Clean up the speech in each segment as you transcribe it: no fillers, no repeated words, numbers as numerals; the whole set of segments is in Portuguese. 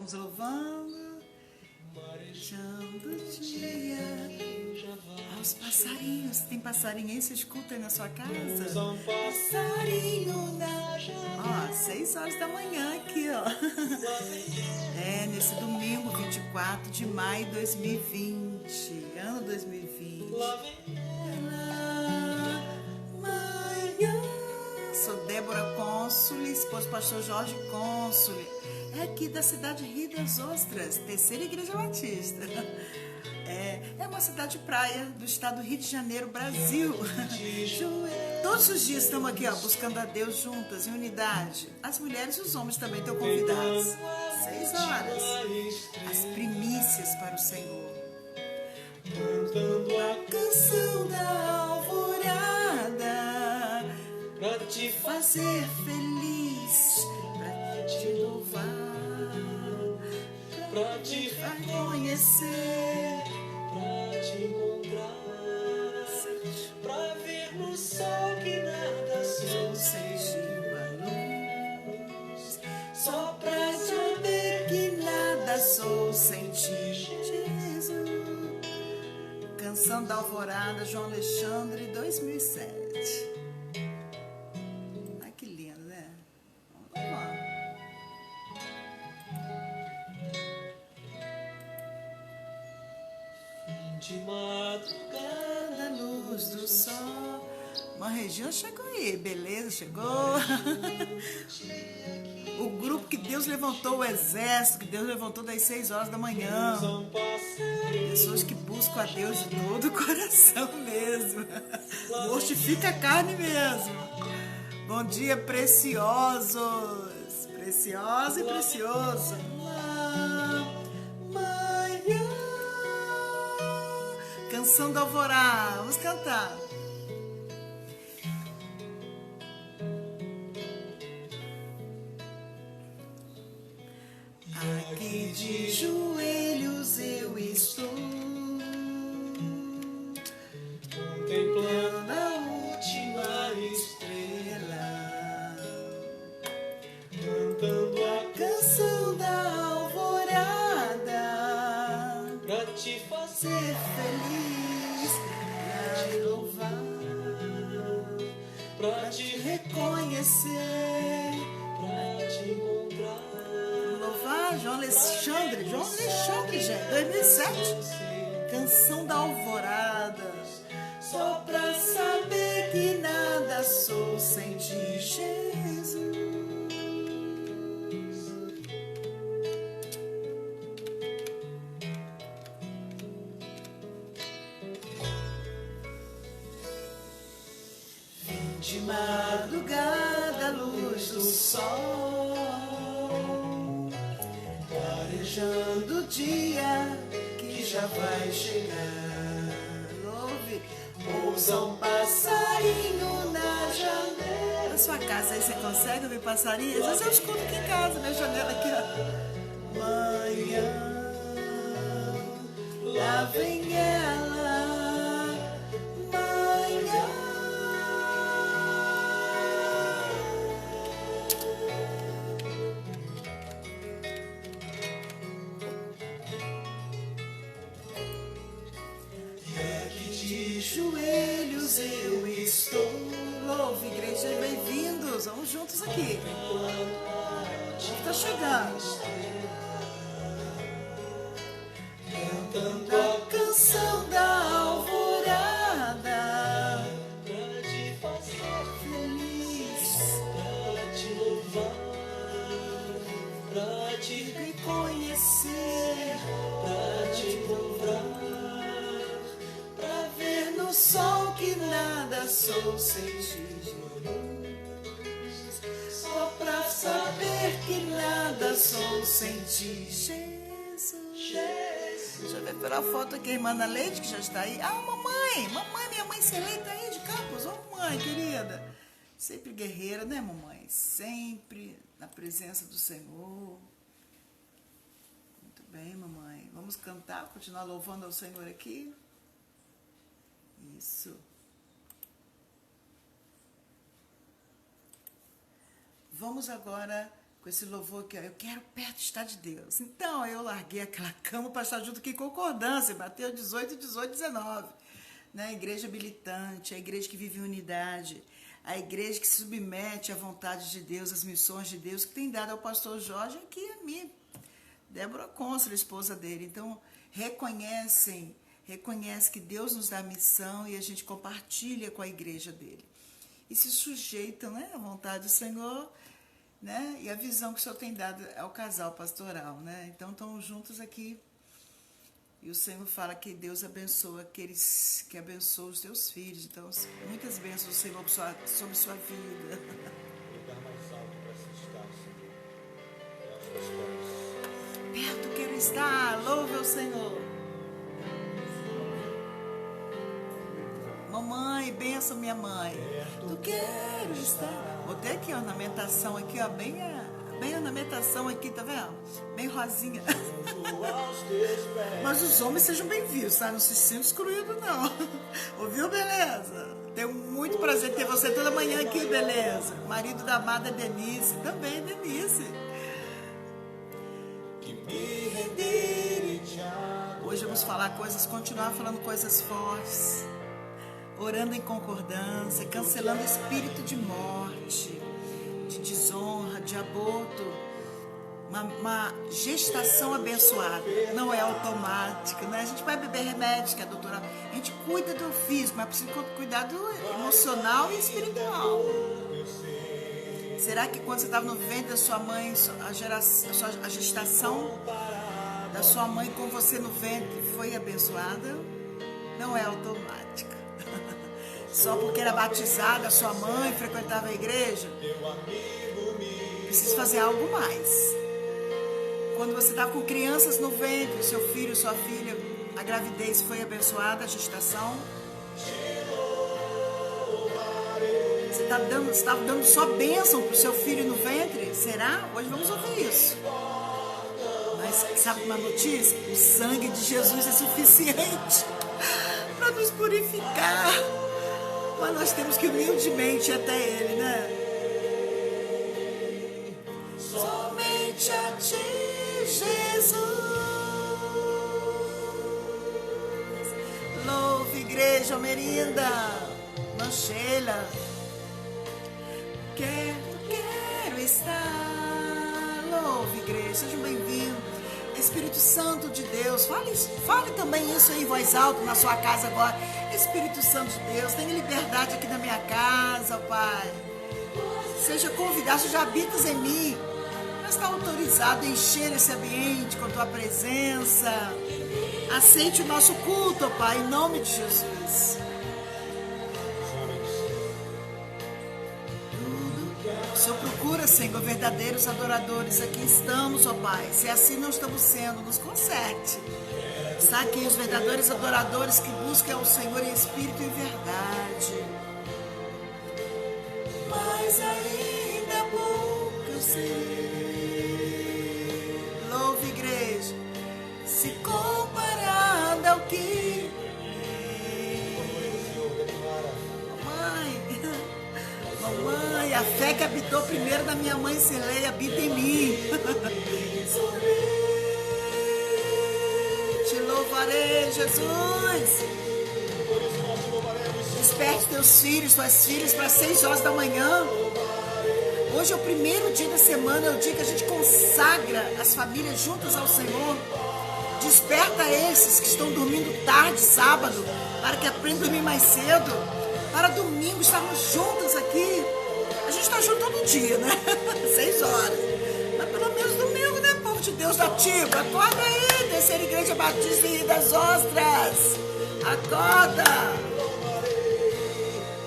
Vamos louvando, marejando o dia. Aos passarinhos. Tem passarinho aí? Você escuta aí na sua casa? Passarinho da janela. Ó, 6 horas da manhã aqui, ó. Nesse domingo, 24 de maio de 2020. Ano 2020. Sou Débora Consoli, esposa do pastor Jorge Consoli. É aqui da cidade de Rio das Ostras, terceira igreja batista. É uma cidade de praia do estado do Rio de Janeiro, Brasil. Todos os dias estamos aqui, ó, buscando a Deus juntas, em unidade. As mulheres e os homens também estão convidados. 6 horas. As primícias para o Senhor. Cantando a canção da alvorada, pra te fazer feliz, pra te louvar, pra te reconhecer, pra te encontrar, pra ver no sol que nada sou sem a luz, só pra saber que nada sou sem ti, Jesus. Canção da Alvorada, João Alexandre, 2007. Ai, que lindo, né? Vamos lá. De madrugada, luz do sol. Uma região chegou aí, beleza? Chegou. O grupo que Deus levantou, o exército que Deus levantou das 6 horas da manhã. Pessoas que buscam a Deus de todo o coração mesmo. Mortifica a carne mesmo. Bom dia, preciosos. Preciosa e precioso. Manhã. Canção da Alvorada. Vamos cantar. Aqui de joelhos eu estou, contemplando a última estrela, cantando a canção da alvorada, pra te fazer feliz, pra te louvar, pra te reconhecer, pra te encontrar. João Alexandre, gente, 2007. Canção da Alvorada. Só pra saber que nada sou sem ti, Jesus. Vim de madrugada, luz do sol, marejando o dia que já vai chegar. Ouve, pousa um passarinho na janela. Na sua casa aí você consegue ouvir passarinho? Às vezes eu escuto aqui em casa, na janela aqui, ó. Manhã, lá vem ela. Manhã. De joelhos eu estou. Louve, igreja, bem-vindos. Vamos juntos aqui. Está chegando. Cantando a canção da alvorada, pra te fazer feliz, pra te louvar, pra te reconhecer, pra te encontrar, no sol que nada sou sem ti, só pra saber que nada sou sem ti, Jesus. Deixa eu ver pela foto aqui, a irmã Ana Leite, que já está aí. Ah, mamãe, minha mãe Celei aí de Campos. Ô, mamãe querida, sempre guerreira, né, mamãe? Sempre na presença do Senhor. Muito bem, mamãe. Vamos cantar, continuar louvando ao Senhor aqui. Isso. Vamos agora com esse louvor aqui, ó, eu quero perto estar de Deus. Então, eu larguei aquela cama para estar junto aqui em concordância, Mateus 18, 18, 19. Né? A igreja militante, a igreja que vive em unidade, a igreja que se submete à vontade de Deus, às missões de Deus, que tem dado ao pastor Jorge aqui a mim, Débora Cônsul, esposa dele. Então, reconhece que Deus nos dá a missão e a gente compartilha com a igreja dele. E se sujeitam, né, à vontade do Senhor, né, e a visão que o Senhor tem dado ao casal pastoral. Né? Então, estão juntos aqui. E o Senhor fala que Deus abençoa aqueles que abençoam os teus filhos. Então, muitas bênçãos do Senhor sobre sua vida. Lugar mais alto para se estar, Senhor. É aos teus pés. Perto quero estar, louve ao Senhor. Mamãe, benção minha mãe. Tu quero estar. Botei aqui a ornamentação aqui, ó, bem ornamentação aqui, tá vendo? Bem rosinha. Mas os homens sejam bem-vindos, tá? Não se sintam excluídos, não. Ouviu, beleza? Tenho muito prazer em ter você toda manhã aqui, beleza? Marido da amada Denise, também Denise. Hoje vamos continuar falando coisas fortes, orando em concordância, cancelando espírito de morte, de desonra, de aborto. Uma gestação abençoada não é automática, né? A gente vai beber remédio, que é a doutora. A gente cuida do físico, mas precisa cuidar do emocional e espiritual. Será que quando você estava no ventre da sua mãe, a gestação da sua mãe com você no ventre foi abençoada? Não é automática. Só porque era batizada a sua mãe, frequentava a igreja, precisa fazer algo mais. Quando você está com crianças no ventre, seu filho, sua filha, a gravidez foi abençoada, a gestação. Você está dando só bênção para o seu filho no ventre? Será? Hoje vamos ouvir isso. Mas sabe uma notícia? O sangue de Jesus é suficiente para nos purificar. Mas nós temos que humildemente ir até Ele, né? Somente a Ti, Jesus. Louve, igreja Almerinda, Manchela. Quero estar. Louve, igreja, sejam bem-vindos. Espírito Santo de Deus, fale também isso aí em voz alta na sua casa agora. Espírito Santo de Deus, tenha liberdade aqui na minha casa, Pai. Seja convidado, seja habitas em mim. Mas está autorizado a encher esse ambiente com a Tua presença. Aceite o nosso culto, Pai, em nome de Jesus. O Senhor procura, Senhor, verdadeiros adoradores. Aqui estamos, ó Pai. Se assim não estamos sendo, nos conserte. Está aqui os verdadeiros adoradores que buscam o Senhor em espírito e verdade. Mas ainda pouco sei. Louve, igreja. Se comparada ao que Mamãe, a fé que habitou primeiro na minha mãe Cirlei habita em mim. Te louvarei, Jesus. Desperte teus filhos, tuas filhas para 6 horas da manhã. Hoje é o primeiro dia da semana, é o dia que a gente consagra as famílias juntas ao Senhor. Desperta esses que estão dormindo tarde, sábado, para que aprendam a dormir mais cedo. Para domingo estarmos juntas aqui. A gente está junto todo dia, né? 6 horas. Mas pelo menos domingo, né, povo de Deus ativo? Acorda aí, Terceira Igreja Batista em Rio das Ostras. Acorda.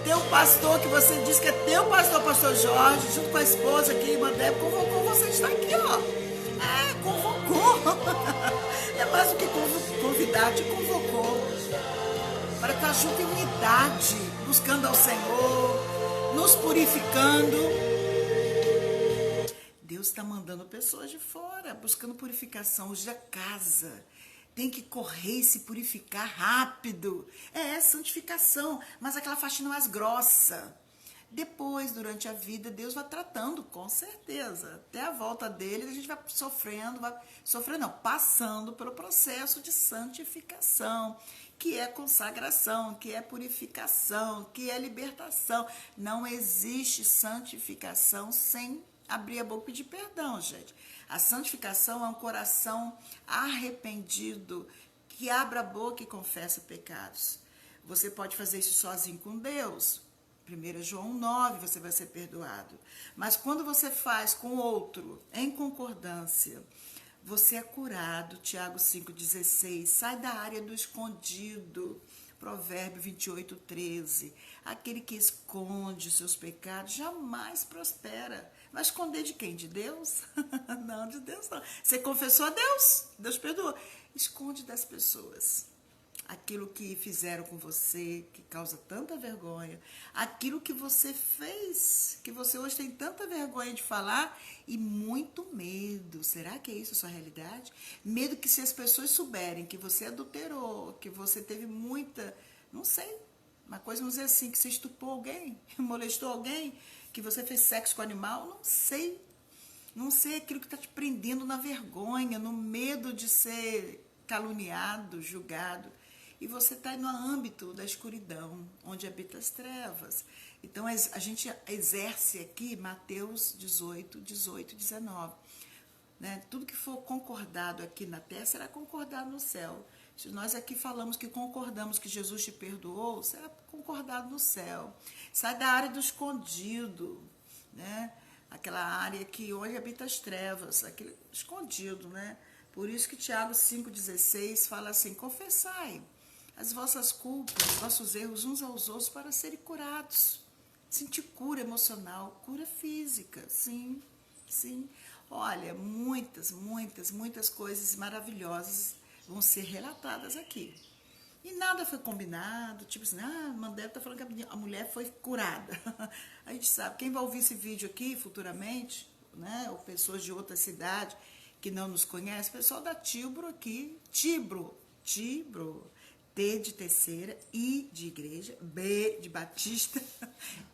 Teu pastor, que você disse que é teu pastor, pastor Jorge, junto com a esposa aqui, irmã Débora, convocou você a estar aqui, ó. Convocou. É mais do que convidar, te convocou. Para estar junto em unidade, buscando ao Senhor, nos purificando. Deus está mandando pessoas de fora, buscando purificação. Hoje a casa tem que correr e se purificar rápido. É santificação, mas aquela faxina mais grossa. Depois, durante a vida, Deus vai tratando, com certeza. Até a volta dele, a gente vai sofrendo não, passando pelo processo de santificação, que é consagração, que é purificação, que é libertação. Não existe santificação sem abrir a boca e pedir perdão, gente. A santificação é um coração arrependido, que abra a boca e confessa pecados. Você pode fazer isso sozinho com Deus. 1 João 9, você vai ser perdoado. Mas quando você faz com outro, em concordância, você é curado. Tiago 5,16. Sai da área do escondido. Provérbio 28,13. Aquele que esconde os seus pecados jamais prospera. Vai esconder de quem? De Deus? Não, de Deus não. Você confessou a Deus, Deus perdoou. Esconde das pessoas aquilo que fizeram com você, que causa tanta vergonha, aquilo que você fez, que você hoje tem tanta vergonha de falar e muito medo. Será que é isso a sua realidade? Medo que se as pessoas souberem que você adulterou, que você teve muita, não sei, uma coisa, vamos dizer assim, que você estuprou alguém, molestou alguém, que você fez sexo com animal, não sei. Não sei aquilo que está te prendendo na vergonha, no medo de ser caluniado, julgado. E você está no âmbito da escuridão, onde habita as trevas. Então, a gente exerce aqui Mateus 18, 19. Né? Tudo que for concordado aqui na terra será concordado no céu. Se nós aqui falamos que concordamos que Jesus te perdoou, será concordado no céu. Sai da área do escondido, né? Aquela área que hoje habita as trevas, aquele escondido, né? Por isso que Tiago 5,16 fala assim: confessai as vossas culpas, vossos erros uns aos outros para serem curados. Sentir cura emocional, cura física, sim, sim. Olha, muitas coisas maravilhosas vão ser relatadas aqui. E nada foi combinado, tipo assim, Mandela está falando que a mulher foi curada. A gente sabe, quem vai ouvir esse vídeo aqui futuramente, né, ou pessoas de outra cidade que não nos conhecem, pessoal da Tibro aqui, Tibro, T de terceira, I de igreja, B de batista,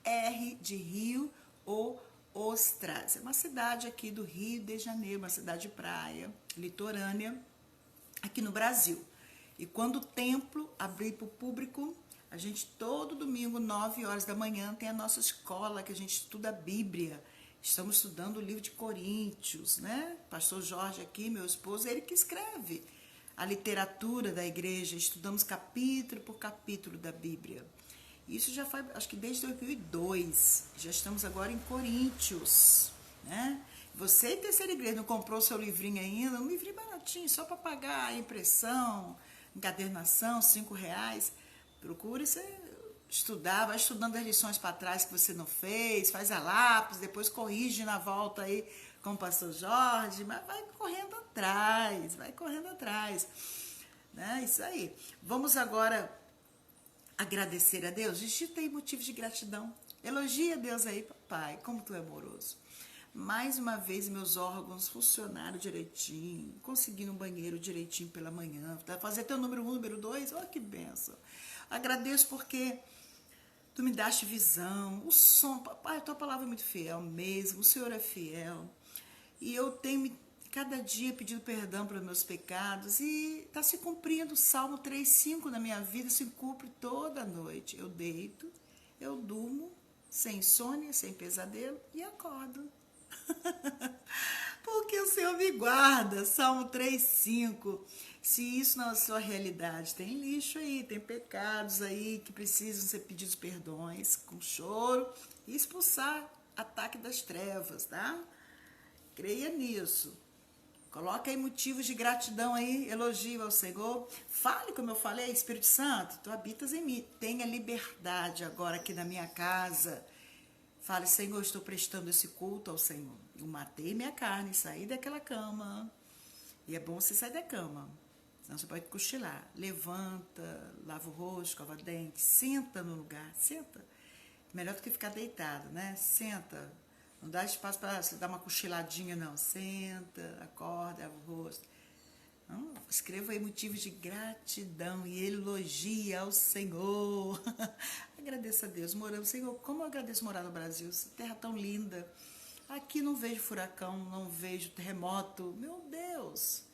R de Rio ou Ostras. É uma cidade aqui do Rio de Janeiro, uma cidade de praia, litorânea, aqui no Brasil. E quando o templo abrir para o público, a gente todo domingo, 9 horas da manhã, tem a nossa escola que a gente estuda a Bíblia. Estamos estudando o livro de Coríntios, né? Pastor Jorge aqui, meu esposo, ele que escreve a literatura da igreja. Estudamos capítulo por capítulo da Bíblia. Isso já faz, acho que desde 2002. Já estamos agora em Coríntios, né? Você e Terceira Igreja não comprou seu livrinho ainda? Um livrinho baratinho, só para pagar a impressão, encadernação, R$5. Procure você estudar, vai estudando as lições para trás que você não fez, faz a lápis, depois corrige na volta aí com o pastor Jorge, mas vai correndo atrás, né? Isso aí. Vamos agora agradecer a Deus. Digita aí motivos de gratidão. Elogia a Deus aí, papai, como tu é amoroso. Mais uma vez, meus órgãos funcionaram direitinho, consegui no banheiro direitinho pela manhã, fazer teu número 1, número 2, olha que benção. Agradeço porque tu me daste visão, o som, papai, a tua palavra é muito fiel mesmo, o Senhor é fiel. E eu tenho cada dia pedido perdão pelos meus pecados e está se cumprindo o Salmo 3,5 na minha vida, se cumpre toda noite. Eu deito, eu durmo, sem insônia, sem pesadelo e acordo. Porque o Senhor me guarda, Salmo 3,5. Se isso não é a sua realidade, tem lixo aí, tem pecados aí que precisam ser pedidos perdões, com choro, e expulsar ataque das trevas, tá? Creia nisso. Coloca aí motivos de gratidão aí, elogio ao Senhor. Fale, como eu falei, Espírito Santo, tu habitas em mim. Tenha liberdade agora aqui na minha casa. Fale, Senhor, estou prestando esse culto ao Senhor. Eu matei minha carne, saí daquela cama. E é bom você sair da cama, senão você pode cochilar. Levanta, lava o rosto, escova dente, senta no lugar, senta. Melhor do que ficar deitado, né? Senta. Não dá espaço para você dar uma cochiladinha, não. Senta, acorda, lava o rosto. Não, escreva aí motivos de gratidão e elogia ao Senhor. Agradeça a Deus. Morando, Senhor, como eu agradeço morar no Brasil, essa terra tão linda. Aqui não vejo furacão, não vejo terremoto. Meu Deus!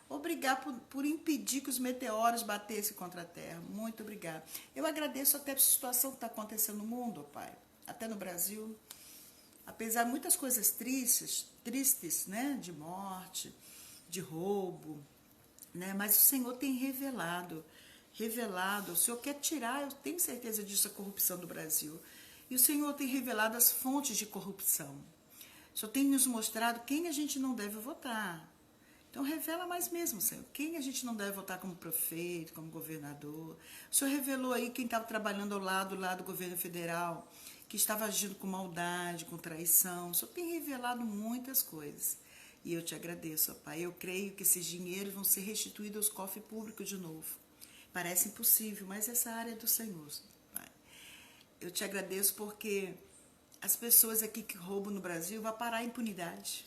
Obrigado por impedir que os meteoros batessem contra a terra. Muito obrigado. Eu agradeço até a situação que está acontecendo no mundo, Pai. Até no Brasil. Apesar de muitas coisas tristes, né? De morte, de roubo, né? Mas o Senhor tem revelado. O Senhor quer tirar, eu tenho certeza disso, a corrupção do Brasil. E o Senhor tem revelado as fontes de corrupção. O Senhor tem nos mostrado quem a gente não deve votar. Então revela mais mesmo, Senhor, quem a gente não deve votar como prefeito, como governador. O Senhor revelou aí quem estava trabalhando ao lado lá do governo federal, que estava agindo com maldade, com traição. O Senhor tem revelado muitas coisas. E eu te agradeço, ó Pai. Eu creio que esses dinheiros vão ser restituídos aos cofres públicos de novo. Parece impossível, mas essa área é do Senhor, Pai. Eu te agradeço porque as pessoas aqui que roubam no Brasil vão parar a impunidade.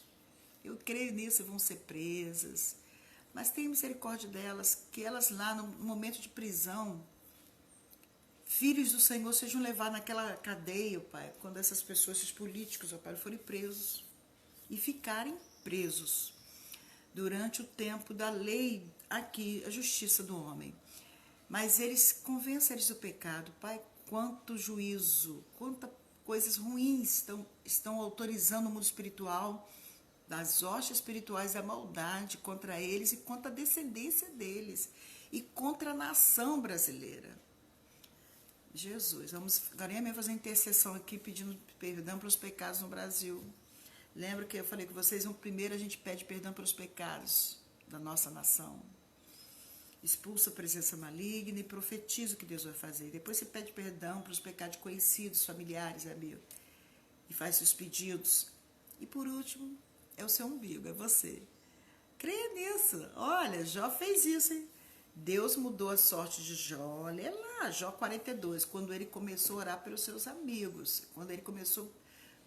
Eu creio nisso, vão ser presas. Mas tenha misericórdia delas, que elas lá no momento de prisão, filhos do Senhor sejam levados naquela cadeia, Pai, quando essas pessoas, esses políticos, Pai, forem presos e ficarem presos durante o tempo da lei aqui, a justiça do homem. Mas eles, convençam eles do pecado, Pai, quanto juízo, quantas coisas ruins estão autorizando o mundo espiritual, das hostes espirituais da maldade contra eles e contra a descendência deles e contra a nação brasileira. Jesus, vamos agora mesmo fazer intercessão aqui, pedindo perdão pelos pecados no Brasil. Lembra que eu falei com vocês, primeiro a gente pede perdão pelos pecados da nossa nação. Expulsa a presença maligna e profetiza o que Deus vai fazer. Depois você pede perdão pelos pecados de conhecidos, familiares, amigos. E faz seus pedidos. E por último, é o seu umbigo, é você. Creia nisso. Olha, Jó fez isso, hein? Deus mudou a sorte de Jó. Olha lá, Jó 42, quando ele começou a orar pelos seus amigos. Quando ele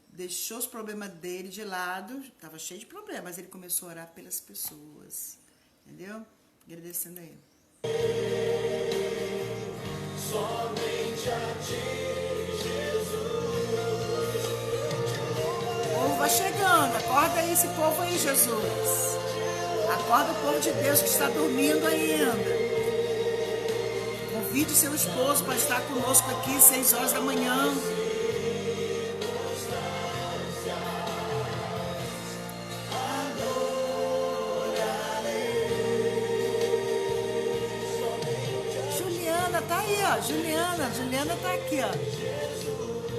deixou os problemas dele de lado, estava cheio de problemas, mas ele começou a orar pelas pessoas. Entendeu? Agradecendo a ele. Somente a ti, Jesus. O povo vai chegando, acorda aí esse povo aí, Jesus. Acorda o povo de Deus que está dormindo ainda. Convide seu esposo para estar conosco aqui 6 horas da manhã. Juliana tá aí, ó. Juliana tá aqui, ó.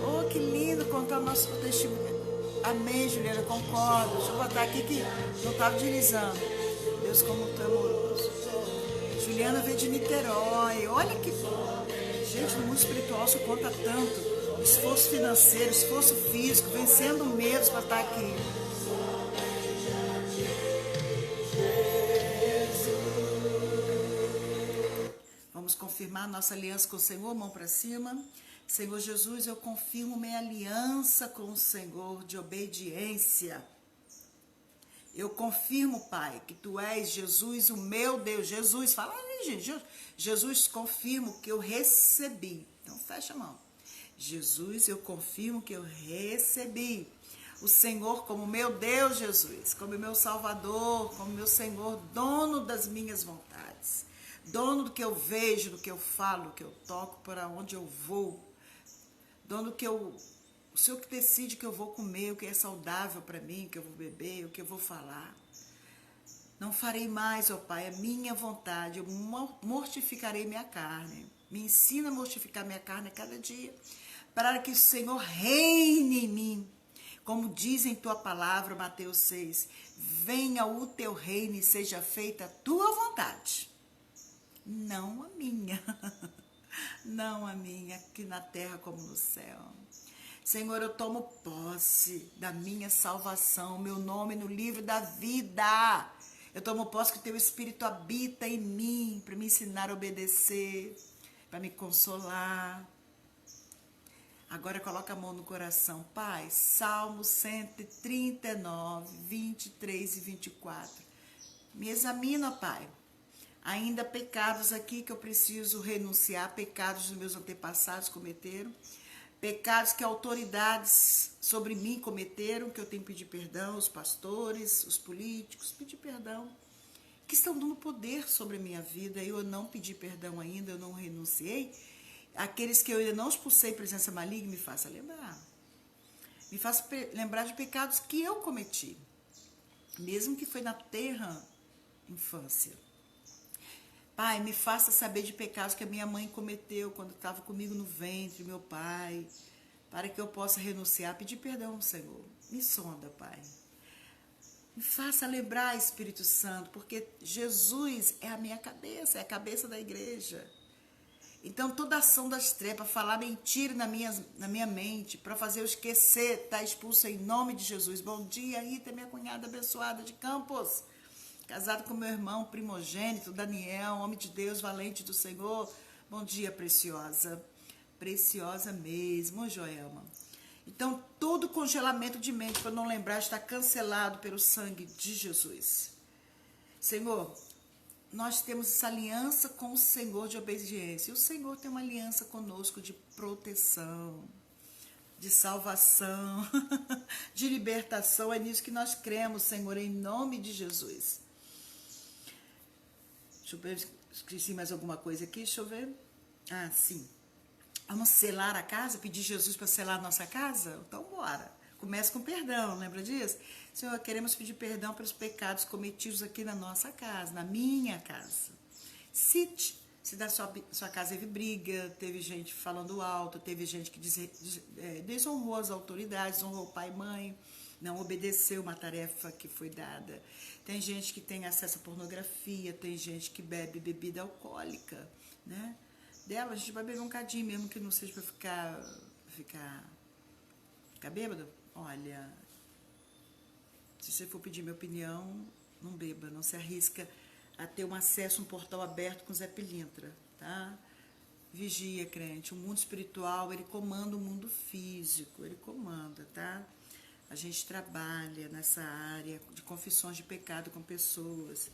Oh, que lindo contar o nosso testemunho. Amém, Juliana, concordo. Deixa eu botar aqui que não estava utilizando. Deus, como tu é amoroso. Juliana veio de Niterói. Olha que... Gente, no mundo espiritual isso conta tanto. Esforço financeiro, esforço físico, vencendo medos para estar aqui. Vamos confirmar nossa aliança com o Senhor, mão para cima. Senhor Jesus, eu confirmo minha aliança com o Senhor de obediência. Eu confirmo, Pai, que Tu és, Jesus, o meu Deus. Jesus, fala aí, gente. Jesus, confirmo que eu recebi. Então, fecha a mão. Jesus, eu confirmo que eu recebi o Senhor como meu Deus, Jesus, como meu Salvador, como meu Senhor, dono das minhas vontades, dono do que eu vejo, do que eu falo, do que eu toco, para onde eu vou, dono do que o Senhor que decide o que eu vou comer, o que é saudável para mim, o que eu vou beber, o que eu vou falar. Não farei mais, ó Pai, a minha vontade, eu mortificarei minha carne. Me ensina a mortificar minha carne a cada dia, para que o Senhor reine em mim. Como diz em Tua palavra, Mateus 6, venha o Teu reino e seja feita a Tua vontade. Não a minha, não a minha, aqui na terra como no céu. Senhor, eu tomo posse da minha salvação, meu nome no livro da vida. Eu tomo posse que o Teu Espírito habita em mim, para me ensinar a obedecer, para me consolar. Agora coloca a mão no coração, Pai, Salmo 139, 23 e 24. Me examina, Pai. Ainda pecados aqui que eu preciso renunciar, pecados dos meus antepassados cometeram, pecados que autoridades sobre mim cometeram, que eu tenho que pedir perdão, os pastores, os políticos, pedir perdão, que estão dando poder sobre a minha vida, eu não pedi perdão ainda, eu não renunciei. Aqueles que eu ainda não expulsei presença maligna, me faça lembrar. Me faça lembrar de pecados que eu cometi, mesmo que foi na terra infância. Pai, me faça saber de pecados que a minha mãe cometeu quando estava comigo no ventre, meu pai, para que eu possa renunciar, pedir perdão, Senhor. Me sonda, Pai. Me faça lembrar, Espírito Santo, porque Jesus é a minha cabeça, é a cabeça da igreja. Então, toda ação das trevas, falar mentira na minha mente, para fazer eu esquecer, está expulsa em nome de Jesus. Bom dia, Rita, minha cunhada abençoada de Campos. Casado com meu irmão primogênito, Daniel, homem de Deus, valente do Senhor. Bom dia, preciosa. Preciosa mesmo, Joelma. Então, todo congelamento de mente, para não lembrar, está cancelado pelo sangue de Jesus. Senhor, nós temos essa aliança com o Senhor de obediência. E o Senhor tem uma aliança conosco de proteção, de salvação, de libertação. É nisso que nós cremos, Senhor, em nome de Jesus. Deixa eu ver, esqueci mais alguma coisa aqui, deixa eu ver. Ah, sim. Vamos selar a casa, pedir Jesus para selar a nossa casa? Então, bora. Começa com perdão, lembra disso? Senhor, queremos pedir perdão pelos pecados cometidos aqui na nossa casa, na minha casa. Se da sua casa teve briga, teve gente falando alto, teve gente que desonrou as autoridades, desonrou o pai e mãe, não obedeceu uma tarefa que foi dada. Tem gente que tem acesso à pornografia, tem gente que bebe bebida alcoólica, né? Dela, a gente vai beber um cadinho, mesmo que não seja para ficar bêbado. Olha, se você for pedir minha opinião, não beba, não se arrisca a ter um acesso, um portal aberto com Zé Pilintra, tá? Vigia, crente. O mundo espiritual, ele comanda o mundo físico, ele comanda, tá? A gente trabalha nessa área de confissões de pecado com pessoas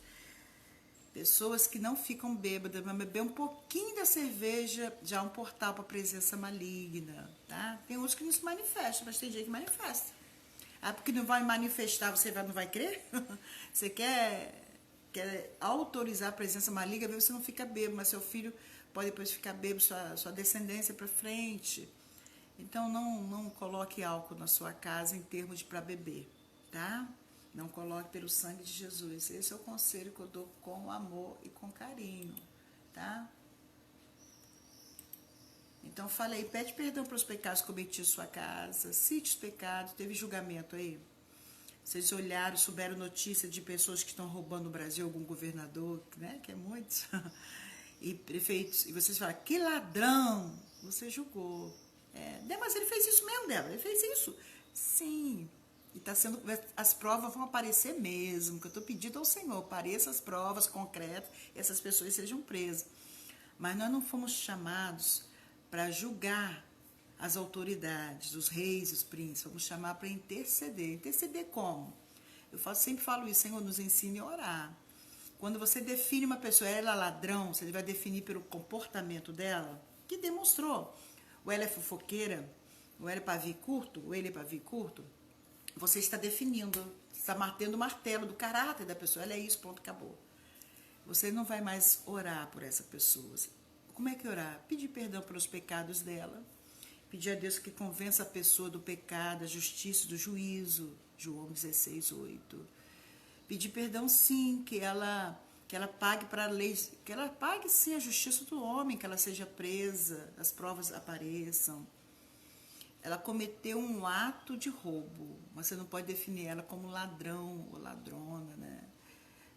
que não ficam bêbadas, mas beber um pouquinho da cerveja já é um portal para a presença maligna, tá? Tem uns que não se manifestam, mas tem gente que manifesta. Ah, porque não vai manifestar, você não vai crer? Você quer autorizar a presença maligna, você não fica bêbado, mas seu filho pode depois ficar bêbado, sua descendência para frente. Então, não coloque álcool na sua casa em termos de para beber, tá? Não coloque pelo sangue de Jesus. Esse é o conselho que eu dou com amor e com carinho, tá? Então, falei, pede perdão pelos pecados cometidos em sua casa, cite os pecados, teve julgamento aí. Vocês olharam, souberam notícia de pessoas que estão roubando o Brasil, algum governador, né? Que é muitos. E prefeitos, e vocês falam, que ladrão! Você julgou. Mas ele fez isso mesmo, Débora, ele fez isso. Sim. E as provas vão aparecer mesmo, que eu estou pedindo ao Senhor, apareçam as provas concretas e essas pessoas sejam presas. Mas nós não fomos chamados para julgar as autoridades, os reis, os príncipes, vamos chamar para interceder. Interceder como? Sempre falo isso, Senhor, nos ensine a orar. Quando você define uma pessoa, ela é ladrão, você vai definir pelo comportamento dela, que demonstrou. Ou ela é fofoqueira, ou ela é pavio curto, você está definindo, está batendo o martelo do caráter da pessoa. Ela é isso, ponto, acabou. Você não vai mais orar por essa pessoa. Como é que orar? Pedir perdão pelos pecados dela. Pedir a Deus que convença a pessoa do pecado, da justiça, do juízo. João 16:8. Pedir perdão, sim, que ela pague para a lei, que ela pague, sim, a justiça do homem, que ela seja presa, as provas apareçam. Ela cometeu um ato de roubo, mas você não pode definir ela como ladrão ou ladrona, né?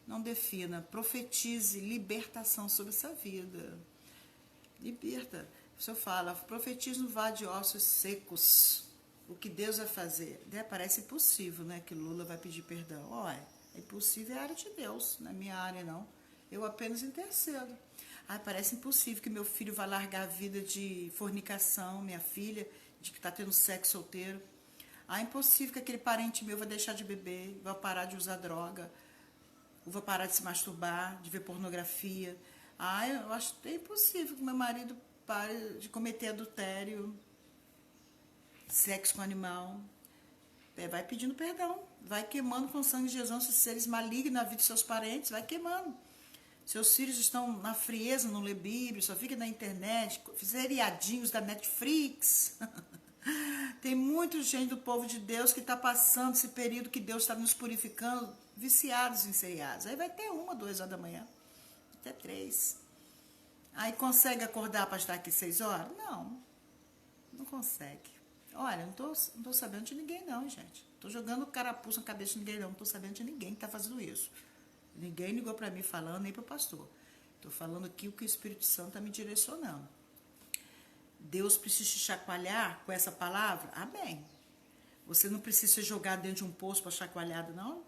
Não defina, profetize libertação sobre essa vida. Liberta. O senhor fala, profetize no vale de ossos secos. O que Deus vai fazer? Parece impossível, né? Que Lula vai pedir perdão. Olha, é impossível, é a área de Deus, não é minha área, não. Eu apenas intercedo. Parece impossível que meu filho vai largar a vida de fornicação, minha filha, de que está tendo sexo solteiro. É impossível que aquele parente meu vai deixar de beber, vai parar de usar droga. ou vou parar de se masturbar, de ver pornografia. Eu acho que é impossível que meu marido pare de cometer adultério, sexo com animal. Vai pedindo perdão, vai queimando com o sangue de Jesus esses seres malignos na vida dos seus parentes, vai queimando. Seus filhos estão na frieza, não lê Bíblia, só fica na internet, seriadinhos da Netflix. Tem muita gente do povo de Deus que está passando esse período que Deus está nos purificando, viciados em seriados. Aí vai ter 1, 2 horas da manhã, até 3. Aí consegue acordar para estar aqui 6 horas? Não consegue. Olha, não tô sabendo de ninguém não, gente. Tô jogando carapuça na cabeça de ninguém não tô sabendo de ninguém que tá fazendo isso. Ninguém ligou para mim falando, nem para o pastor. Tô falando aqui o que o Espírito Santo tá me direcionando. Deus precisa te chacoalhar com essa palavra? Amém. Você não precisa ser jogado dentro de um poço para chacoalhado, não.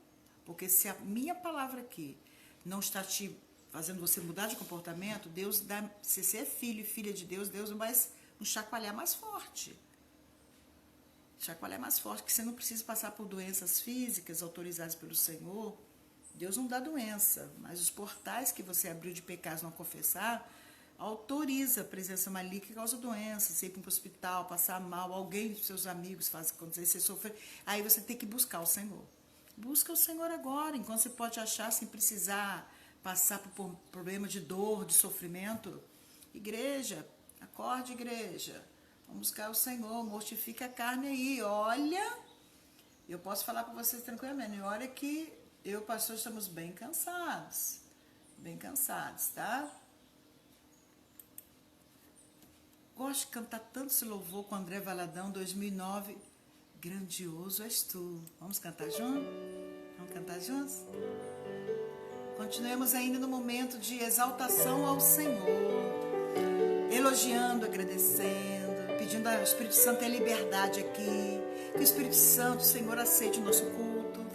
Porque se a minha palavra aqui não está te fazendo você mudar de comportamento, Deus dá, se você é filho e filha de Deus, Deus vai um chacoalhar mais forte. Chacoalhar mais forte, que você não precisa passar por doenças físicas autorizadas pelo Senhor. Deus não dá doença, mas os portais que você abriu de pecados não confessar, autoriza a presença maligna que causa doença, você ir para o hospital, passar mal, alguém dos seus amigos faz acontecer, você sofrer, aí você tem que buscar o Senhor. Busca o Senhor agora, enquanto você pode achar sem precisar passar por problema de dor, de sofrimento. Igreja, acorde, igreja. Vamos buscar o Senhor, mortifica a carne aí. Olha, eu posso falar para vocês tranquilamente, olha que eu e o pastor estamos bem cansados, tá? Gosto de cantar tanto esse louvor com André Valadão, 2009, grandioso és tu. Vamos cantar juntos? Vamos cantar juntos? Continuemos ainda no momento de exaltação ao Senhor, elogiando, agradecendo, pedindo ao Espírito Santo a liberdade aqui, que o Espírito Santo, Senhor, aceite o nosso culto.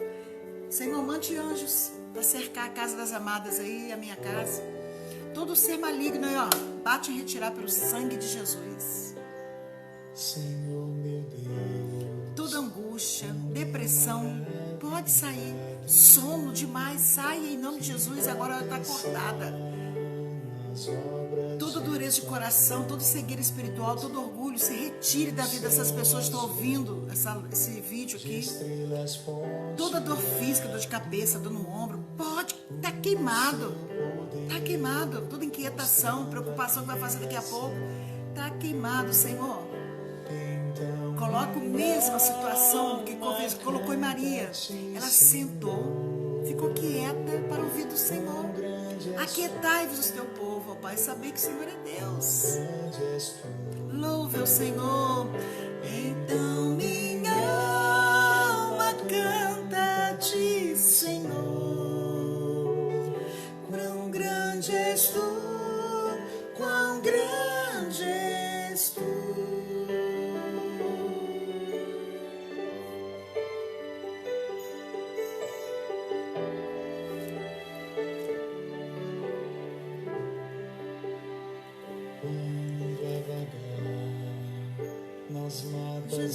Senhor, mande anjos para cercar a casa das amadas aí, a minha casa. Todo ser maligno aí, ó, bate em retirar pelo sangue de Jesus. Senhor, meu Deus. Toda angústia, depressão, pode sair. Sono demais, saia em nome de Jesus, agora ela está cortada. Toda dureza de coração, todo cegueira espiritual, todo orgulho, se retire da vida dessas pessoas que estão ouvindo esse vídeo aqui. Toda dor física, dor de cabeça, dor no ombro, pode, tá queimado. Tá queimado. Toda inquietação, preocupação que vai fazer daqui a pouco, tá queimado, Senhor. Coloca mesmo a situação que colocou em Maria. Ela sentou, ficou quieta para ouvir do Senhor. Aquietai-vos o teu povo, ó Pai, saber que o Senhor é Deus. Louve o Senhor. Então minha alma canta a ti, Senhor. Quão grande és tu, quão grande és tu.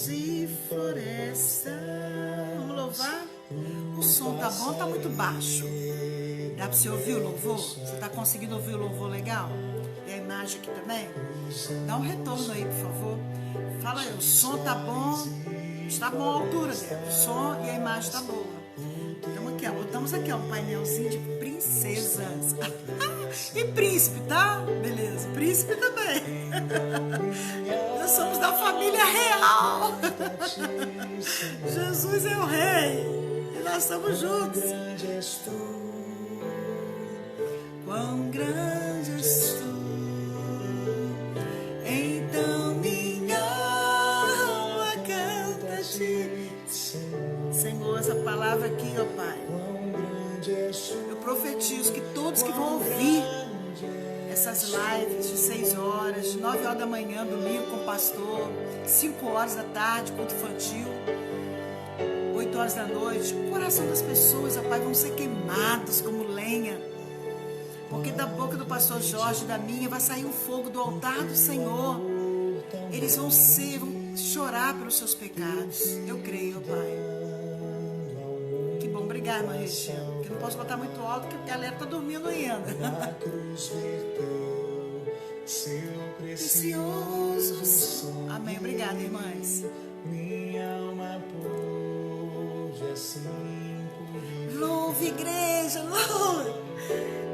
E floresta. Vamos louvar? O som tá bom, tá muito baixo. Dá pra você ouvir o louvor? Você tá conseguindo ouvir o louvor legal? E a imagem aqui também? Dá um retorno aí, por favor. Fala aí, o som tá bom? Está bom a altura dele. O som e a imagem tá boa. Então aqui, ó, botamos aqui, ó, um painelzinho de princesas. E príncipe, tá? Beleza, príncipe também. Nós somos da família real. Jesus é o rei. E nós estamos juntos. Quão grande és tu. Então minha alma canta a ti. Senhor, essa palavra aqui, ó Pai, eu profetizo que todos que vão ouvir essas lives de 6 horas, de 9 horas da manhã, domingo com o pastor, 5 horas da tarde, culto infantil, 8 horas da noite, o coração das pessoas, ó Pai, vão ser queimados como lenha, porque da boca do pastor Jorge e da minha vai sair um fogo do altar do Senhor. Eles vão chorar pelos seus pecados. Eu creio, ó Pai. Que bom, obrigado. Obrigada, irmã Regina. Que não posso botar muito alto, porque a galera tá dormindo ainda. Na cruz verteu seu Precioso precioso sangue. Amém. Obrigada, irmãs. minha alma pôde assim por Louve, igreja, louve.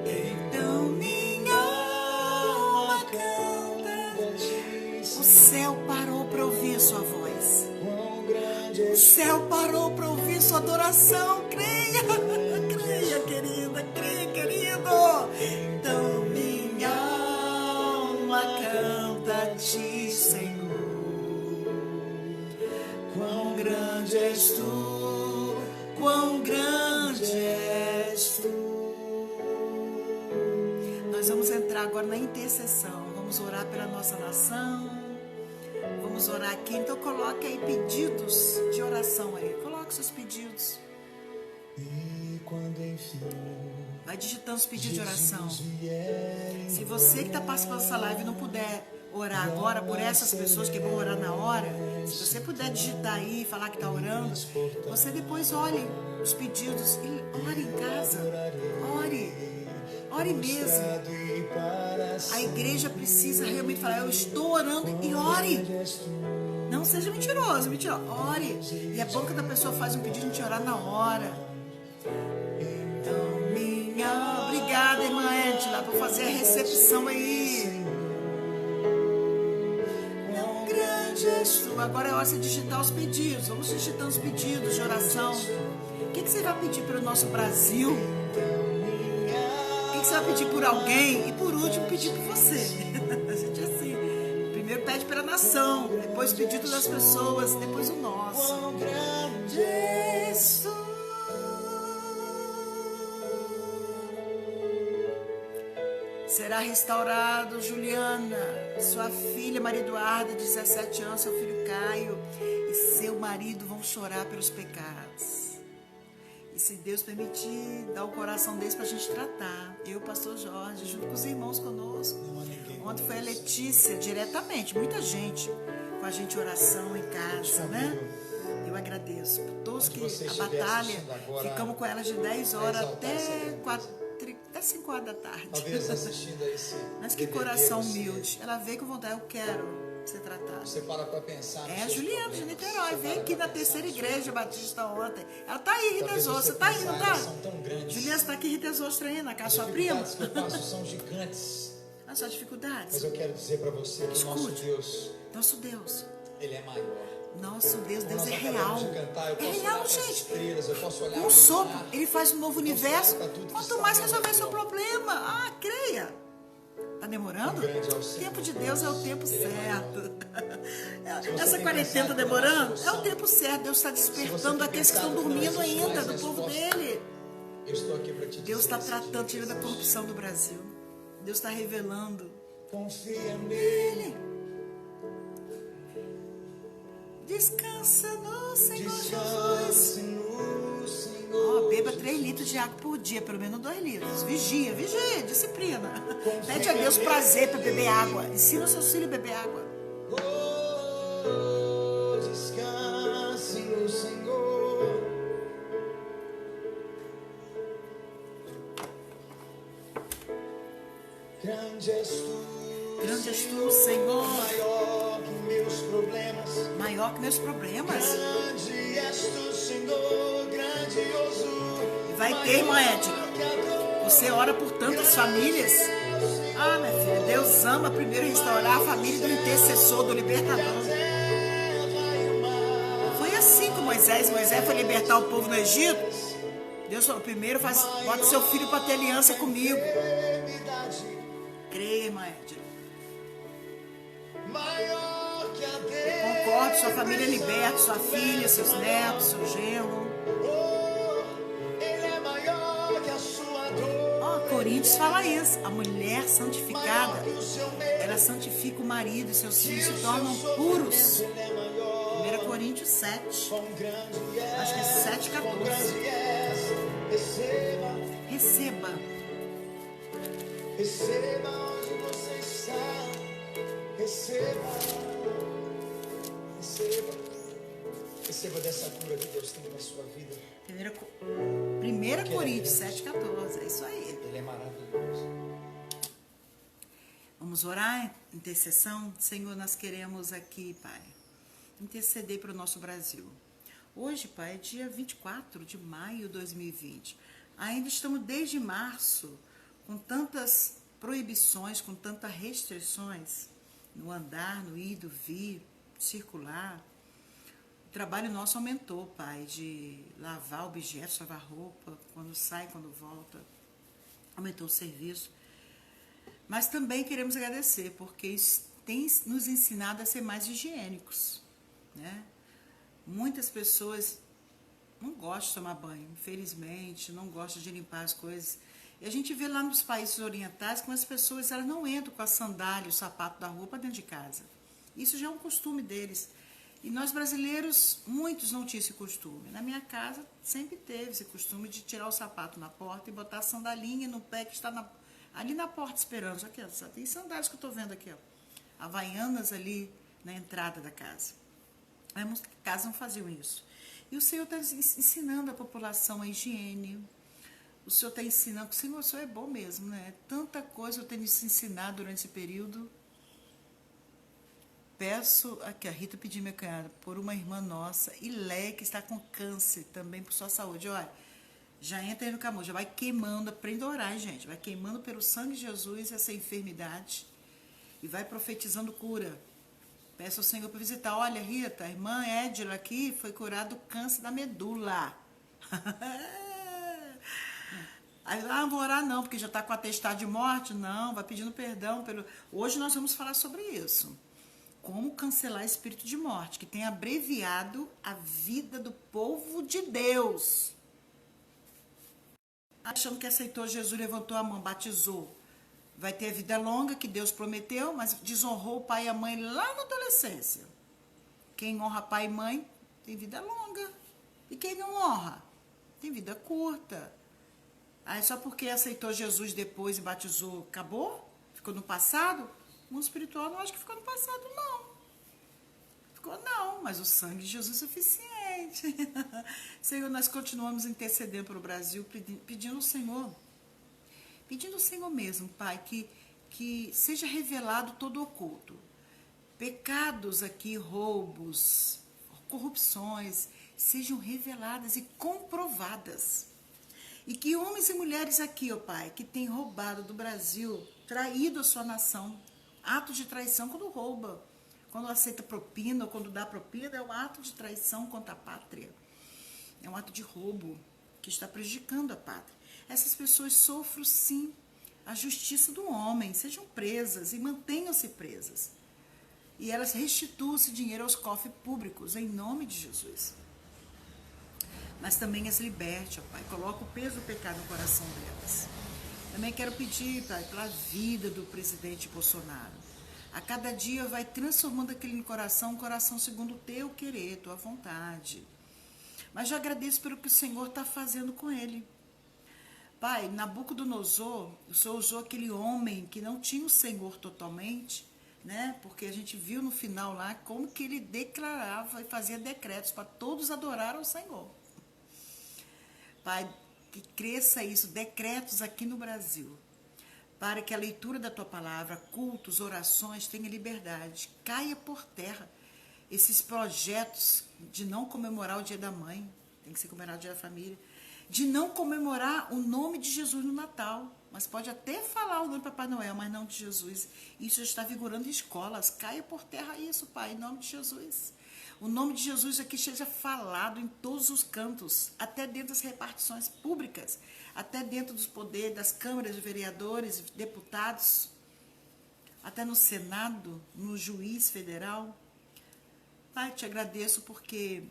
Então minha alma canta. O céu parou para ouvir sua voz. quão grande O é céu parou para ouvir sua adoração. Creia, creia, querida, creia, querido. Então minha alma canta a ti, Senhor. Quão grande és tu, quão grande és tu. Nós vamos entrar agora na intercessão. Vamos orar pela nossa nação. Vamos orar aqui. Então coloque aí pedidos de oração aí. Coloque seus pedidos. e quando enfim Vai digitando os pedidos de oração. Jesus vier em Se você que está participando dessa live não puder orar agora por essas pessoas que vão orar na hora, se você puder digitar aí e falar que está orando, você depois olhe os pedidos e ore em casa. Ore. Ore mesmo. buscado e para A igreja precisa realmente falar, eu estou orando e ore. Não seja mentiroso, mentira. Ore. E é bom que a pessoa faz um pedido de orar na hora. Então, minha... Obrigada, irmã Angela, por fazer a recepção aí. Não grande és tu. Agora é hora de digitar os pedidos. Vamos digitando os pedidos de oração. O que você vai pedir pelo nosso Brasil? O que você vai pedir por alguém? E por último, pedir por você. A gente é assim. Primeiro pede pela nação, depois o pedido das pessoas, depois o nosso. quão grande Jesus. Será restaurado, Juliana, sua filha Maria Eduarda, de 17 anos, seu filho Caio e seu marido vão chorar pelos pecados. E se Deus permitir, dá o coração deles para a gente tratar. Eu, pastor Jorge, junto com os irmãos conosco. Ontem foi a Letícia, diretamente, muita gente com a gente oração em casa, né? Eu agradeço por todos que a batalha, ficamos com elas de 10 horas até 5 horas da tarde. Talvez assistindo a esse Mas que DVD, coração você- humilde. Ela veio com vontade, eu quero ser tratada. Você para pra pensar nos É a seus Juliana de problemas. Niterói, Você veio para aqui pra na pensar terceira nos seus igreja batista ontem. Ela tá aí, Rita Talvez Zoso. você Você tá aí, pense, não "Ah, tá? elas são tão grandes." Juliana, você tá aqui, Rita Zoso, aí na casa As da sua prima? dificuldades que eu passo são gigantes. As suas dificuldades. Mas eu quero dizer para você que nosso Escute. Deus, Nosso Deus. Ele é maior. Nosso Deus, Deus Nós é acabamos real. de cantar, eu É posso real, olhar para as gente. estrelas, eu posso olhar Um para o sopro, mar. ele faz um novo universo. olhar para tudo que Quanto está mais ao resolver redor. seu problema, creia. Tá demorando? Quão grande é o O Senhor. tempo de Deus é o tempo Ele é certo. você Essa tem quarentena pensado demorando, na é solução, o tempo certo. Deus está você despertando tem aqueles que estão pensado que não dormindo existe ainda, mais do povo resposta, dele. Eu estou aqui para te dizer. Deus está esse tratando, dia, tirando a Jesus. corrupção do Brasil. Deus está revelando. confia nele Ele. Descansa no Senhor Jesus. descanse no Senhor Beba 3 litros de água por dia, pelo menos 2 litros. Vigia, disciplina. Pede a Deus prazer para beber água. Ensina os seus filhos a beber água. oh, descanse no Senhor grande és tu Grande és tu, Senhor. maior que meus problemas Maior que meus problemas. grande és tu Senhor grandioso E vai ter, irmã Edna. Você ora por tantas famílias. Ah, minha filha, Deus ama primeiro restaurar a família do intercessor, do libertador. Foi assim com Moisés. Moisés foi libertar o povo no Egito. Deus falou, primeiro bota seu filho para ter aliança comigo. Creia, irmã Edna. maior que a Concordo, sua família é liberta, sua filha, seus netos, seu genro. Ele é maior que a sua dor. Ó, Coríntios fala isso. A mulher santificada, Maior que o seu medo. ela santifica o marido e seus filhos se tornam puros. Ele é maior. 1 Coríntios 7. Quão grande é. Acho que é 7, Quão 14. grande é. Receba. Receba. Receba onde você está. Receba. Receba. Receba dessa cura que Deus tem na sua vida. 1 Coríntios 7,14. É isso aí. Ele é maravilhoso. Vamos orar, intercessão. Senhor, nós queremos aqui, Pai, interceder para o nosso Brasil. Hoje, Pai, é dia 24 de maio de 2020. Ainda estamos desde março com tantas proibições, com tantas restrições no andar, no ir, do vir, circular. O trabalho nosso aumentou, Pai, de lavar objetos, lavar roupa, quando sai, quando volta. Aumentou o serviço. Mas também queremos agradecer, porque isso tem nos ensinado a ser mais higiênicos, né? Muitas pessoas não gostam de tomar banho, infelizmente, não gostam de limpar as coisas. E a gente vê lá nos países orientais que as pessoas elas não entram com a sandália, o sapato da roupa dentro de casa. Isso já é um costume deles. E nós brasileiros, muitos não tinham esse costume. Na minha casa sempre teve esse costume de tirar o sapato na porta e botar a sandalinha no pé que está ali na porta esperando. Aqui, ó, só tem sandálias que eu estou vendo aqui, ó. Havaianas ali na entrada da casa. Muitas casas não faziam isso. E o Senhor está ensinando a população a higiene. O Senhor está ensinando. O Senhor é bom mesmo, né? Tanta coisa eu tenho se ensinado durante esse período. Peço, aqui a Rita pediu minha cunhada, por uma irmã nossa, Ilé, que está com câncer também, por sua saúde. Olha, já entra aí no caminho, já vai queimando, aprenda a orar, gente. Vai queimando pelo sangue de Jesus essa enfermidade e vai profetizando cura. Peço ao Senhor para visitar. Olha, Rita, a irmã Edila aqui foi curada do câncer da medula. Aí lá não vou orar não, porque já está com atestado de morte. Não, vai pedindo perdão. Hoje nós vamos falar sobre isso. Como cancelar espírito de morte, que tem abreviado a vida do povo de Deus. Achando que aceitou Jesus, levantou a mão, batizou. Vai ter a vida longa que Deus prometeu, mas desonrou o pai e a mãe lá na adolescência. Quem honra pai e mãe tem vida longa. E quem não honra tem vida curta. Aí só porque aceitou Jesus depois e batizou, acabou? Ficou no passado? O mundo espiritual não acho que ficou no passado, não. Ficou não, mas o sangue de Jesus é suficiente. Senhor, nós continuamos intercedendo para o Brasil, pedindo ao Senhor mesmo, Pai, que seja revelado todo o oculto. Pecados aqui, roubos, corrupções, sejam reveladas e comprovadas. E que homens e mulheres aqui, ó Pai, que têm roubado do Brasil, traído a sua nação, ato de traição quando rouba, quando aceita propina ou quando dá propina, é um ato de traição contra a pátria. É um ato de roubo que está prejudicando a pátria. Essas pessoas sofrem, sim, a justiça do homem, sejam presas e mantenham-se presas. E elas restituam esse dinheiro aos cofres públicos, em nome de Jesus. Mas também as liberte, ó Pai, coloca o peso do pecado no coração delas. Também quero pedir, Pai, pela vida do presidente Bolsonaro. A cada dia vai transformando aquele coração, um coração segundo o teu querer, tua vontade. Mas já agradeço pelo que o Senhor está fazendo com ele. Pai, Nabucodonosor, o Senhor usou aquele homem que não tinha o Senhor totalmente, né? Porque a gente viu no final lá como que ele declarava e fazia decretos para todos adorar ao Senhor. Pai, que cresça isso, decretos aqui no Brasil, para que a leitura da tua palavra, cultos, orações, tenha liberdade, caia por terra esses projetos de não comemorar o dia da mãe, tem que ser comemorado o dia da família, de não comemorar o nome de Jesus no Natal, mas pode até falar o nome de Papai Noel, mas não de Jesus. Isso já está vigorando em escolas, caia por terra isso, Pai, em nome de Jesus. O nome de Jesus aqui seja falado em todos os cantos, até dentro das repartições públicas, até dentro dos poderes, das câmaras de vereadores, deputados, até no Senado, no juiz federal. Pai, te agradeço porque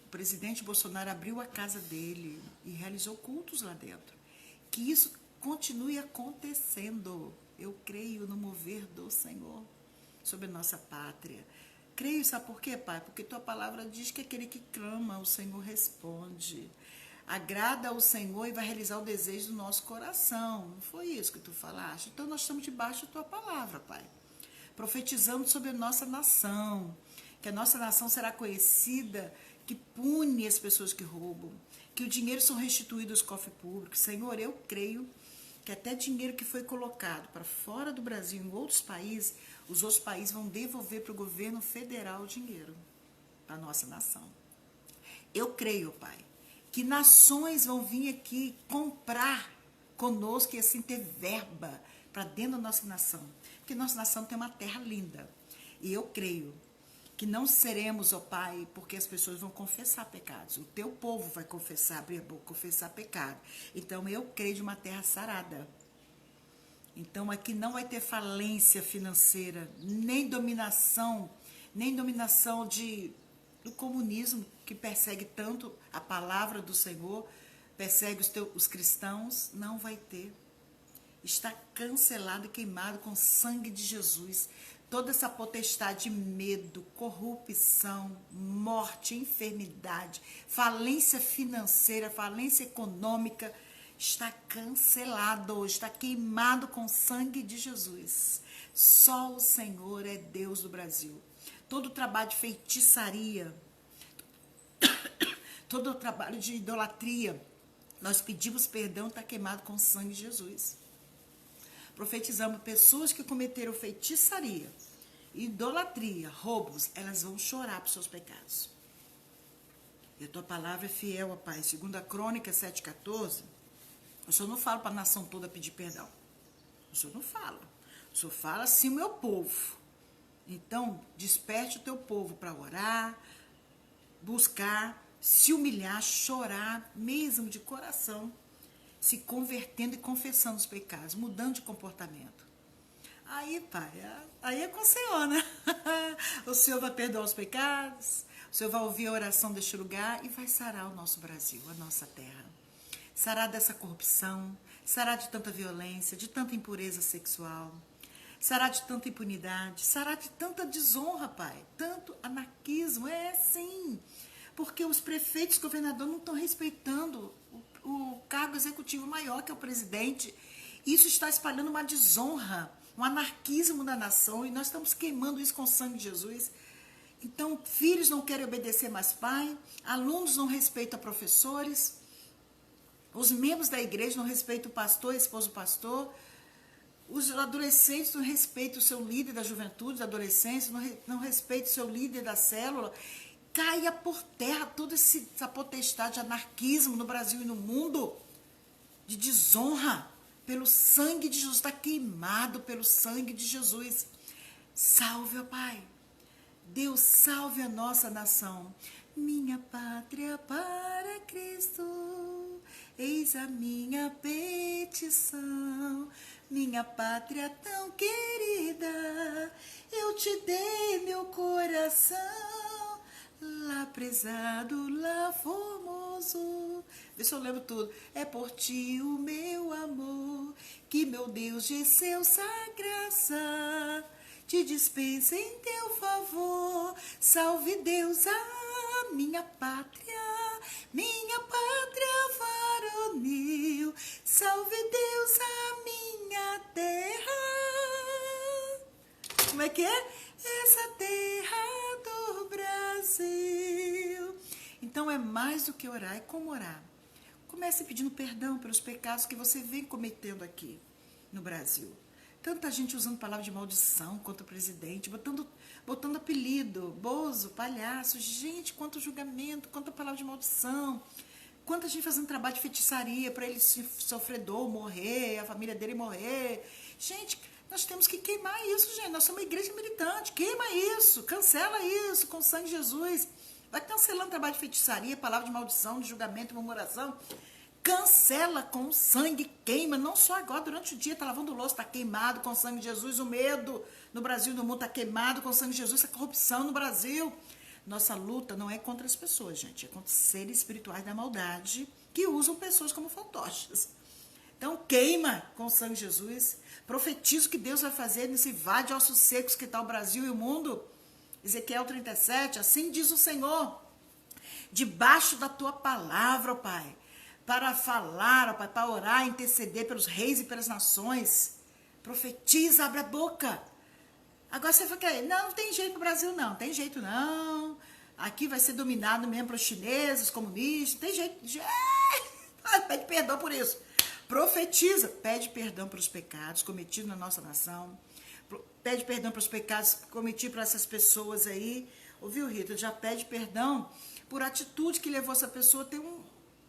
o presidente Bolsonaro abriu a casa dele e realizou cultos lá dentro. Que isso continue acontecendo. Eu creio no mover do Senhor sobre a nossa pátria. Creio, sabe por quê, Pai? Porque tua palavra diz que aquele que clama, o Senhor responde. Agrada ao Senhor e vai realizar o desejo do nosso coração. Não foi isso que tu falaste? Então nós estamos debaixo da tua palavra, Pai. Profetizando sobre a nossa nação. Que a nossa nação será conhecida, que pune as pessoas que roubam, que o dinheiro são restituídos aos cofres públicos. Senhor, eu creio que até dinheiro que foi colocado para fora do Brasil, em outros países, os outros países vão devolver para o governo federal o dinheiro, para a nossa nação. Eu creio, Pai, que nações vão vir aqui comprar conosco e assim ter verba para dentro da nossa nação. Porque nossa nação tem uma terra linda. E eu creio que não seremos, ó Pai, porque as pessoas vão confessar pecados. O teu povo vai confessar, abrir a boca, confessar pecado. Então eu creio de uma terra sarada. Então aqui não vai ter falência financeira, nem dominação do comunismo, que persegue tanto a palavra do Senhor, persegue os cristãos. Não vai ter. Está cancelado e queimado com o sangue de Jesus. Toda essa potestade de medo, corrupção, morte, enfermidade, falência financeira, falência econômica, está cancelado, está queimado com o sangue de Jesus. Só o Senhor é Deus do Brasil. Todo o trabalho de feitiçaria, todo o trabalho de idolatria, nós pedimos perdão, está queimado com o sangue de Jesus. Profetizamos, pessoas que cometeram feitiçaria, idolatria, roubos, elas vão chorar por seus pecados. E a tua palavra é fiel, ó Pai. 2 Crônicas 7,14, o Senhor não fala para a nação toda pedir perdão. O Senhor não fala. O Senhor fala assim, o meu povo. Então, desperte o teu povo para orar, buscar, se humilhar, chorar, mesmo de coração, se convertendo e confessando os pecados, mudando de comportamento. Aí, Pai, aí é com o Senhor, né? O Senhor vai perdoar os pecados, o Senhor vai ouvir a oração deste lugar e vai sarar o nosso Brasil, a nossa terra. Sarar dessa corrupção, sarar de tanta violência, de tanta impureza sexual, sarar de tanta impunidade, sarar de tanta desonra, Pai, tanto anarquismo, sim, porque os prefeitos e governadores não estão respeitando o cargo executivo maior, que é o presidente. Isso está espalhando uma desonra, um anarquismo da nação, e nós estamos queimando isso com o sangue de Jesus. Então, filhos não querem obedecer mais pai, alunos não respeitam professores, os membros da igreja não respeitam o pastor, a esposa do pastor, os adolescentes não respeitam o seu líder da juventude, da adolescência, não respeitam o seu líder da célula. Caia por terra toda essa potestade de anarquismo no Brasil e no mundo, de desonra, pelo sangue de Jesus, está queimado pelo sangue de Jesus. Salve, ó Pai. Deus, salve a nossa nação. Minha pátria para Cristo, eis a minha petição. Minha pátria tão querida, eu te dei meu coração. Lá prezado, lá formoso. Vê se eu lembro tudo. É por ti o meu amor, que meu Deus de seu graça te dispensa em teu favor. Salve Deus a minha pátria varonil. Salve Deus a minha terra. Como é que é? Essa terra do Brasil. Então é mais do que orar, é como orar. Comece pedindo perdão pelos pecados que você vem cometendo aqui no Brasil. Tanta gente usando palavra de maldição contra o presidente, botando apelido, bozo, palhaço. Gente, quanto julgamento, quanta palavra de maldição. Quanta gente fazendo trabalho de feitiçaria para ele sofrer dor, morrer, a família dele morrer. Gente, nós temos que queimar isso, gente. Nós somos uma igreja militante. Queima isso, cancela isso com o sangue de Jesus. Vai cancelando trabalho de feitiçaria, palavra de maldição, de julgamento, murmuração. Cancela com o sangue, queima. Não só agora, durante o dia, está lavando louça, está queimado com o sangue de Jesus. O medo no Brasil e no mundo está queimado com o sangue de Jesus. A corrupção no Brasil. Nossa luta não é contra as pessoas, gente. É contra seres espirituais da maldade que usam pessoas como fantoches. Então, queima com o sangue de Jesus. Profetiza o que Deus vai fazer nesse vale de ossos secos que está o Brasil e o mundo. Ezequiel 37, assim diz o Senhor. Debaixo da tua palavra, ó Pai, para falar, ó Pai, para orar, interceder pelos reis e pelas nações. Profetiza, abre a boca. Agora você vai querer, não tem jeito no Brasil, não. Tem jeito, não. Aqui vai ser dominado mesmo pelos chineses, comunistas, tem gente... Pede perdão por isso. Profetiza, pede perdão pelos pecados cometidos na nossa nação. Pede perdão pelos pecados cometidos por essas pessoas aí. Ouviu, Rita? Já pede perdão por atitude que levou essa pessoa a ter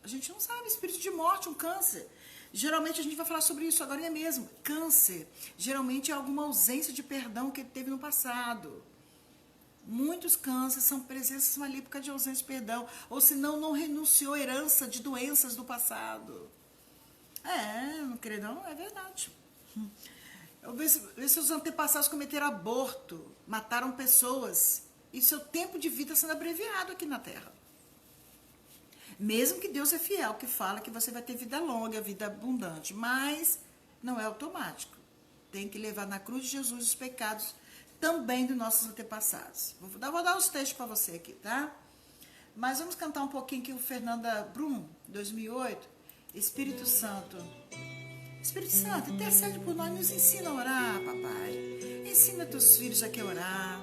a gente não sabe, espírito de morte, um câncer. Geralmente a gente vai falar sobre isso agora mesmo. Câncer, geralmente é alguma ausência de perdão que ele teve no passado. Muitos cânceres são presenças malignas por causa de ausência de perdão. Ou senão não renunciou à herança de doenças do passado. Não creio não, é verdade. Vê se os antepassados cometeram aborto, mataram pessoas. E seu tempo de vida sendo abreviado aqui na Terra. Mesmo que Deus é fiel, que fala que você vai ter vida longa, vida abundante. Mas não é automático. Tem que levar na cruz de Jesus os pecados também dos nossos antepassados. Vou dar os textos para você aqui, tá? Mas vamos cantar um pouquinho aqui o Fernanda Brum, 2008. Espírito Santo. Espírito Santo, intercede por nós, nos ensina a orar, papai. Ensina teus filhos a que orar.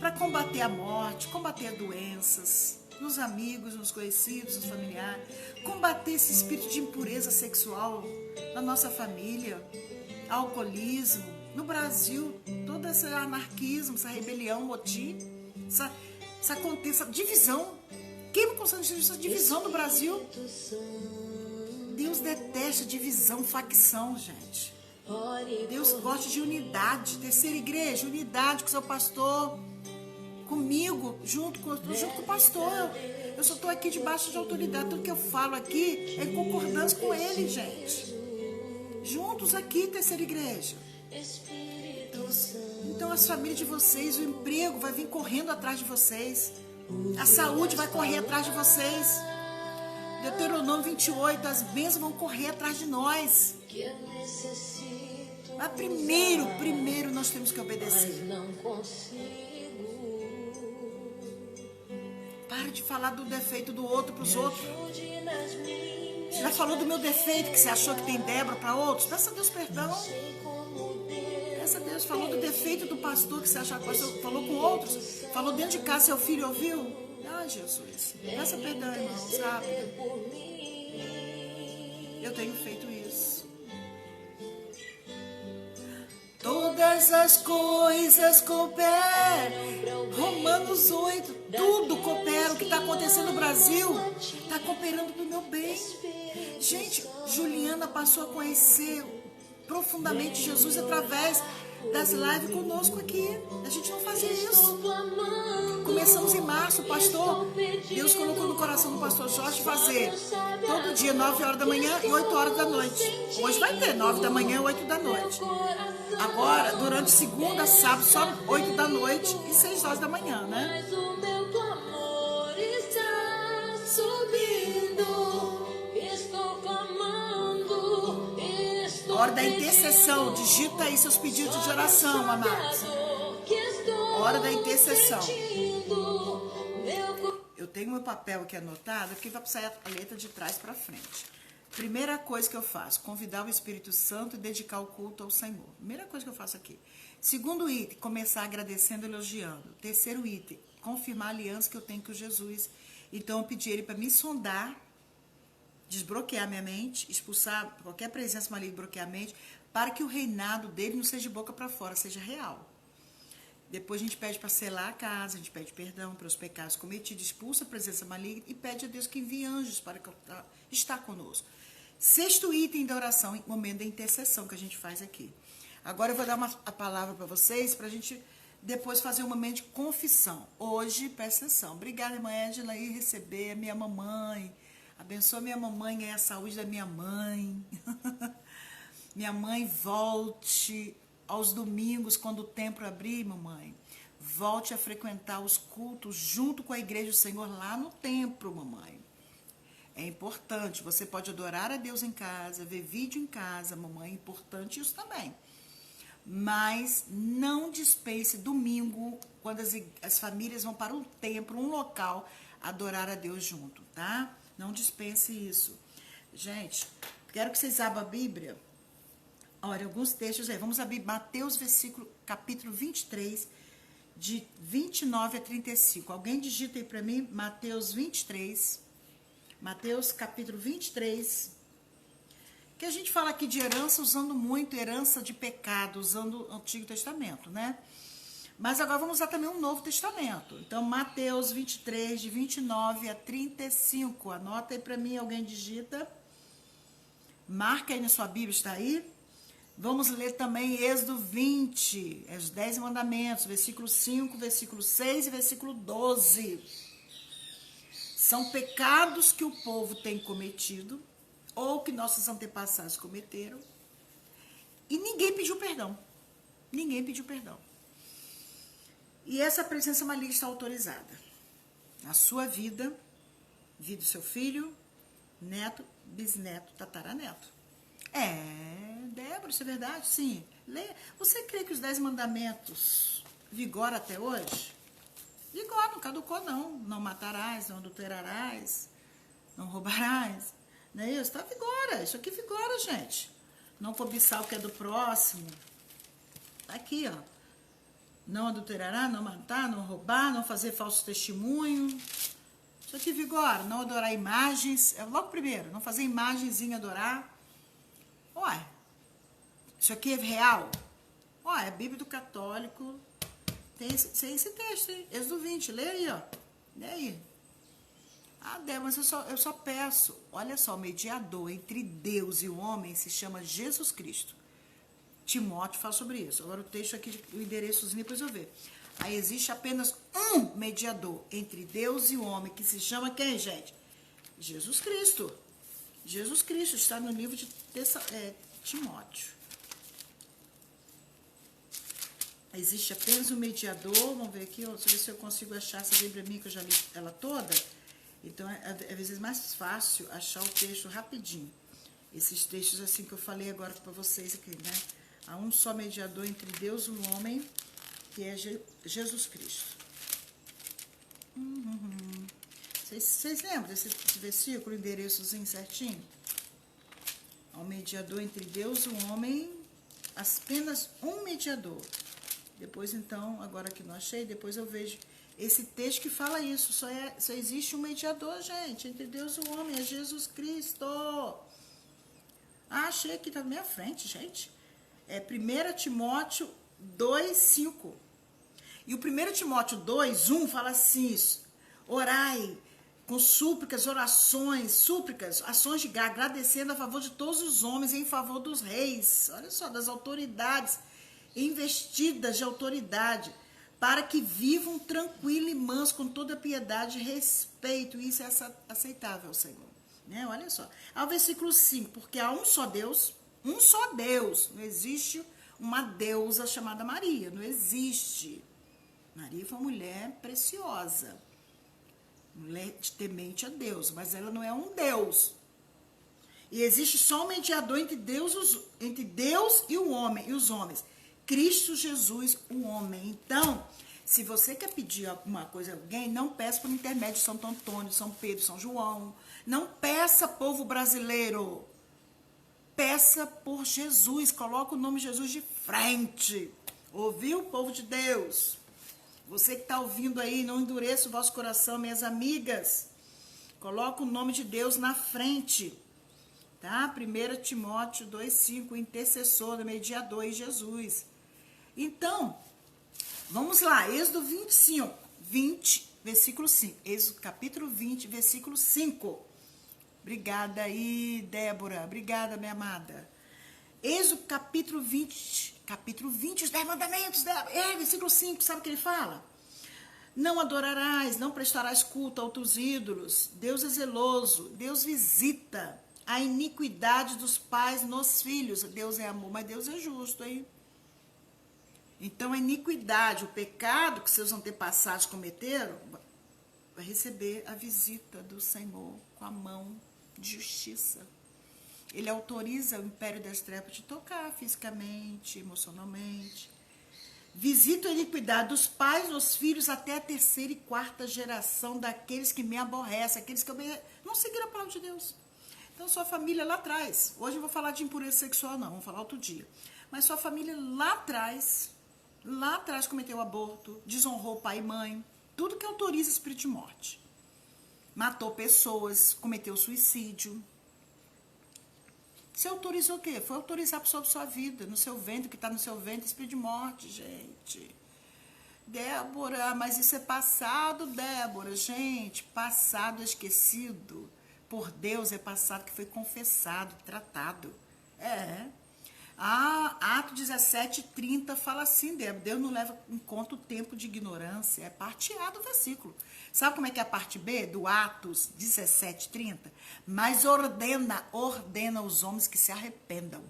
Para combater a morte, combater as doenças, nos amigos, nos conhecidos, nos familiares. Combater esse espírito de impureza sexual na nossa família. Alcoolismo. No Brasil, todo esse anarquismo, essa rebelião, motim, essa divisão. Quem não consegue essa divisão no Brasil? Deus detesta divisão, facção, gente. Deus gosta de unidade, terceira igreja, unidade com o seu pastor, comigo, junto com o pastor. Eu só estou aqui debaixo de autoridade. Tudo que eu falo aqui é em concordância com ele, gente. Juntos aqui, terceira igreja. Então as famílias de vocês, o emprego vai vir correndo atrás de vocês. A saúde vai correr atrás de vocês. Deuteronômio 28, as bênçãos vão correr atrás de nós. Mas primeiro nós temos que obedecer. Para de falar do defeito do outro para os outros. Você já falou do meu defeito, que você achou que tem Débora para outros? Peça a Deus perdão. Peça a Deus. Falou do defeito do pastor, que você achou que o pastor falou com outros. Falou dentro de casa, seu filho ouviu? Ah, Jesus. Peça perdão, irmão, sabe? Eu tenho feito isso. Todas as coisas cooperam. Romanos 8. Tudo coopera. O que está acontecendo no Brasil está cooperando para o meu bem. Gente, Juliana passou a conhecer profundamente Jesus através das lives conosco aqui. A gente não fazia isso. Começamos em março, o pastor, Deus colocou no coração do pastor Jorge fazer todo dia 9 horas da manhã e 8 horas da noite. Hoje vai ter 9 da manhã e 8 da noite. Agora, durante segunda, sábado, só 8 da noite e 6 horas da manhã, né? Hora da intercessão, digita aí seus pedidos de oração, amados. Hora da intercessão. Eu tenho meu papel aqui anotado, porque vai precisar a letra de trás para frente. Primeira coisa que eu faço, convidar o Espírito Santo e dedicar o culto ao Senhor. Primeira coisa que eu faço aqui. Segundo item, começar agradecendo e elogiando. Terceiro item, confirmar a aliança que eu tenho com Jesus. Então eu pedi ele para me sondar, desbloquear minha mente, expulsar qualquer presença maligna, bloquear a mente, para que o reinado dele não seja de boca para fora, seja real. Depois a gente pede para selar a casa, a gente pede perdão pelos pecados cometidos, expulsa a presença maligna e pede a Deus que envie anjos para estar conosco. Sexto item da oração, momento da intercessão que a gente faz aqui. Agora eu vou dar a palavra para vocês, para a gente depois fazer um momento de confissão. Hoje, presta atenção. Obrigada, irmã Ângela, e receber a minha mamãe. Abençoa minha mamãe e a saúde da minha mãe. Minha mãe volte aos domingos, quando o templo abrir, mamãe. Volte a frequentar os cultos junto com a igreja do Senhor lá no templo, mamãe. É importante. Você pode adorar a Deus em casa, ver vídeo em casa, mamãe. É importante isso também. Mas não dispense domingo, quando as famílias vão para um templo, um local, adorar a Deus junto, tá? Não dispense isso. Gente, quero que vocês abram a Bíblia. Olha, alguns textos aí. Vamos abrir Mateus, capítulo 23, de 29 a 35. Alguém digita aí para mim, Mateus 23. Mateus capítulo 23. Que a gente fala aqui de herança usando muito herança de pecado, usando o Antigo Testamento, né? Mas agora vamos usar também o Novo Testamento. Então, Mateus 23, de 29 a 35. Anota aí para mim, alguém digita. Marca aí na sua Bíblia, está aí. Vamos ler também Êxodo 20, os 10 mandamentos, versículo 5, versículo 6 e versículo 12. São pecados que o povo tem cometido, ou que nossos antepassados cometeram, e ninguém pediu perdão. Ninguém pediu perdão. E essa presença maligna está autorizada na sua vida, vida do seu filho, neto, bisneto, tataraneto. Débora, isso é verdade? Sim. Você crê que os 10 mandamentos vigoram até hoje? Vigora, não caducou não. Não matarás, não adulterarás, não roubarás. Não é isso? Tá, vigora. Isso aqui vigora, gente. Não cobiçar o que é do próximo. Tá aqui, ó. Não adulterará, não matar, não roubar, não fazer falso testemunho. Isso aqui vigora. Não adorar imagens. É logo primeiro, não fazer imagenzinha adorar. Ué, isso aqui é real? Ué, é a Bíblia do Católico. Tem esse texto, hein? Êxodo 20, lê aí, ó. Lê aí. Ah, Débora, mas eu só peço. Olha só, o mediador entre Deus e o homem se chama Jesus Cristo. Timóteo fala sobre isso. Agora o texto aqui, o endereçozinho, depois eu ver. Aí existe apenas um mediador entre Deus e o homem, que se chama quem, gente? Jesus Cristo. Jesus Cristo está no livro de Timóteo. Existe apenas um mediador. Vamos ver aqui, deixa eu ver se eu consigo achar essa Bíblia minha, que eu já li ela toda. Então, às vezes é mais fácil achar o texto rapidinho. Esses textos assim que eu falei agora para vocês aqui, né? Há um só mediador entre Deus e o homem, que é Jesus Cristo. Vocês lembram desse versículo, endereçozinho certinho? Há um mediador entre Deus e o homem, apenas um mediador. Depois, então, agora que não achei, depois eu vejo esse texto que fala isso. Só existe um mediador, gente, entre Deus e o homem, é Jesus Cristo. Ah, achei aqui, tá na minha frente, gente. É 1 Timóteo 2:5. E o 1 Timóteo 2:1 fala assim, orai com súplicas, orações, súplicas, ações de graça, agradecendo a favor de todos os homens e em favor dos reis, olha só, das autoridades, investidas de autoridade, para que vivam tranquilo e manso, com toda piedade e respeito. Isso é aceitável ao Senhor. Né? Olha só. Ao versículo 5, porque há um só Deus, não existe uma deusa chamada Maria, não existe. Maria foi uma mulher preciosa, mulher temente a Deus, mas ela não é um Deus. E existe só um mediador entre Deus e o homem, e os homens. Cristo Jesus, o homem. Então, se você quer pedir alguma coisa a alguém, não peça por intermédio de Santo Antônio, São Pedro, São João. Não peça, povo brasileiro. Peça por Jesus. Coloca o nome de Jesus de frente. Ouviu, povo de Deus? Você que está ouvindo aí, não endureça o vosso coração, minhas amigas. Coloca o nome de Deus na frente. Tá? 1 Timóteo 2:5, intercessor, mediador em Jesus. Então, vamos lá, Êxodo 20, versículo 5. Êxodo capítulo 20, versículo 5. Obrigada aí, Débora. Obrigada, minha amada. Êxodo capítulo 20, os 10 mandamentos, Débora. Versículo 5, sabe o que ele fala? Não adorarás, não prestarás culto a outros ídolos. Deus é zeloso, Deus visita a iniquidade dos pais nos filhos. Deus é amor, mas Deus é justo, hein? Então, a iniquidade, o pecado que seus antepassados cometeram, vai receber a visita do Senhor com a mão de justiça. Ele autoriza o império das trevas de tocar fisicamente, emocionalmente. Visita a iniquidade dos pais nos filhos até a 3ª e 4ª geração daqueles que me aborrecem, aqueles que não seguiram a palavra de Deus. Então, sua família lá atrás, hoje eu vou falar de impureza sexual não, vamos falar outro dia. Mas sua família lá atrás Lá atrás cometeu aborto, desonrou pai e mãe, tudo que autoriza espírito de morte. Matou pessoas, cometeu suicídio. Você autorizou o quê? Foi autorizar a pessoa da sua vida, no seu ventre, que está no seu ventre, espírito de morte, gente. Débora, mas isso é passado, Débora, gente, passado esquecido. Por Deus é passado que foi confessado, tratado. Atos 17:30 fala assim, Débora, Deus não leva em conta o tempo de ignorância, é parte A do versículo. Sabe como é que é a parte B do Atos 17:30? Mas ordena os homens que se arrependam.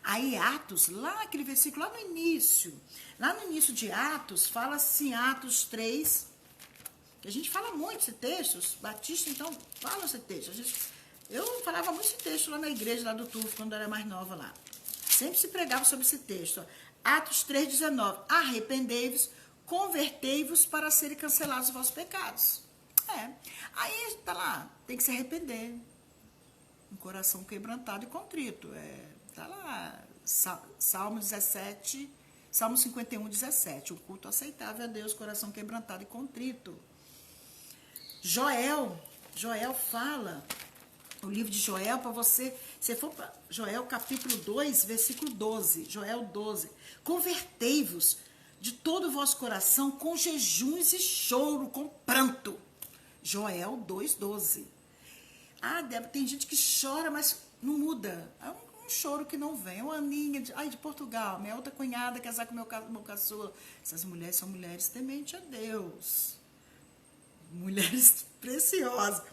Aí Atos, lá aquele versículo, lá no início de Atos, fala assim, Atos 3, que a gente fala muito esse texto, os batistas então falam esse texto. Eu falava muito esse texto lá na igreja, lá do Turvo, quando eu era mais nova lá. Sempre se pregava sobre esse texto. Atos 3:19, arrependei-vos, convertei-vos para serem cancelados os vossos pecados. Aí tá lá, tem que se arrepender. Um coração quebrantado e contrito. Tá lá, Salmo 17, Salmo 51:17. Um culto aceitável a Deus, coração quebrantado e contrito. Joel fala, o livro de Joel, para você, se for para Joel capítulo 2, versículo 12, Joel 12, convertei-vos de todo o vosso coração com jejuns e choro, com pranto. Joel 2:12. Débora, tem gente que chora, mas não muda. É um choro que não vem. Uma Aninha de Portugal, minha outra cunhada casar com meu caçula. Essas mulheres são mulheres tementes a Deus. Mulheres preciosas.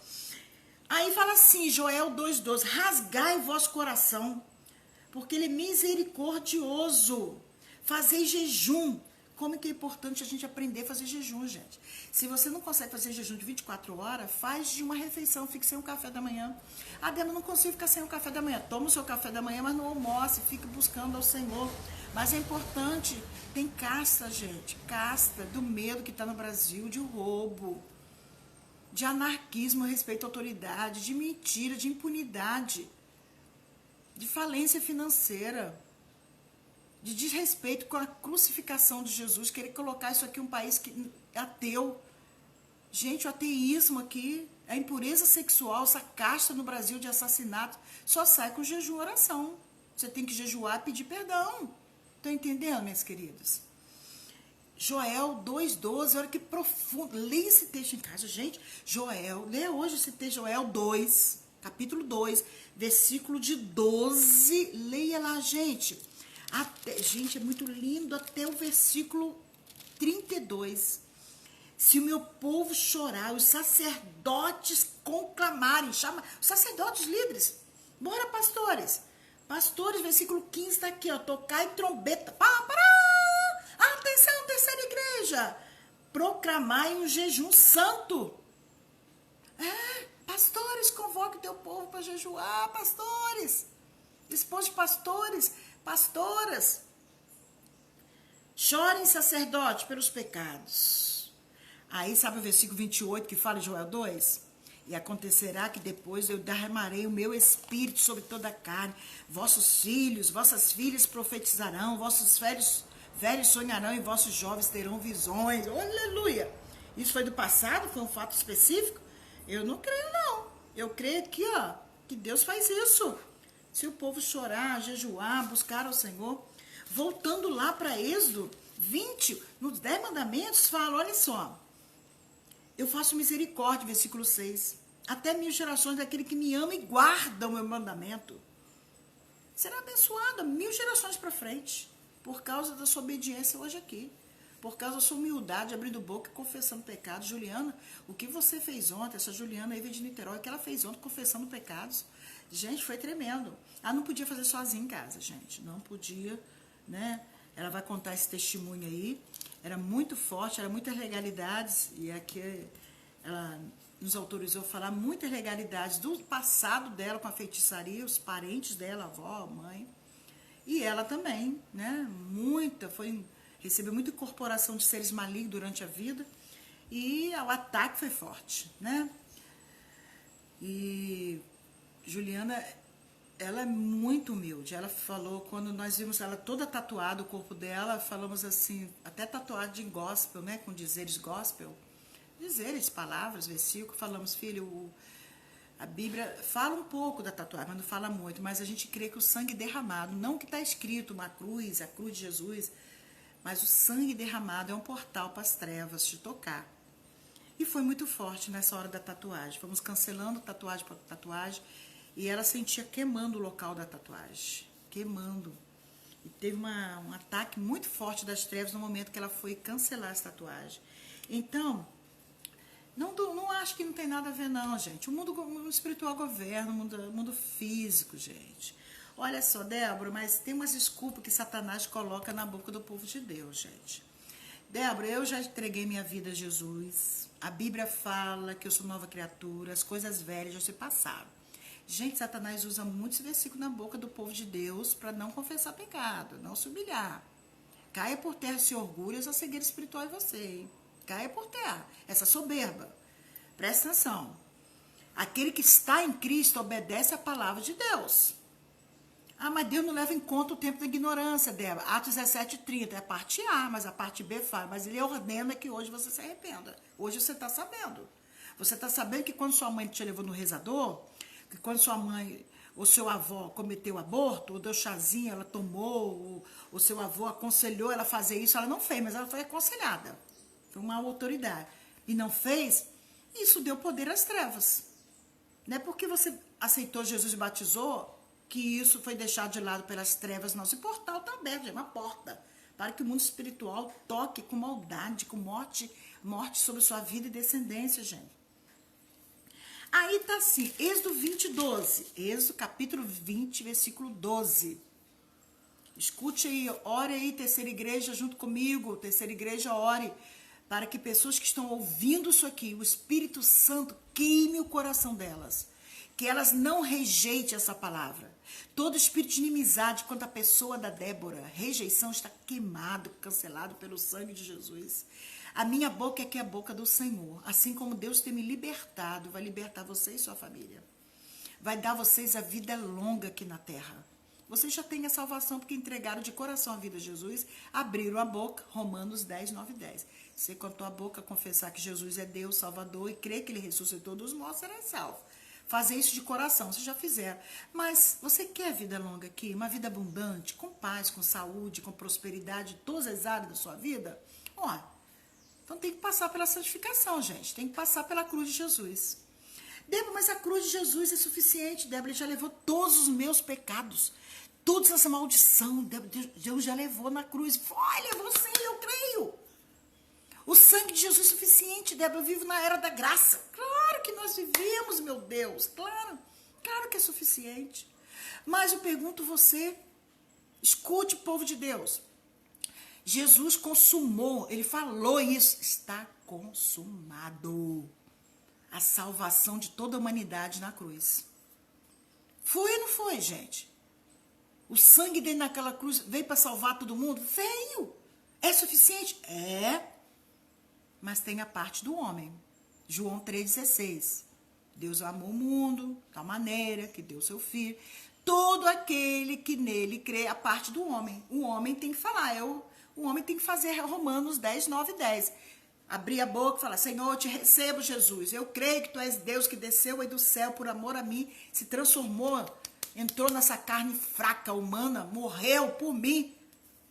Aí fala assim, Joel 2:12, rasgai o vosso coração, porque ele é misericordioso. Fazei jejum. Como que é importante a gente aprender a fazer jejum, gente. Se você não consegue fazer jejum de 24 horas, faz de uma refeição, fique sem o café da manhã. Débora, não consigo ficar sem o café da manhã. Toma o seu café da manhã, mas não almoce, fique buscando ao Senhor. Mas é importante, tem casta, gente, casta do medo que está no Brasil, de roubo, de anarquismo a respeito à autoridade, de mentira, de impunidade, de falência financeira, de desrespeito com a crucificação de Jesus, querer colocar isso aqui um país que é ateu. Gente, o ateísmo aqui, a impureza sexual, essa casta no Brasil de assassinato, só sai com jejum e oração. Você tem que jejuar e pedir perdão. Estão entendendo, minhas queridas? Joel 2:12, olha que profundo. Leia esse texto em casa, gente. Leia hoje esse texto, Joel 2, capítulo 2, versículo de 12. Leia lá, gente. Gente, é muito lindo até o versículo 32. Se o meu povo chorar, os sacerdotes conclamarem, chama os sacerdotes líderes. Bora, pastores. Pastores, versículo 15 está aqui, ó. Tocai trombeta. Atenção, terceira igreja. Proclamai um jejum santo. Pastores, convoque teu povo para jejuar, pastores. Esposos de pastores, pastoras. Chorem, sacerdote, pelos pecados. Aí, sabe o versículo 28 que fala em Joel 2? E acontecerá que depois eu derramarei o meu espírito sobre toda a carne. Vossos filhos, vossas filhas profetizarão, vossos velhos sonharão e vossos jovens terão visões. Aleluia! Isso foi do passado? Foi um fato específico? Eu não creio, não. Eu creio aqui, ó, que Deus faz isso. Se o povo chorar, jejuar, buscar ao Senhor. Voltando lá para Êxodo 20, nos 10 mandamentos, fala, olha só. Eu faço misericórdia, versículo 6. Até 1000 gerações daquele que me ama e guarda o meu mandamento. Será abençoada 1000 gerações para frente. Por causa da sua obediência hoje aqui. Por causa da sua humildade, abrindo boca e confessando pecado. Juliana, o que você fez ontem, essa Juliana aí veio de Niterói, o que ela fez ontem confessando pecados. Gente, foi tremendo. Ela não podia fazer sozinha em casa, gente. Não podia, né? Ela vai contar esse testemunho aí. Era muito forte, era muitas legalidades. E aqui ela nos autorizou a falar muitas legalidades do passado dela com a feitiçaria, os parentes dela, a avó, a mãe. E ela também, né? Recebeu muita incorporação de seres malignos durante a vida. E o ataque foi forte, né? E Juliana ela é muito humilde. Ela falou, quando nós vimos ela toda tatuada, o corpo dela, falamos assim, até tatuada de gospel, né? Com dizeres gospel. Dizeres, palavras, versículos. Falamos, filho, a Bíblia fala um pouco da tatuagem, mas não fala muito. Mas a gente crê que o sangue derramado, não que está escrito uma cruz, a cruz de Jesus, mas o sangue derramado é um portal para as trevas te tocar. E foi muito forte nessa hora da tatuagem. Fomos cancelando tatuagem por tatuagem. E ela sentia queimando o local da tatuagem. Queimando. E teve um ataque muito forte das trevas no momento que ela foi cancelar essa tatuagem. Então, não acho que não tem nada a ver não, gente. O mundo espiritual governa, o mundo físico, gente. Olha só, Débora, mas tem umas desculpas que Satanás coloca na boca do povo de Deus, gente. Débora, eu já entreguei minha vida a Jesus. A Bíblia fala que eu sou nova criatura, as coisas velhas já se passaram. Gente, Satanás usa muitos versículos na boca do povo de Deus para não confessar pecado, não se humilhar. Caia por terra esse orgulho, essa cegueira espiritual em você, hein? Caia por terra, essa soberba. Presta atenção. Aquele que está em Cristo obedece a palavra de Deus. Ah, mas Deus não leva em conta o tempo da ignorância, Débora. Atos 17:30 é a parte A, mas a parte B fala. Mas ele ordena que hoje você se arrependa. Hoje você está sabendo. Você está sabendo que quando sua mãe te levou no rezador, que quando sua mãe ou seu avô cometeu aborto, ou deu chazinho, ela tomou, ou seu avô aconselhou ela a fazer isso, ela não fez, mas ela foi aconselhada. Foi uma autoridade. E não fez, isso deu poder às trevas. Não é porque você aceitou Jesus e batizou que isso foi deixado de lado pelas trevas, não. Esse portal está aberto, é uma porta para que o mundo espiritual toque com maldade, com morte sobre sua vida e descendência, gente. Aí tá assim, Êxodo 20:12. Êxodo capítulo 20, versículo 12. Escute aí, ore aí, terceira igreja, junto comigo. Terceira igreja, ore. Para que pessoas que estão ouvindo isso aqui, o Espírito Santo queime o coração delas. Que elas não rejeitem essa palavra. Todo espírito de inimizade contra a pessoa da Débora, rejeição, está queimado, cancelado pelo sangue de Jesus. A minha boca é que é a boca do Senhor. Assim como Deus tem me libertado, vai libertar você e sua família. Vai dar a vocês a vida longa aqui na terra. Vocês já têm a salvação porque entregaram de coração a vida a Jesus, abriram a boca, Romanos 10, 9 e 10. Você com a tua boca confessar que Jesus é Deus, Salvador, e crer que Ele ressuscitou dos mortos, será salvo. Fazer isso de coração, vocês já fizeram. Mas você quer vida longa aqui? Uma vida abundante, com paz, com saúde, com prosperidade, em todas as áreas da sua vida? Ó, então tem que passar pela santificação, gente. Tem que passar pela cruz de Jesus. Débora, mas a cruz de Jesus é suficiente. Débora, ele já levou todos os meus pecados. Toda essa maldição, Deus já levou na cruz. Olha, você, eu creio. O sangue de Jesus é suficiente, Débora. Eu vivo na era da graça. Claro que nós vivemos, meu Deus. Claro que é suficiente. Mas eu pergunto você, escute, povo de Deus. Jesus consumou, ele falou isso. Está consumado. A salvação de toda a humanidade na cruz. Foi ou não foi, gente? O sangue dele naquela cruz veio para salvar todo mundo? Veio. É suficiente? É. Mas tem a parte do homem. João 3,16. Deus amou o mundo de tal maneira que deu seu filho. Todo aquele que nele crê, a parte do homem. O homem tem que falar. O homem tem que fazer Romanos 10, 9 e 10. Abrir a boca e falar, Senhor, eu te recebo, Jesus. Eu creio que tu és Deus que desceu aí do céu por amor a mim, se transformou, entrou nessa carne fraca, humana, morreu por mim.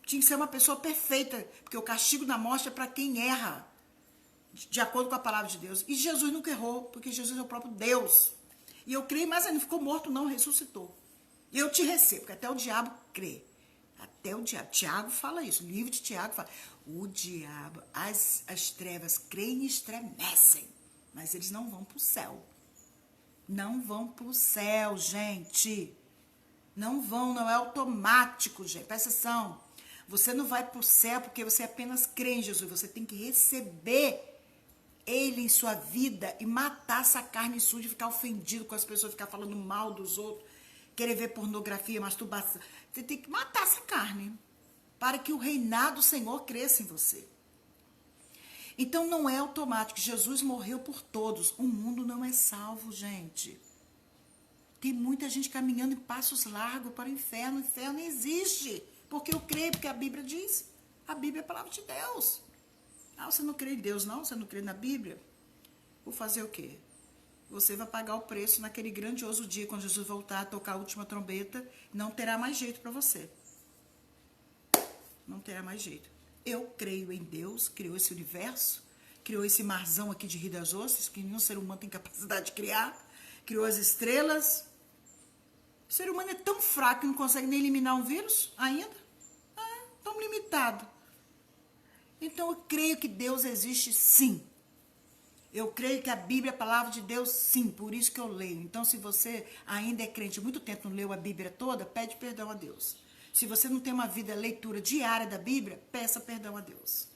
Tinha que ser uma pessoa perfeita, porque o castigo da morte é para quem erra, de acordo com a palavra de Deus. E Jesus nunca errou, porque Jesus é o próprio Deus. E eu creio, mas ele não ficou morto, não, ressuscitou. E eu te recebo, porque até o diabo crê. Até o diabo. Tiago fala isso, o livro de Tiago fala. O diabo, as trevas creem e estremecem, mas eles não vão para o céu. Não vão para o céu, gente. Não vão, não é automático, gente. Presta atenção. Você não vai para o céu porque você apenas crê em Jesus. Você tem que receber Ele em sua vida e matar essa carne suja, ficar ofendido com as pessoas, ficar falando mal dos outros, querer ver pornografia, masturbação. Você tem que matar essa carne para que o reinado do Senhor cresça em você. Então não é automático. Jesus morreu por todos. O mundo não é salvo, gente. Tem muita gente caminhando em passos largos para o inferno. O inferno existe. Porque eu creio, porque a Bíblia diz. A Bíblia é a palavra de Deus. Ah, você não crê em Deus, não? Você não crê na Bíblia? Vou fazer o quê? Você vai pagar o preço naquele grandioso dia, quando Jesus voltar a tocar a última trombeta. Não terá mais jeito para você. Não terá mais jeito. Eu creio em Deus, criou esse universo, criou esse marzão aqui de Rio das Ostras, que nenhum ser humano tem capacidade de criar, criou as estrelas. O ser humano é tão fraco que não consegue nem eliminar um vírus ainda. Tão limitado. Então eu creio que Deus existe sim. Eu creio que a Bíblia é a palavra de Deus, sim, por isso que eu leio. Então, se você ainda é crente, há muito tempo não leu a Bíblia toda, pede perdão a Deus. Se você não tem uma vida leitura diária da Bíblia, peça perdão a Deus.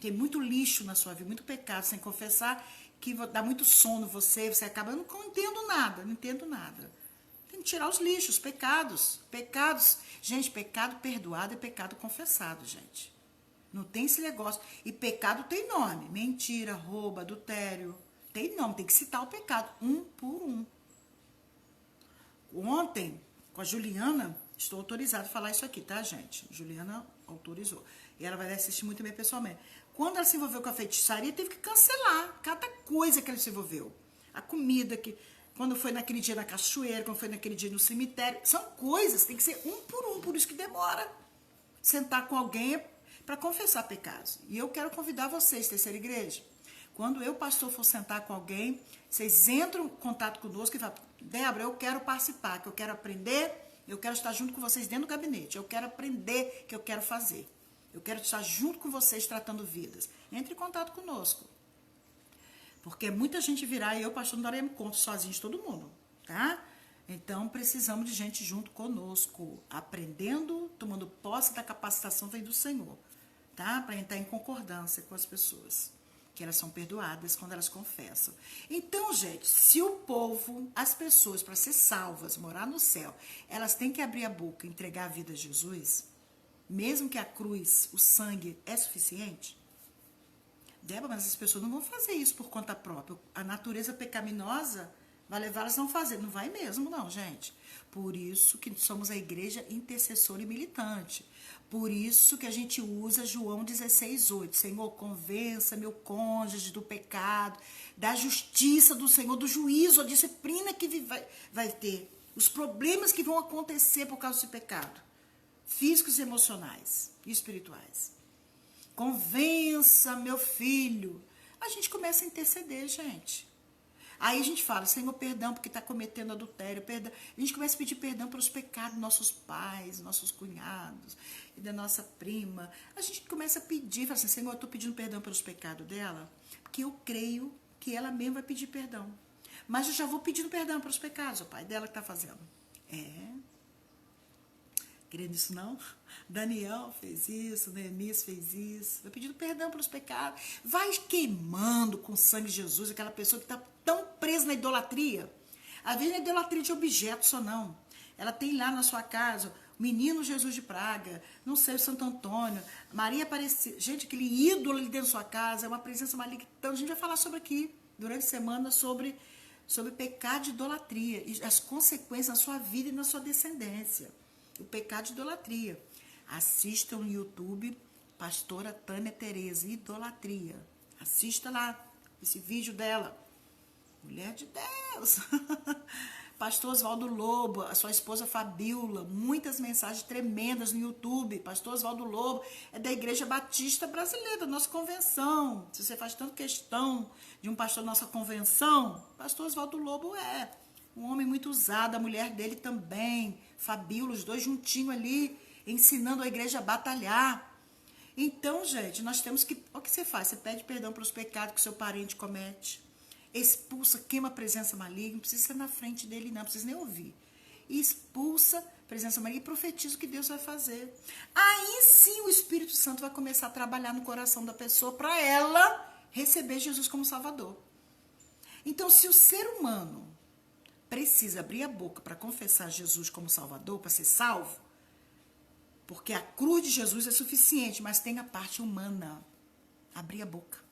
Tem muito lixo na sua vida, muito pecado, sem confessar, que dá muito sono você acaba, eu não entendo nada. Tem que tirar os lixos, pecados. Gente, pecado perdoado é pecado confessado, gente. Não tem esse negócio. E pecado tem nome. Mentira, roubo, adultério. Tem nome, tem que citar o pecado. Um por um. Ontem, com a Juliana, estou autorizada a falar isso aqui, tá, gente? Juliana autorizou. E ela vai assistir muito bem pessoalmente. Quando ela se envolveu com a feitiçaria, teve que cancelar cada coisa que ela se envolveu. A comida, quando foi naquele dia na cachoeira, quando foi naquele dia no cemitério. São coisas, tem que ser um por isso que demora. Sentar com alguém para confessar pecados. E eu quero convidar vocês, Terceira Igreja. Quando eu, pastor, for sentar com alguém, vocês entram em contato conosco e falam, Débora, eu quero participar, que eu quero aprender, eu quero estar junto com vocês dentro do gabinete, eu quero aprender, que eu quero fazer. Eu quero estar junto com vocês tratando vidas. Entre em contato conosco. Porque muita gente virá e eu, pastor, não daremos conta sozinho de todo mundo, tá? Então, precisamos de gente junto conosco, aprendendo, tomando posse da capacitação vem do Senhor, tá? Para entrar em concordância com as pessoas, que elas são perdoadas quando elas confessam. Então, gente, se o povo, as pessoas, para ser salvas, morar no céu, elas têm que abrir a boca e entregar a vida a Jesus, mesmo que a cruz, o sangue, é suficiente? Débora, mas as pessoas não vão fazer isso por conta própria. A natureza pecaminosa vai levá-las a não fazer. Não vai mesmo, não, gente. Por isso que somos a igreja intercessora e militante. Por isso que a gente usa João 16:8. Senhor, convença meu cônjuge do pecado, da justiça do Senhor, do juízo, a disciplina que vai ter. Os problemas que vão acontecer por causa desse pecado. Físicos, emocionais e espirituais. Convença meu filho. A gente começa a interceder, gente. Aí a gente fala, Senhor, perdão porque está cometendo adultério, perdão. A gente começa a pedir perdão pelos pecados dos nossos pais, nossos cunhados e da nossa prima. A gente começa a pedir, fala assim, Senhor, eu estou pedindo perdão pelos pecados dela, porque eu creio que ela mesma vai pedir perdão. Mas eu já vou pedindo perdão pelos pecados, o pai dela que está fazendo. Querendo isso não? Daniel fez isso, Neemias fez isso. Vai pedindo perdão pelos pecados. Vai queimando com o sangue de Jesus aquela pessoa que está tão presa na idolatria. Às vezes não é idolatria de objetos só não. Ela tem lá na sua casa o menino Jesus de Praga, não sei, o Santo Antônio, Maria Aparecida. Gente, aquele ídolo ali dentro da sua casa é uma presença maligna. Então a gente vai falar sobre aqui, durante a semana, sobre pecado de idolatria e as consequências na sua vida e na sua descendência. O pecado de idolatria. Assista no YouTube, pastora Tânia Tereza, idolatria. Assista lá, esse vídeo dela. Mulher de Deus. Pastor Oswaldo Lobo, a sua esposa Fabiola, muitas mensagens tremendas no YouTube. Pastor Oswaldo Lobo é da Igreja Batista Brasileira, da nossa convenção. Se você faz tanta questão de um pastor da nossa convenção, Pastor Oswaldo Lobo é um homem muito usado, a mulher dele também, Fabiola, os dois juntinhos ali, ensinando a igreja a batalhar. Então, gente, nós temos que... O que você faz? Você pede perdão pelos pecados que o seu parente comete. Expulsa, queima a presença maligna. Não precisa ser na frente dele, não. Não precisa nem ouvir. E expulsa a presença maligna e profetiza o que Deus vai fazer. Aí sim o Espírito Santo vai começar a trabalhar no coração da pessoa para ela receber Jesus como Salvador. Então, se o ser humano precisa abrir a boca para confessar Jesus como Salvador, para ser salvo, porque a cruz de Jesus é suficiente, mas tem a parte humana. Abrir a boca.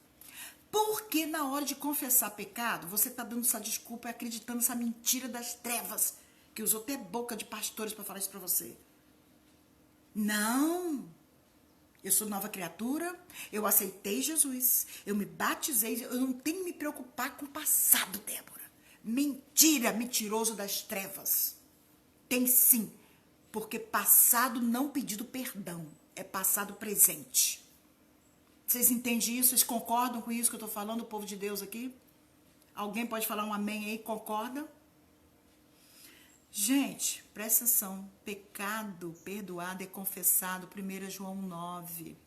Porque na hora de confessar pecado, você está dando essa desculpa e acreditando nessa mentira das trevas, que usou até boca de pastores para falar isso para você. Não! Eu sou nova criatura, eu aceitei Jesus, eu me batizei, eu não tenho que me preocupar com o passado, Débora. Mentira, mentiroso das trevas. Tem sim, porque passado não pedido perdão, é passado presente. Vocês entendem isso? Vocês concordam com isso que eu estou falando, o povo de Deus aqui? Alguém pode falar um amém aí, concorda? Gente, presta atenção, pecado perdoado é confessado, 1 João 9.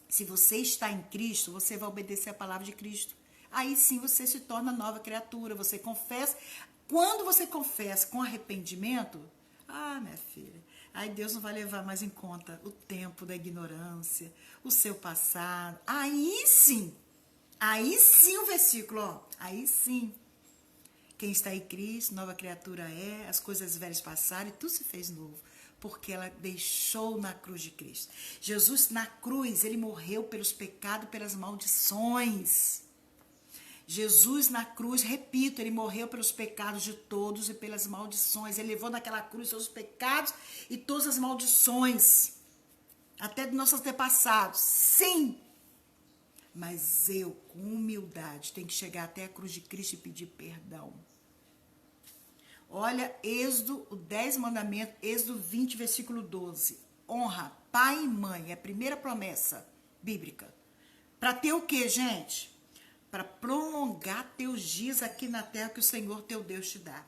Se você está em Cristo, você vai obedecer a palavra de Cristo. Aí sim você se torna nova criatura, você confessa. Quando você confessa com arrependimento, minha filha, aí Deus não vai levar mais em conta o tempo da ignorância, o seu passado. Aí sim o versículo, ó, aí sim. Quem está em Cristo, nova criatura é, as coisas velhas passaram e tudo se fez novo, porque ela deixou na cruz de Cristo. Jesus na cruz, ele morreu pelos pecados, pelas maldições. Jesus na cruz, repito, ele morreu pelos pecados de todos e pelas maldições. Ele levou naquela cruz todos os pecados e todas as maldições, até dos nossos antepassados. Sim! Mas eu, com humildade, tenho que chegar até a cruz de Cristo e pedir perdão. Olha, Êxodo, o 10 mandamentos, Êxodo 20, versículo 12. Honra pai e mãe, é a primeira promessa bíblica. Para ter o quê, gente? Para prolongar teus dias aqui na terra que o Senhor teu Deus te dá.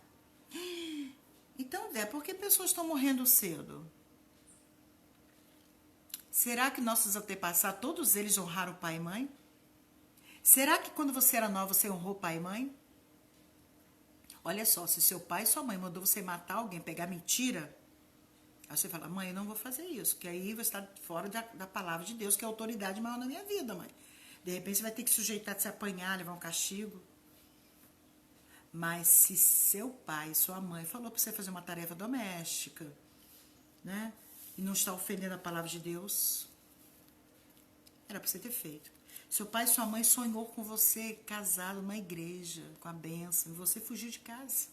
Então, por que pessoas estão morrendo cedo? Será que nossos antepassados, todos eles honraram pai e mãe? Será que quando você era nova, você honrou pai e mãe? Olha só, se seu pai e sua mãe mandou você matar alguém, pegar mentira, aí você fala, mãe, eu não vou fazer isso, que aí você está fora da palavra de Deus, que é a autoridade maior na minha vida, mãe. De repente você vai ter que sujeitar de se apanhar, levar um castigo. Mas se seu pai e sua mãe falou para você fazer uma tarefa doméstica, né? E não está ofendendo a palavra de Deus, era para você ter feito. Seu pai e sua mãe sonhou com você casado numa igreja, com a bênção, e você fugiu de casa.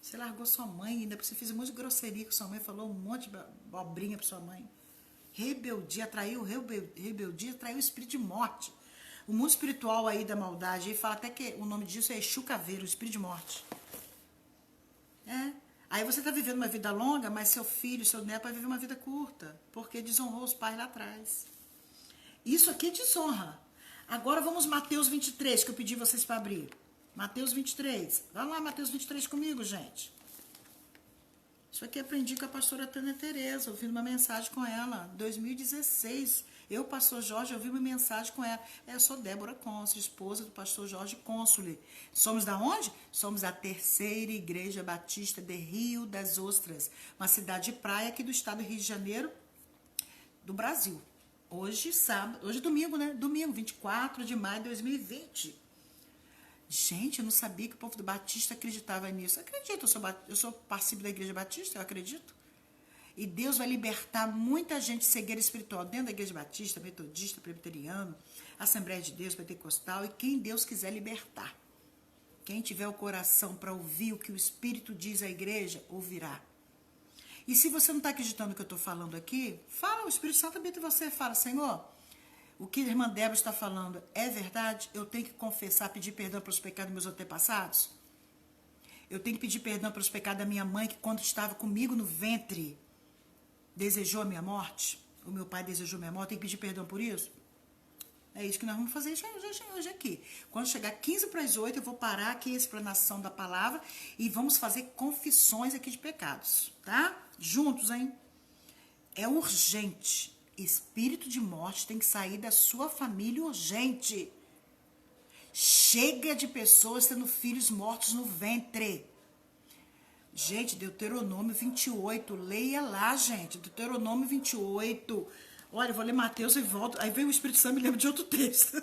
Você largou sua mãe, ainda você fez um monte de grosseria com sua mãe, falou um monte de bobrinha para sua mãe. Rebeldia, atraiu o espírito de morte. O mundo espiritual aí da maldade, aí fala até que o nome disso é Exu Caveiro, o espírito de morte. Aí você está vivendo uma vida longa, mas seu filho, seu neto vai viver uma vida curta, porque desonrou os pais lá atrás. Isso aqui é desonra. Agora vamos Mateus 23, que eu pedi vocês para abrir. Mateus 23. Vai lá, Mateus 23 comigo, gente. Isso aqui eu aprendi com a pastora Tânia Tereza, ouvindo uma mensagem com ela, 2016. Eu, pastor Jorge, ouvi uma mensagem com ela. Eu sou Débora Cônsule, esposa do pastor Jorge Cônsule. Somos da onde? Somos da Terceira Igreja Batista de Rio das Ostras, uma cidade de praia aqui do estado do Rio de Janeiro, do Brasil. Hoje, sábado, hoje é domingo, né? Domingo, 24 de maio de 2020. Gente, eu não sabia que o povo do Batista acreditava nisso. Eu acredito, eu sou participo da Igreja Batista, eu acredito. E Deus vai libertar muita gente de cegueira espiritual dentro da Igreja Batista, Metodista, Presbiteriano, Assembleia de Deus, Pentecostal, e quem Deus quiser libertar. Quem tiver o coração para ouvir o que o Espírito diz à igreja, ouvirá. E se você não está acreditando no que eu estou falando aqui, fala, o Espírito Santo habita em você, fala, Senhor, o que a irmã Débora está falando é verdade? Eu tenho que confessar, pedir perdão pelos pecados dos meus antepassados? Eu tenho que pedir perdão pelos pecados da minha mãe, que quando estava comigo no ventre, desejou a minha morte? O meu pai desejou a minha morte, eu tenho que pedir perdão por isso? É isso que nós vamos fazer hoje aqui. Quando chegar 15 para as 8, eu vou parar aqui a explanação da palavra e vamos fazer confissões aqui de pecados, tá? Juntos, hein? É urgente. Espírito de morte tem que sair da sua família urgente. Chega de pessoas tendo filhos mortos no ventre. Gente, Deuteronômio 28, leia lá, gente. Deuteronômio 28. Olha, eu vou ler Mateus e volto. Aí vem o Espírito Santo e me lembra de outro texto.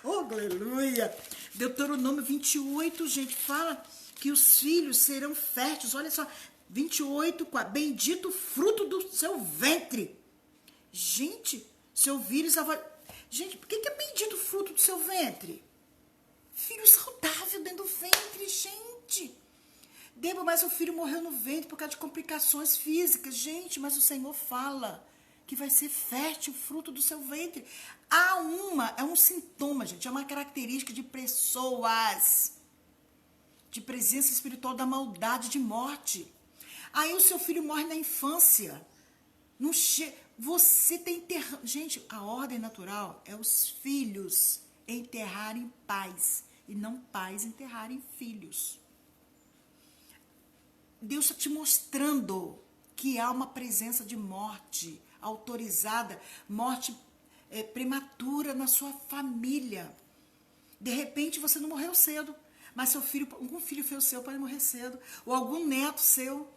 Oh, aleluia. Deuteronômio 28, gente, fala que os filhos serão férteis. Olha só, 28, bendito o fruto do seu ventre. Gente, se ouvires Gente, por que é bendito o fruto do seu ventre? Filho saudável dentro do ventre, gente. Débora, mas o filho morreu no ventre por causa de complicações físicas. Gente, mas o Senhor fala que vai ser fértil o fruto do seu ventre. É um sintoma, gente, é uma característica de pessoas, de presença espiritual da maldade, de morte. Aí o seu filho morre na infância. Você tem enterrado. Gente, a ordem natural é os filhos enterrarem pais e não pais enterrarem filhos. Deus está te mostrando que há uma presença de morte autorizada, morte prematura na sua família. De repente você não morreu cedo, mas algum filho seu pode morrer cedo, ou algum neto seu,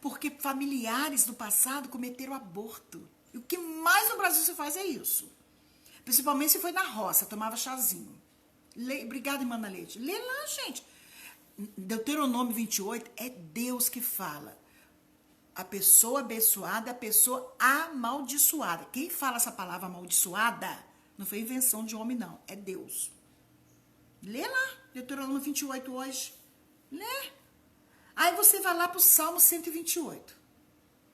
porque familiares do passado cometeram aborto. E o que mais no Brasil se faz é isso. Principalmente se foi na roça, tomava chazinho. Obrigada, irmã Ana Leite. Lê lá, gente. Deuteronômio 28 é Deus que fala. A pessoa abençoada é a pessoa amaldiçoada. Quem fala essa palavra amaldiçoada não foi invenção de homem, não. É Deus. Lê lá, Deuteronômio 28 hoje. Lê. Aí você vai lá para o Salmo 128.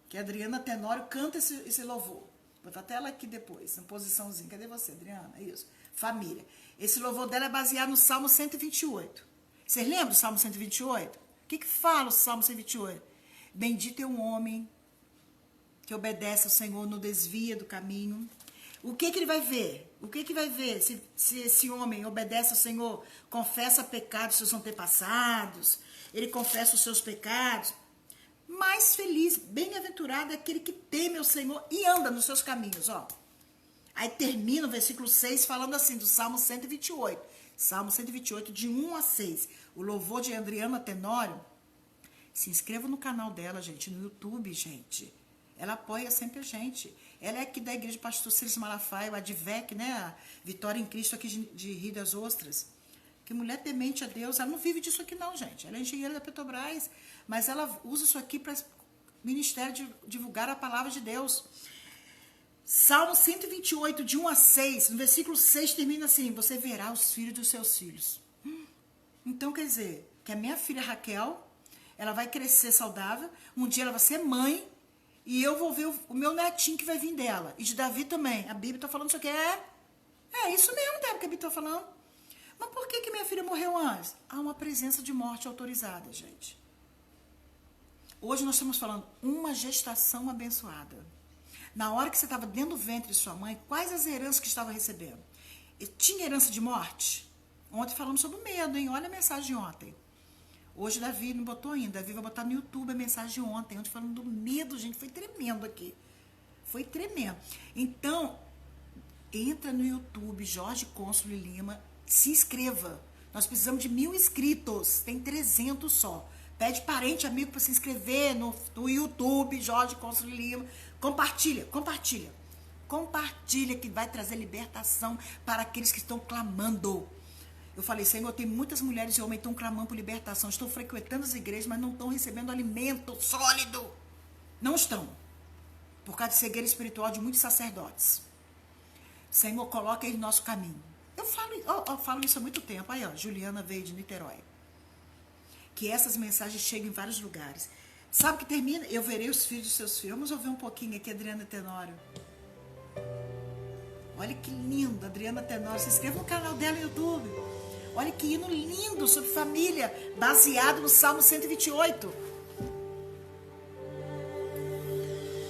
Que a Adriana Tenório canta esse louvor. Vou botar até ela aqui depois, na posiçãozinha. Cadê você, Adriana? Isso. Família. Esse louvor dela é baseado no Salmo 128. Vocês lembram do Salmo 128? O que fala o Salmo 128? Bendito é um homem que obedece ao Senhor, não desvia do caminho. O que ele vai ver? O que vai ver se esse homem obedece ao Senhor, confessa pecados seus antepassados, ele confessa os seus pecados? Mais feliz, bem-aventurado é aquele que teme ao Senhor e anda nos seus caminhos, ó. Aí termina o versículo 6 falando assim, do Salmo 128. Salmo 128, de 1 a 6. O louvor de Adriana Tenório. Se inscreva no canal dela, gente, no YouTube, gente. Ela apoia sempre a gente. Ela é aqui da igreja do pastor Cílis Malafaia, a Advec, né? A Vitória em Cristo aqui de Rio das Ostras. Que mulher temente a Deus. Ela não vive disso aqui não, gente. Ela é engenheira da Petrobras. Mas ela usa isso aqui para ministério de divulgar a palavra de Deus. Salmo 128, de 1 a 6, no versículo 6 termina assim, você verá os filhos dos seus filhos. Então quer dizer, que a minha filha Raquel, ela vai crescer saudável, um dia ela vai ser mãe, e eu vou ver o meu netinho que vai vir dela, e de Davi também. A Bíblia está falando isso aqui, é isso mesmo, Débora, que a Bíblia está falando. Mas por que minha filha morreu antes? Há uma presença de morte autorizada, gente. Hoje nós estamos falando uma gestação abençoada. Na hora que você estava dentro do ventre de sua mãe, quais as heranças que estava recebendo? Tinha herança de morte? Ontem falamos sobre o medo, hein? Olha a mensagem de ontem. Hoje Davi não botou ainda. Davi vai botar no YouTube a mensagem de ontem. Ontem falando do medo, gente. Foi tremendo aqui. Foi tremendo. Então, entra no YouTube, Jorge Cônsul Lima, se inscreva. Nós precisamos de 1000 inscritos. Tem 300 só. Pede parente, amigo para se inscrever no YouTube, Jorge Cônsul Lima. Compartilha que vai trazer libertação para aqueles que estão clamando. Eu falei, Senhor, tem muitas mulheres e homens que estão clamando por libertação, estão frequentando as igrejas, mas não estão recebendo alimento sólido. Não estão. Por causa de cegueira espiritual de muitos sacerdotes. Senhor, coloca aí no nosso caminho. Eu falo isso há muito tempo. Aí, ó, Juliana veio de Niterói. Que essas mensagens cheguem em vários lugares. Sabe que termina? Eu verei os filhos dos seus filhos. Vamos ouvir um pouquinho aqui, Adriana Tenório. Olha que lindo, Adriana Tenório. Se inscreva no canal dela no YouTube. Olha que hino lindo sobre família, baseado no Salmo 128.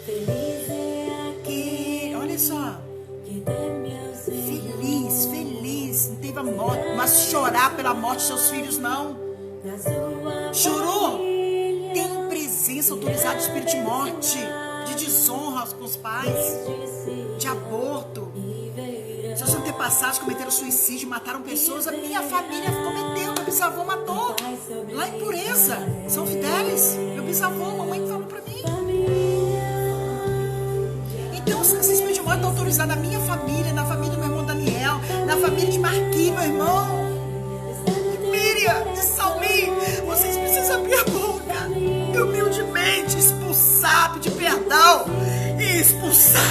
Feliz é aquele, olha só. que teme ao Senhor. Feliz. Não teve a morte, mas chorar pela morte dos seus filhos, não. Na sua Chorou? família, Tem presença autorizada de espírito de morte, de desonra com os pais, de aborto. Seus antepassados cometeram suicídio, mataram pessoas. A minha família cometeu, meu bisavô matou. Lá em Pureza, São Fidélis, meu bisavô, a mamãe falou pra mim. Então, esse espírito de morte está autorizado na minha família, na família do meu irmão Daniel, na família de Marquinhos, meu irmão. Miriam, de Salmi, vocês precisam abrir a boca e humildemente expulsar, pedir perdão e expulsar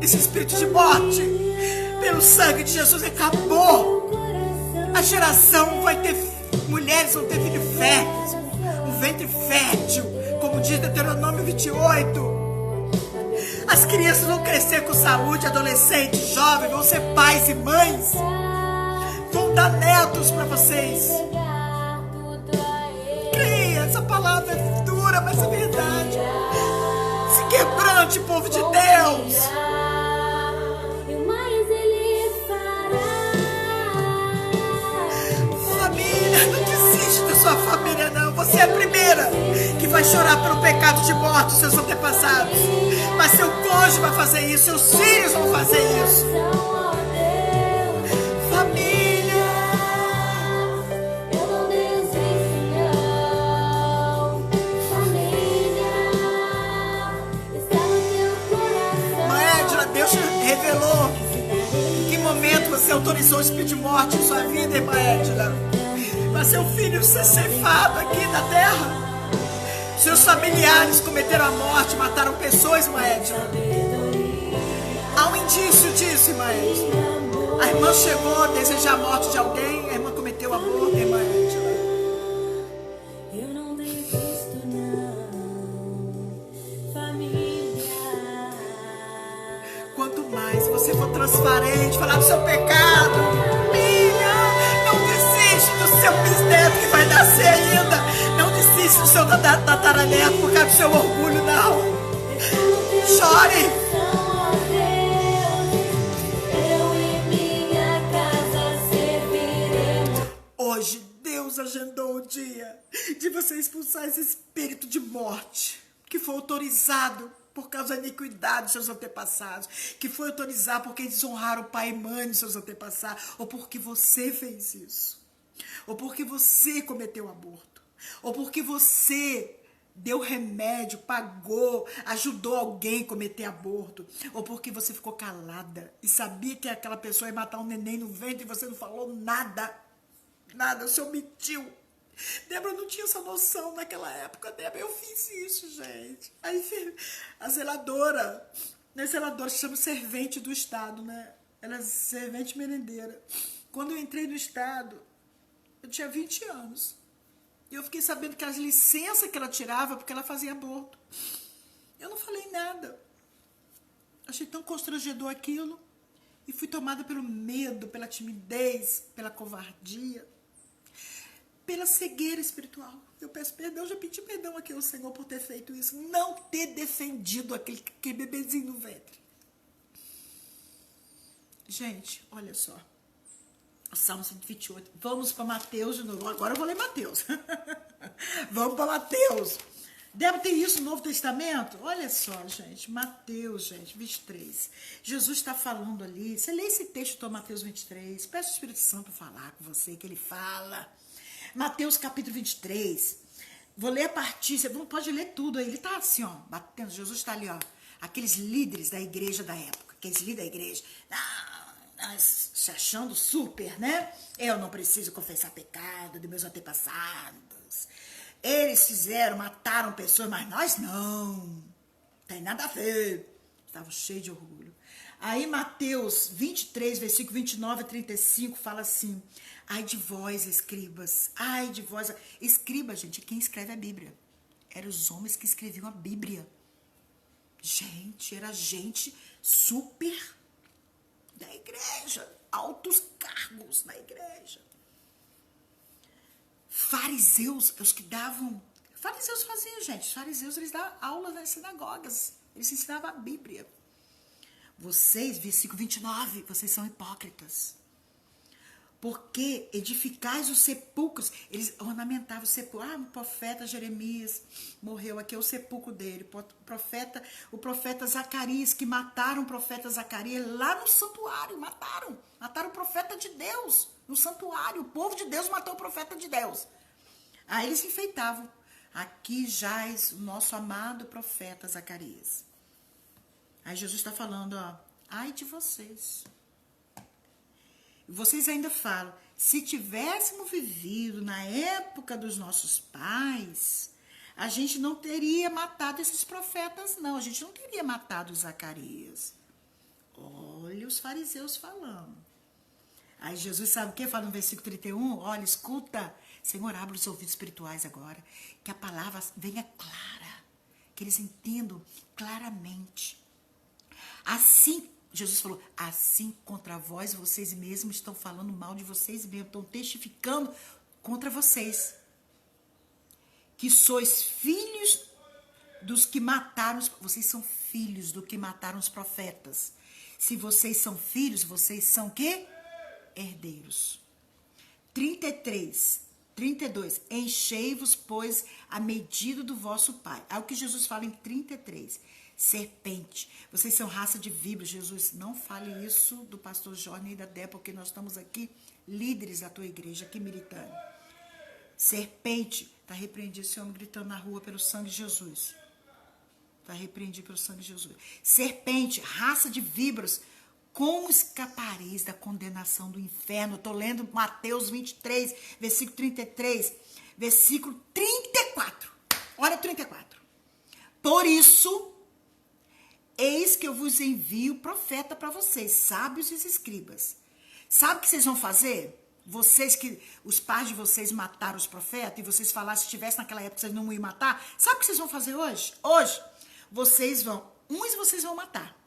esse espírito de morte. Pelo sangue de Jesus acabou. A geração vai ter, mulheres vão ter filho fértil, um ventre fértil, como diz Deuteronômio 28. As crianças vão crescer com saúde, adolescentes, jovens, vão ser pais e mães, vão dar netos para vocês. Creia, essa palavra é dura, mas é verdade. Se quebrante, povo de Deus. Família, não desiste da sua família, não. Você é a primeira que vai chorar pelo pecado de morte dos seus antepassados. Mas seu cônjuge vai fazer isso, seus filhos vão fazer isso. Família, eu não desisto, não. Família, está no teu coração. Mãe Edna, Deus te revelou em que momento você autorizou o espírito de morte em sua vida, irmã Edna. Mas seu filho ser ceifado aqui na terra. Seus familiares cometeram a morte, mataram pessoas, irmã Edna. Há um indício disso, irmã Edna. A irmã chegou a desejar a morte de alguém, a irmã cometeu aborto, irmã Edna. Eu não desisto, não. Família. Quanto mais você for transparente, falar do seu pecado, filha, não desiste do seu bisneto que vai nascer ainda. Não desiste do seu tataraneto por causa do seu orgulho, não. Chore. Eu e minha casa serviremos. Hoje, Deus agendou o dia de você expulsar esse espírito de morte que foi autorizado por causa da iniquidade dos seus antepassados, que foi autorizado porque desonraram o pai e mãe dos seus antepassados, ou porque você fez isso, ou porque você cometeu aborto, ou porque você deu remédio, pagou, ajudou alguém a cometer aborto, ou porque você ficou calada e sabia que aquela pessoa ia matar um neném no ventre e você não falou nada, nada, você omitiu. Débora não tinha essa noção naquela época, Débora, eu fiz isso, gente. Aí a zeladora se chama servente do Estado, né? Ela é servente merendeira. Quando eu entrei no Estado, eu tinha 20 anos. E eu fiquei sabendo que as licenças que ela tirava porque ela fazia aborto. Eu não falei nada. Achei tão constrangedor aquilo. E fui tomada pelo medo, pela timidez, pela covardia, pela cegueira espiritual. Eu peço perdão, já pedi perdão aqui ao Senhor por ter feito isso. Não ter defendido aquele bebezinho no ventre. Gente, olha só. O Salmo 128. Vamos para Mateus de novo. Agora eu vou ler Mateus. Vamos para Mateus. Deve ter isso no Novo Testamento? Olha só, gente. Mateus, gente, 23. Jesus está falando ali. Você lê esse texto do Mateus 23. Peça o Espírito Santo para falar com você, que ele fala. Mateus capítulo 23. Vou ler a partir. Você não pode ler tudo aí. Ele está assim, ó, batendo. Jesus está ali, ó. Aqueles líderes da igreja da época. Aqueles líderes da igreja. Se achando super, né? Eu não preciso confessar pecado de meus antepassados. Eles mataram pessoas, mas nós não. Tem nada a ver. Estavam cheios de orgulho. Aí Mateus 23, versículo 29 a 35, fala assim: ai de vós, escribas, ai de vós. Escriba, gente, quem escreve a Bíblia. Eram os homens que escreviam a Bíblia. Gente, era gente super da igreja, altos cargos na igreja. Fariseus, os que davam... Fariseus faziam, gente. Os fariseus, eles davam aulas nas sinagogas. Eles ensinavam a Bíblia. Vocês, versículo 29, vocês são hipócritas. Porque edificais os sepulcros. Eles ornamentavam o sepulcro. O profeta Jeremias morreu aqui, é o sepulcro dele. O profeta Zacarias, que mataram o profeta Zacarias lá no santuário. Mataram o profeta de Deus no santuário. O povo de Deus matou o profeta de Deus. Aí eles enfeitavam. Aqui jaz o nosso amado profeta Zacarias. Aí Jesus está falando, ó, ai de vocês. Vocês ainda falam, se tivéssemos vivido na época dos nossos pais, a gente não teria matado esses profetas, não. A gente não teria matado Zacarias. Olha os fariseus falando. Aí Jesus sabe o que? Fala no versículo 31. Olha, escuta. Senhor, abre os ouvidos espirituais agora. Que a palavra venha clara. Que eles entendam claramente. Assim, Jesus falou, assim contra vós, vocês mesmos estão falando mal de vocês mesmos. Estão testificando contra vocês. Que sois filhos dos que mataram. Vocês são filhos do que mataram os profetas. Se vocês são filhos, vocês são o quê? Herdeiros. 32. Enchei-vos, pois, a medida do vosso Pai. É o que Jesus fala em 33. Serpente. Vocês são raça de víboras. Jesus, não fale isso do pastor Jorge nem da Débora, porque nós estamos aqui líderes da tua igreja, aqui militando. Serpente. Está repreendido esse homem gritando na rua pelo sangue de Jesus. Está repreendido pelo sangue de Jesus. Serpente, raça de víboras. Como escapareis da condenação do inferno? Estou lendo Mateus 23, versículo 33, versículo 34. Olha 34. Por isso, eis que eu vos envio profeta para vocês, sábios e escribas. Sabe o que vocês vão fazer? Vocês que, os pais de vocês mataram os profetas, e vocês falaram, se estivesse naquela época, vocês não iam matar. Sabe o que vocês vão fazer hoje? Hoje, vocês vão matar.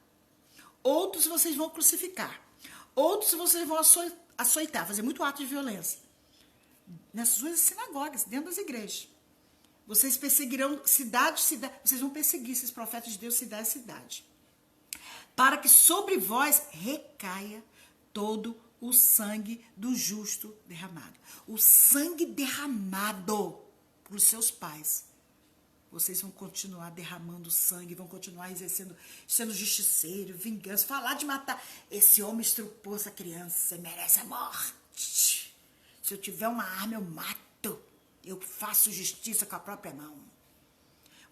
Outros vocês vão crucificar. Outros vocês vão açoitar, fazer muito ato de violência. Nas suas sinagogas, dentro das igrejas. Vocês perseguirão cidade. Vocês vão perseguir esses profetas de Deus, cidade. Para que sobre vós recaia todo o sangue do justo derramado. O sangue derramado pelos seus pais. Vocês vão continuar derramando sangue, vão continuar exercendo, sendo justiceiro, vingança, falar de matar. Esse homem estrupou essa criança, merece a morte. Se eu tiver uma arma, eu mato. Eu faço justiça com a própria mão.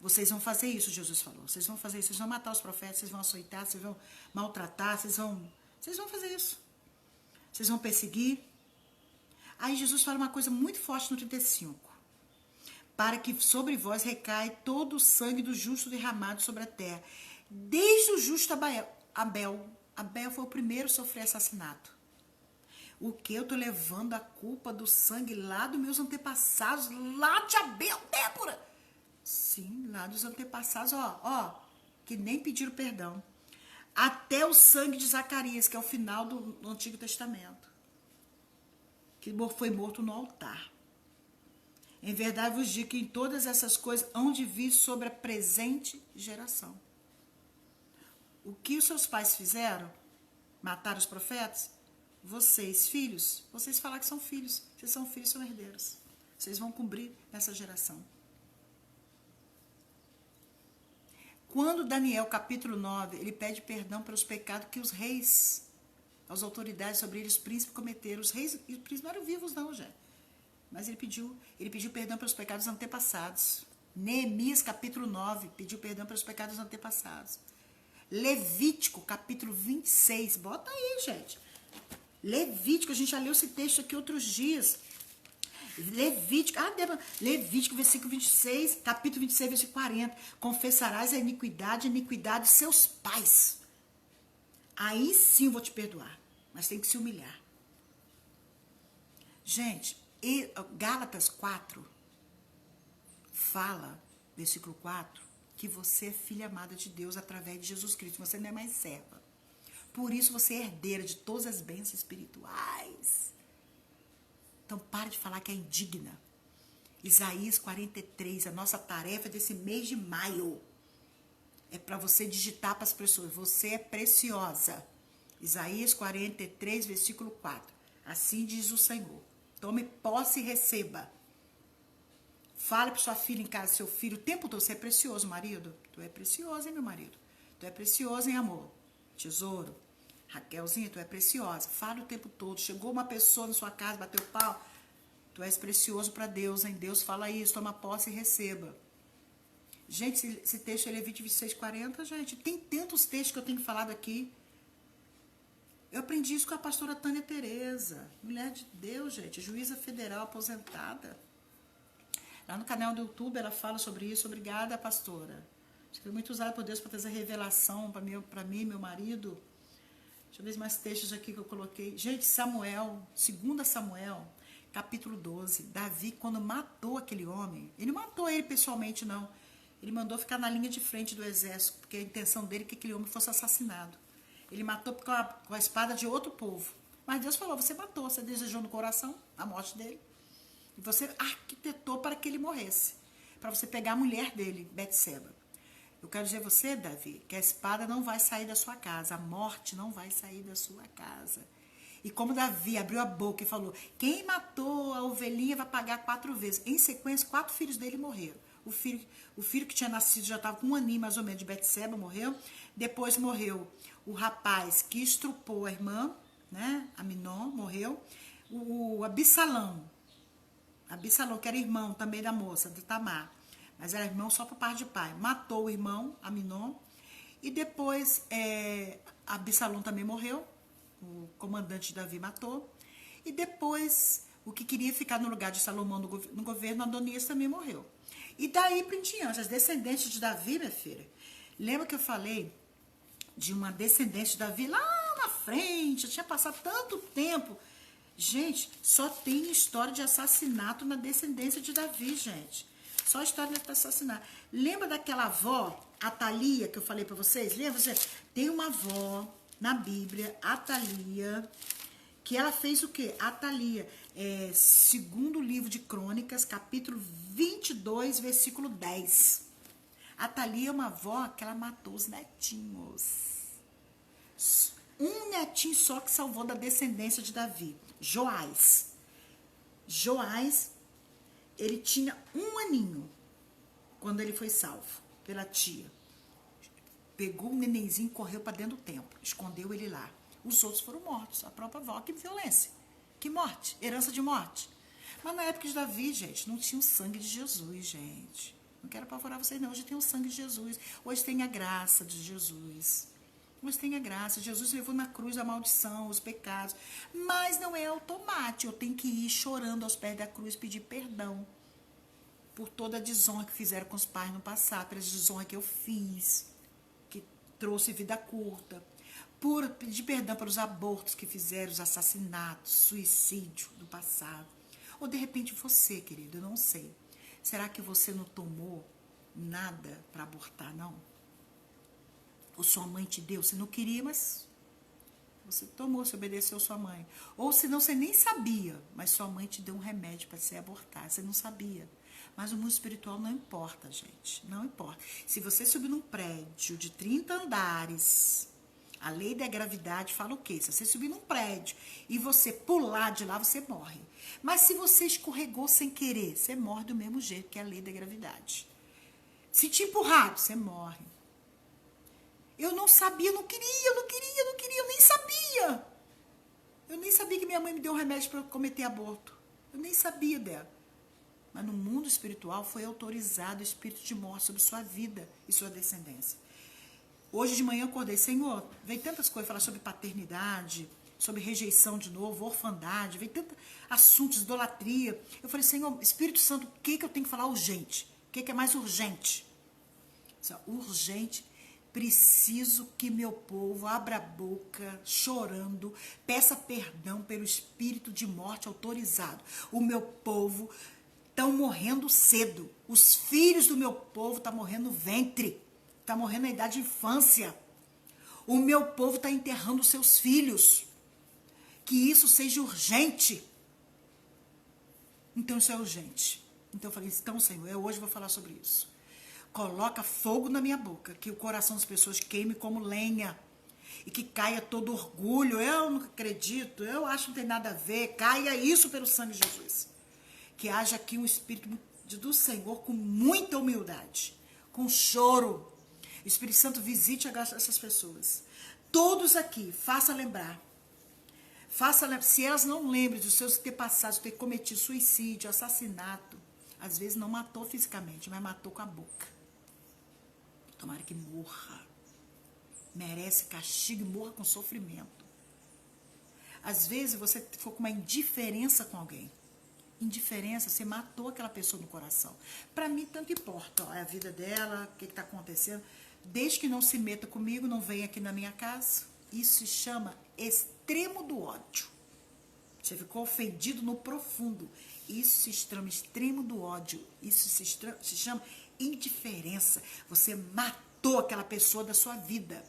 Vocês vão fazer isso, Jesus falou. Vocês vão fazer isso, vocês vão matar os profetas, vocês vão açoitar, vocês vão maltratar, vocês vão fazer isso. Vocês vão perseguir. Aí Jesus fala uma coisa muito forte no 35. Para que sobre vós recai todo o sangue do justo derramado sobre a terra. Desde o justo Abel. Abel foi o primeiro a sofrer assassinato. O que? Eu estou levando a culpa do sangue lá dos meus antepassados, lá de Abel, Débora. Sim, lá dos antepassados, que nem pediram perdão. Até o sangue de Zacarias, que é o final do Antigo Testamento. Que foi morto no altar. Em verdade vos digo que em todas essas coisas hão de vir sobre a presente geração. O que os seus pais fizeram? Mataram os profetas? Vocês, filhos, vocês falaram que são filhos. Vocês são filhos, são herdeiros. Vocês vão cumprir nessa geração. Quando Daniel, capítulo 9, ele pede perdão pelos pecados que os reis, as autoridades sobre eles, os príncipes cometeram. Os reis e os príncipes não eram vivos não, já. Mas ele pediu perdão pelos pecados antepassados. Neemias, capítulo 9, pediu perdão pelos pecados antepassados. Levítico, capítulo 26. Bota aí, gente. Levítico, a gente já leu esse texto aqui outros dias. Levítico, versículo 26, capítulo 26, versículo 40. Confessarás a iniquidade de seus pais. Aí sim eu vou te perdoar. Mas tem que se humilhar. Gente, e Gálatas 4 fala, versículo 4, que você é filha amada de Deus através de Jesus Cristo. Você não é mais serva. Por isso você é herdeira de todas as bênçãos espirituais. Então pare de falar que é indigna. Isaías 43, a nossa tarefa desse mês de maio é para você digitar para as pessoas: você é preciosa. Isaías 43, versículo 4. Assim diz o Senhor. Tome posse e receba. Fale para sua filha em casa, seu filho, o tempo todo: você é precioso, marido. Tu é precioso, hein, meu marido? Tu é precioso, hein, amor? Tesouro. Raquelzinha, tu é preciosa. Fale o tempo todo. Chegou uma pessoa na sua casa, bateu pau. Tu és precioso para Deus, hein? Deus fala isso, toma posse e receba. Gente, esse texto é Levítico 26, 40, gente. Tem tantos textos que eu tenho falado aqui. Eu aprendi isso com a pastora Tânia Tereza, mulher de Deus, gente, juíza federal aposentada. Lá no canal do YouTube ela fala sobre isso. Obrigada, pastora. Você foi muito usada por Deus para trazer revelação para mim e meu marido. Deixa eu ver mais textos aqui que eu coloquei. Gente, Samuel, 2 Samuel, capítulo 12. Davi, quando matou aquele homem, ele não matou ele pessoalmente, não. Ele mandou ficar na linha de frente do exército, porque a intenção dele é que aquele homem fosse assassinado. Ele matou com a espada de outro povo. Mas Deus falou, você matou, você desejou no coração a morte dele. E você arquitetou para que ele morresse. Para você pegar a mulher dele, Betseba. Eu quero dizer a você, Davi, que a espada não vai sair da sua casa. A morte não vai sair da sua casa. E como Davi abriu a boca e falou, quem matou a ovelhinha vai pagar 4 vezes. Em sequência, 4 filhos dele morreram. O filho que tinha nascido já estava com 1 aninho mais ou menos de Betseba, morreu. Depois morreu o rapaz que estrupou a irmã, né? Aminon, morreu. O Absalão, que era irmão também da moça, de Tamar, mas era irmão só por parte de pai, matou o irmão, Aminon, e depois Absalão também morreu, o comandante Davi matou, e depois o que queria ficar no lugar de Salomão no governo, Adonias, também morreu. E daí para em diante, as descendentes de Davi, minha filha, lembra que eu falei de uma descendente de Davi lá na frente, já tinha passado tanto tempo. Gente, só tem história de assassinato na descendência de Davi, gente. Só história de assassinato. Lembra daquela avó, Atalia, que eu falei para vocês? Lembra? Tem uma avó na Bíblia, Atalia, que ela fez o quê? Atalia, segundo livro de Crônicas, capítulo 22, versículo 10. Atalia é uma avó que ela matou os netinhos. Um netinho só que salvou da descendência de Davi. Joás, ele tinha 1 aninho quando ele foi salvo pela tia. Pegou o nenenzinho e correu para dentro do templo. Escondeu ele lá. Os outros foram mortos. A própria avó. Que violência. Que morte. Herança de morte. Mas na época de Davi, gente, não tinha o sangue de Jesus, gente. Não quero apavorar vocês, não. Hoje tem o sangue de Jesus. Hoje tem a graça de Jesus. Hoje tem a graça. Jesus levou na cruz a maldição, os pecados. Mas não é automático. Eu tenho que ir chorando aos pés da cruz, pedir perdão por toda a desonra que fizeram com os pais no passado, pela desonra que eu fiz, que trouxe vida curta. Por pedir perdão pelos abortos que fizeram, os assassinatos, suicídio do passado. Ou de repente você, querido, eu não sei. Será que você não tomou nada para abortar, não? Ou sua mãe te deu? Você não queria, mas você tomou, você obedeceu sua mãe. Ou senão você nem sabia, mas sua mãe te deu um remédio para você abortar. Você não sabia. Mas o mundo espiritual não importa, gente. Não importa. Se você subir num prédio de 30 andares, a lei da gravidade fala o quê? Se você subir num prédio e você pular de lá, você morre. Mas se você escorregou sem querer, você morre do mesmo jeito, que é a lei da gravidade. Se te empurrar, você morre. Eu não sabia, eu nem sabia. Eu nem sabia que minha mãe me deu um remédio para cometer aborto. Eu nem sabia dela. Mas no mundo espiritual foi autorizado o espírito de morte sobre sua vida e sua descendência. Hoje de manhã eu acordei, Senhor, veio tantas coisas, falar sobre paternidade, sobre rejeição de novo, orfandade, veio tantos assuntos, idolatria. Eu falei, Senhor, Espírito Santo, o que eu tenho que falar urgente? O que é mais urgente? Urgente. Preciso que meu povo abra a boca, chorando, peça perdão pelo espírito de morte autorizado. O meu povo estão morrendo cedo. Os filhos do meu povo estão morrendo no ventre. Está morrendo na idade de infância. O meu povo está enterrando seus filhos. Que isso seja urgente. Então isso é urgente. Então eu falei, então Senhor, eu hoje vou falar sobre isso. Coloca fogo na minha boca, que o coração das pessoas queime como lenha, e que caia todo orgulho, eu não acredito, eu acho que não tem nada a ver, caia isso pelo sangue de Jesus. Que haja aqui um espírito do Senhor com muita humildade, com choro. O Espírito Santo visite essas pessoas. Todos aqui, faça lembrar. Se elas não lembrem dos seus antepassados, ter cometido suicídio, assassinato, às vezes não matou fisicamente, mas matou com a boca. Tomara que morra. Merece castigo e morra com sofrimento. Às vezes você ficou com uma indiferença com alguém. Indiferença, você matou aquela pessoa no coração. Para mim, tanto importa. É a vida dela, o que está acontecendo. Desde que não se meta comigo, não venha aqui na minha casa. Isso se chama extremo do ódio. Você ficou ofendido no profundo. Isso se chama extremo do ódio. Isso se chama indiferença. Você matou aquela pessoa da sua vida.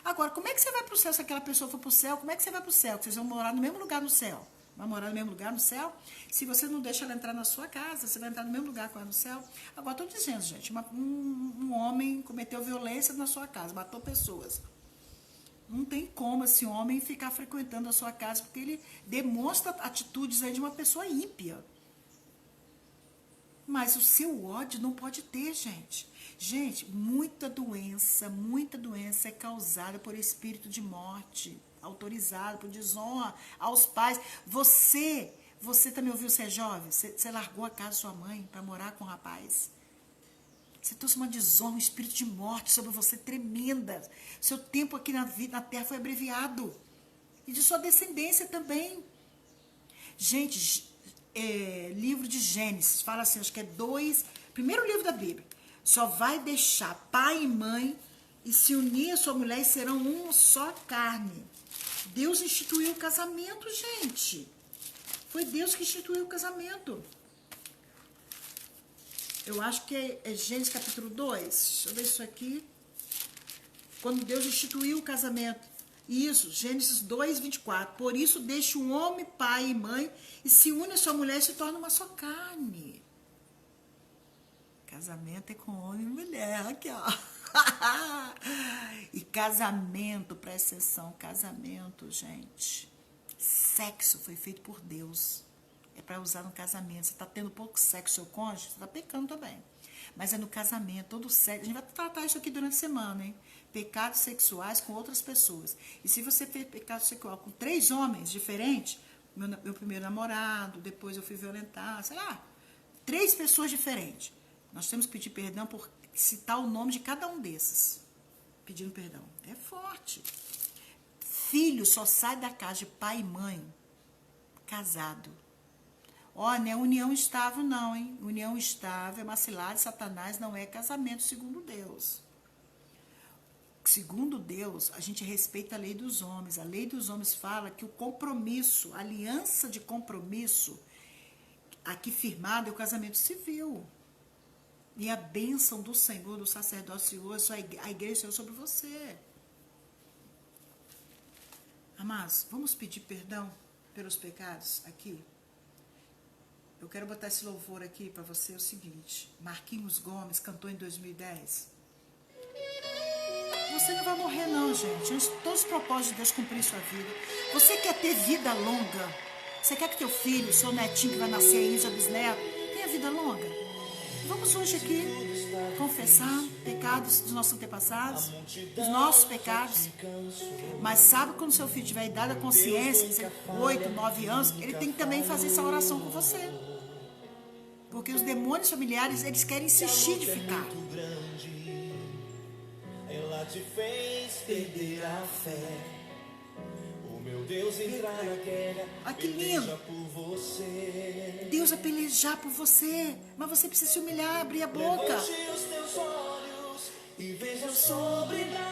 Agora, como é que você vai para o céu se aquela pessoa for para o céu? Como é que você vai para o céu? Vocês vão morar no mesmo lugar no céu. Vai morar no mesmo lugar no céu? Se você não deixa ela entrar na sua casa, você vai entrar no mesmo lugar com ela no céu? Agora, estou dizendo, gente, um homem cometeu violência na sua casa, matou pessoas. Não tem como esse homem ficar frequentando a sua casa, porque ele demonstra atitudes aí de uma pessoa ímpia. Mas o seu ódio não pode ter, gente. Gente, muita doença é causada por espírito de morte, autorizado por desonra aos pais. Você também ouviu ser jovem? Você largou a casa da sua mãe para morar com o rapaz? Você trouxe uma desonra, um espírito de morte sobre você tremenda. Seu tempo aqui na terra foi abreviado. E de sua descendência também. Gente, livro de Gênesis, fala assim, acho que é primeiro livro da Bíblia. Só vai deixar pai e mãe e se unir a sua mulher e serão uma só carne. Deus instituiu o casamento, gente. Foi Deus que instituiu o casamento. Eu acho que é Gênesis capítulo 2. Deixa eu ver isso aqui. Quando Deus instituiu o casamento. Isso, Gênesis 2, 24. Por isso deixa um homem, pai e mãe, e se une a sua mulher e se torna uma só carne. Casamento é com homem e mulher. Aqui, ó. E casamento, presta atenção, casamento, gente. Sexo foi feito por Deus. É para usar no casamento. Você está tendo pouco sexo com seu cônjuge, você está pecando também. Mas é no casamento, todo sexo. A gente vai tratar isso aqui durante a semana, hein? Pecados sexuais com outras pessoas. E se você fez pecado sexual com 3 homens diferentes, meu primeiro namorado, depois eu fui violentar, sei lá, 3 pessoas diferentes. Nós temos que pedir perdão por citar o nome de cada um desses. Pedindo perdão. É forte. Filho só sai da casa de pai e mãe casado. Ó, não é união estável não, hein? União estável é macilar de Satanás, não é casamento segundo Deus. Segundo Deus, a gente respeita a lei dos homens. A lei dos homens fala que o compromisso, a aliança de compromisso, aqui firmada é o casamento civil. E a bênção do Senhor, do sacerdócio hoje, a igreja sobre você. Amados, vamos pedir perdão pelos pecados aqui? Eu quero botar esse louvor aqui para você, é o seguinte. Marquinhos Gomes cantou em 2010. Você não vai morrer não, gente. Antes de todos os propósitos de Deus cumprir sua vida. Você quer ter vida longa? Você quer que teu filho, seu netinho que vai nascer aí, seu bisneto, tenha vida longa? Vamos hoje aqui confessar pecados dos nossos antepassados, os nossos pecados. Mas sabe quando seu filho tiver idade da consciência, 8, 9 anos, ele tem que também fazer essa oração com você. Porque os demônios familiares, eles querem insistir de ficar. Ela te fez perder a fé. O meu Deus entrar na guerra. Olha que lindo. Por você. Deus vai pelejar por você. Mas você precisa se humilhar, abrir a boca. Levante os teus olhos e veja o sobrenatural.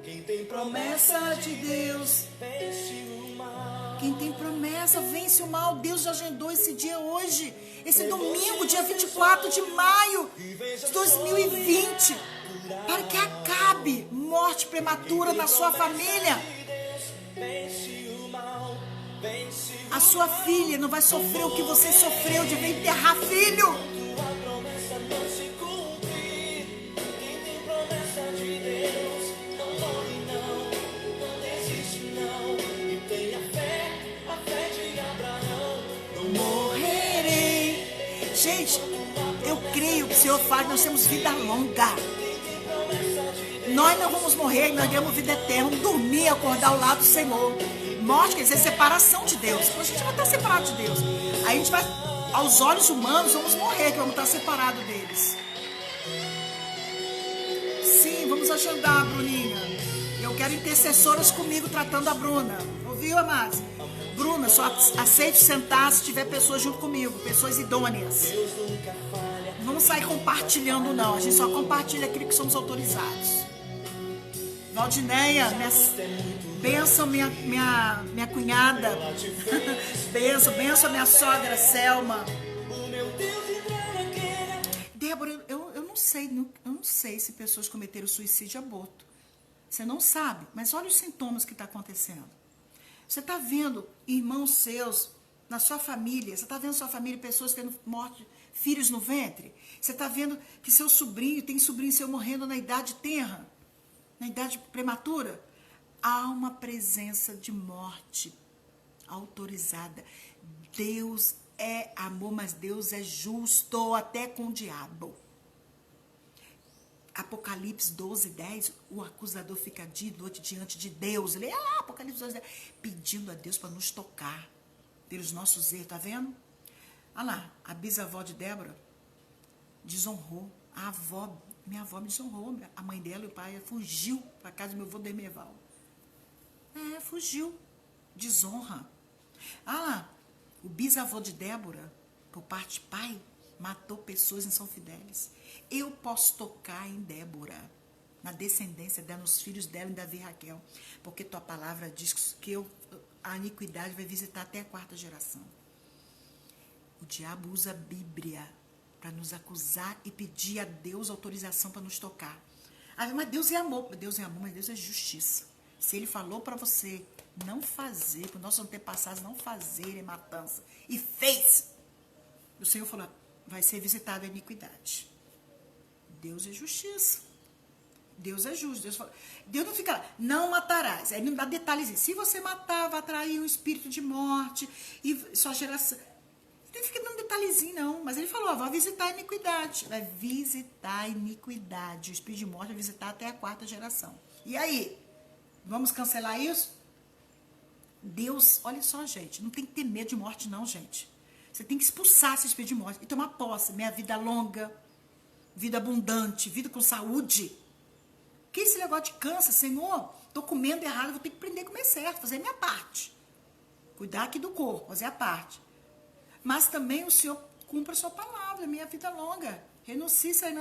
Quem tem promessa de Deus vence o mal. Quem tem promessa vence o mal. Deus já agendou esse dia hoje. Esse domingo, dia 24 de maio de 2020. Para que acabe morte prematura na sua família. A sua filha não vai sofrer o que você sofreu de ver enterrar filho. Gente, eu creio que o Senhor faz, nós temos vida longa. Nós não vamos morrer, nós temos vida eterna. Vamos dormir e acordar ao lado do Senhor. Morte quer dizer separação de Deus. A gente vai estar separado de Deus. Aí a gente vai, aos olhos humanos, vamos morrer, que vamos estar separados deles. Sim, vamos agendar, Bruninha. Eu quero intercessoras comigo tratando a Bruna. Ouviu, amados? Bruna, só aceite sentar se tiver pessoas junto comigo, pessoas idôneas. Não vamos sair compartilhando, não. A gente só compartilha aquilo que somos autorizados. Valdineia, benção minha cunhada. benção minha sogra, Selma. Débora, eu não sei se pessoas cometeram suicídio e aborto. Você não sabe, mas olha os sintomas que está acontecendo. Você está vendo irmãos seus na sua família, você está vendo sua família, pessoas tendo morte, filhos no ventre. Você está vendo que seu sobrinho, tem sobrinho seu morrendo na idade tenra, na idade prematura. Há uma presença de morte autorizada. Deus é amor, mas Deus é justo até com o diabo. Apocalipse 12, 10, o acusador fica dia e noite diante de Deus. Ele Apocalipse 12, 10, pedindo a Deus para nos tocar pelos nossos erros, tá vendo? Olha lá, a bisavó de Débora desonrou. Minha avó me desonrou. A mãe dela e o pai fugiu para casa do meu avô Demerval. Fugiu. Desonra. Olha lá, o bisavô de Débora, por parte de pai, matou pessoas em São Fidélis. Eu posso tocar em Débora, na descendência dela, nos filhos dela, em Davi e Raquel, porque tua palavra diz que a iniquidade vai visitar até a 4ª geração. O diabo usa a Bíblia para nos acusar e pedir a Deus autorização para nos tocar. Mas Deus é amor. Deus é amor, mas Deus é justiça. Se Ele falou para você não fazer, para os nossos antepassados não fazerem matança, e fez, o Senhor falou, vai ser visitada a iniquidade. Deus é justiça. Deus é justo. Deus não fica lá, não matarás. Aí não dá detalhes. Se você matar, vai atrair um espírito de morte e sua geração. Não fica dando detalhezinho, não. Mas ele falou, vai visitar a iniquidade. Vai visitar a iniquidade. O espírito de morte vai visitar até a 4ª geração. E aí? Vamos cancelar isso? Deus, olha só, gente, não tem que ter medo de morte, não, gente. Você tem que expulsar esse espírito de morte e tomar posse. Minha vida longa, vida abundante, vida com saúde. Que esse negócio de câncer, Senhor, tô comendo errado, vou ter que aprender a comer certo, fazer a minha parte. Cuidar aqui do corpo, fazer a parte. Mas também o Senhor cumpra a sua palavra, minha vida longa. Renuncie isso aí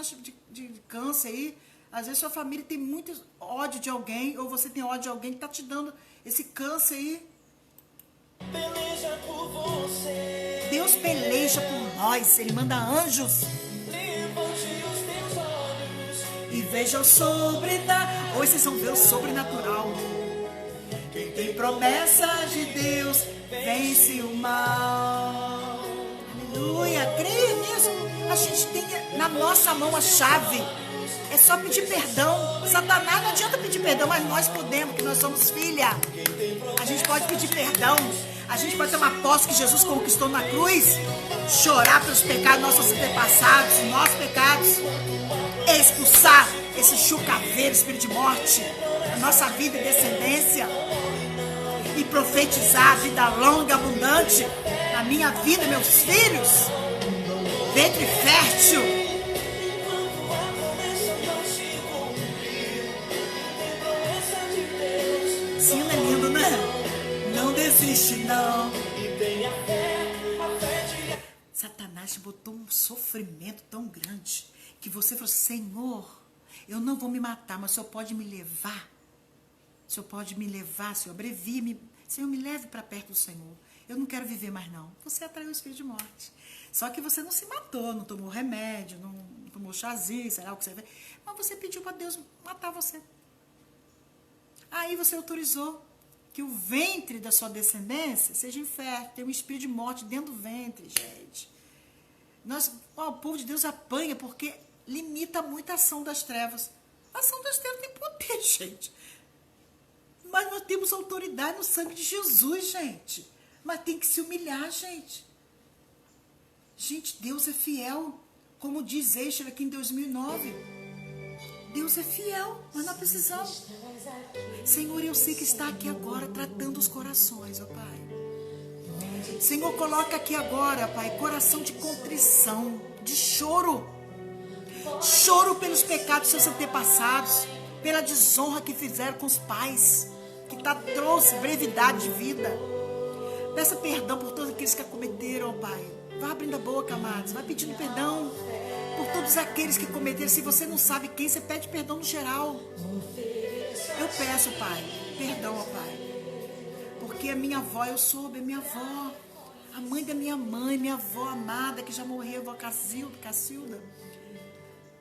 de câncer aí. Às vezes sua família tem muito ódio de alguém, ou você tem ódio de alguém que tá te dando esse câncer aí. Peleja por você. Deus peleja por nós, Ele manda anjos. Levante os teus olhos E veja o sobrenatural. Hoje vocês vão ver o sobrenatural. Quem tem promessa de Deus vence o mal. Aleluia, creia nisso. A gente tem na nossa mão a chave. É só pedir perdão. Satanás não adianta pedir perdão, mas nós podemos, porque nós somos filha. A gente pode pedir perdão. A gente pode tomar posse que Jesus conquistou na cruz. Chorar pelos pecados dos nossos antepassados, nossos pecados. Expulsar esse chucaveiro, espírito de morte, da nossa vida e descendência. E profetizar a vida longa, abundante na minha vida, meus filhos. Ventre fértil. Sim, é lindo, né? Não desiste, não. Satanás te botou um sofrimento tão grande que você falou, Senhor, eu não vou me matar, mas o Senhor pode me levar. O Senhor pode me levar, Senhor, abrevie-me. Senhor, me leve para perto do Senhor. Eu não quero viver mais, não. Você atraiu o espírito de morte. Só que você não se matou, não tomou remédio, não tomou chazinho, sei lá o que você fez. Mas você pediu para Deus matar você. Aí você autorizou que o ventre da sua descendência seja infértil, tem um espírito de morte dentro do ventre, gente. O povo de Deus apanha porque limita muito a ação das trevas. A ação das trevas tem poder, gente. Mas nós temos autoridade no sangue de Jesus, gente. Mas tem que se humilhar, gente. Gente, Deus é fiel. Como diz Eicher aqui em 2009. Deus é fiel, mas nós precisamos. Senhor, eu sei que está aqui agora tratando os corações, ó Pai. Senhor, coloca aqui agora, Pai, coração de contrição, de choro. Choro pelos pecados dos seus antepassados, pela desonra que fizeram com os pais, que trouxe brevidade de vida. Peça perdão por todos aqueles que a cometeram, ó Pai. Vai abrindo a boca, amados, vai pedindo perdão por todos aqueles que cometeram. Se você não sabe quem, você pede perdão no geral. Eu peço, Pai, perdão, ó Pai. Porque a minha avó, eu soube, a minha avó, a mãe da minha mãe, minha avó amada, que já morreu, a avó Cacilda,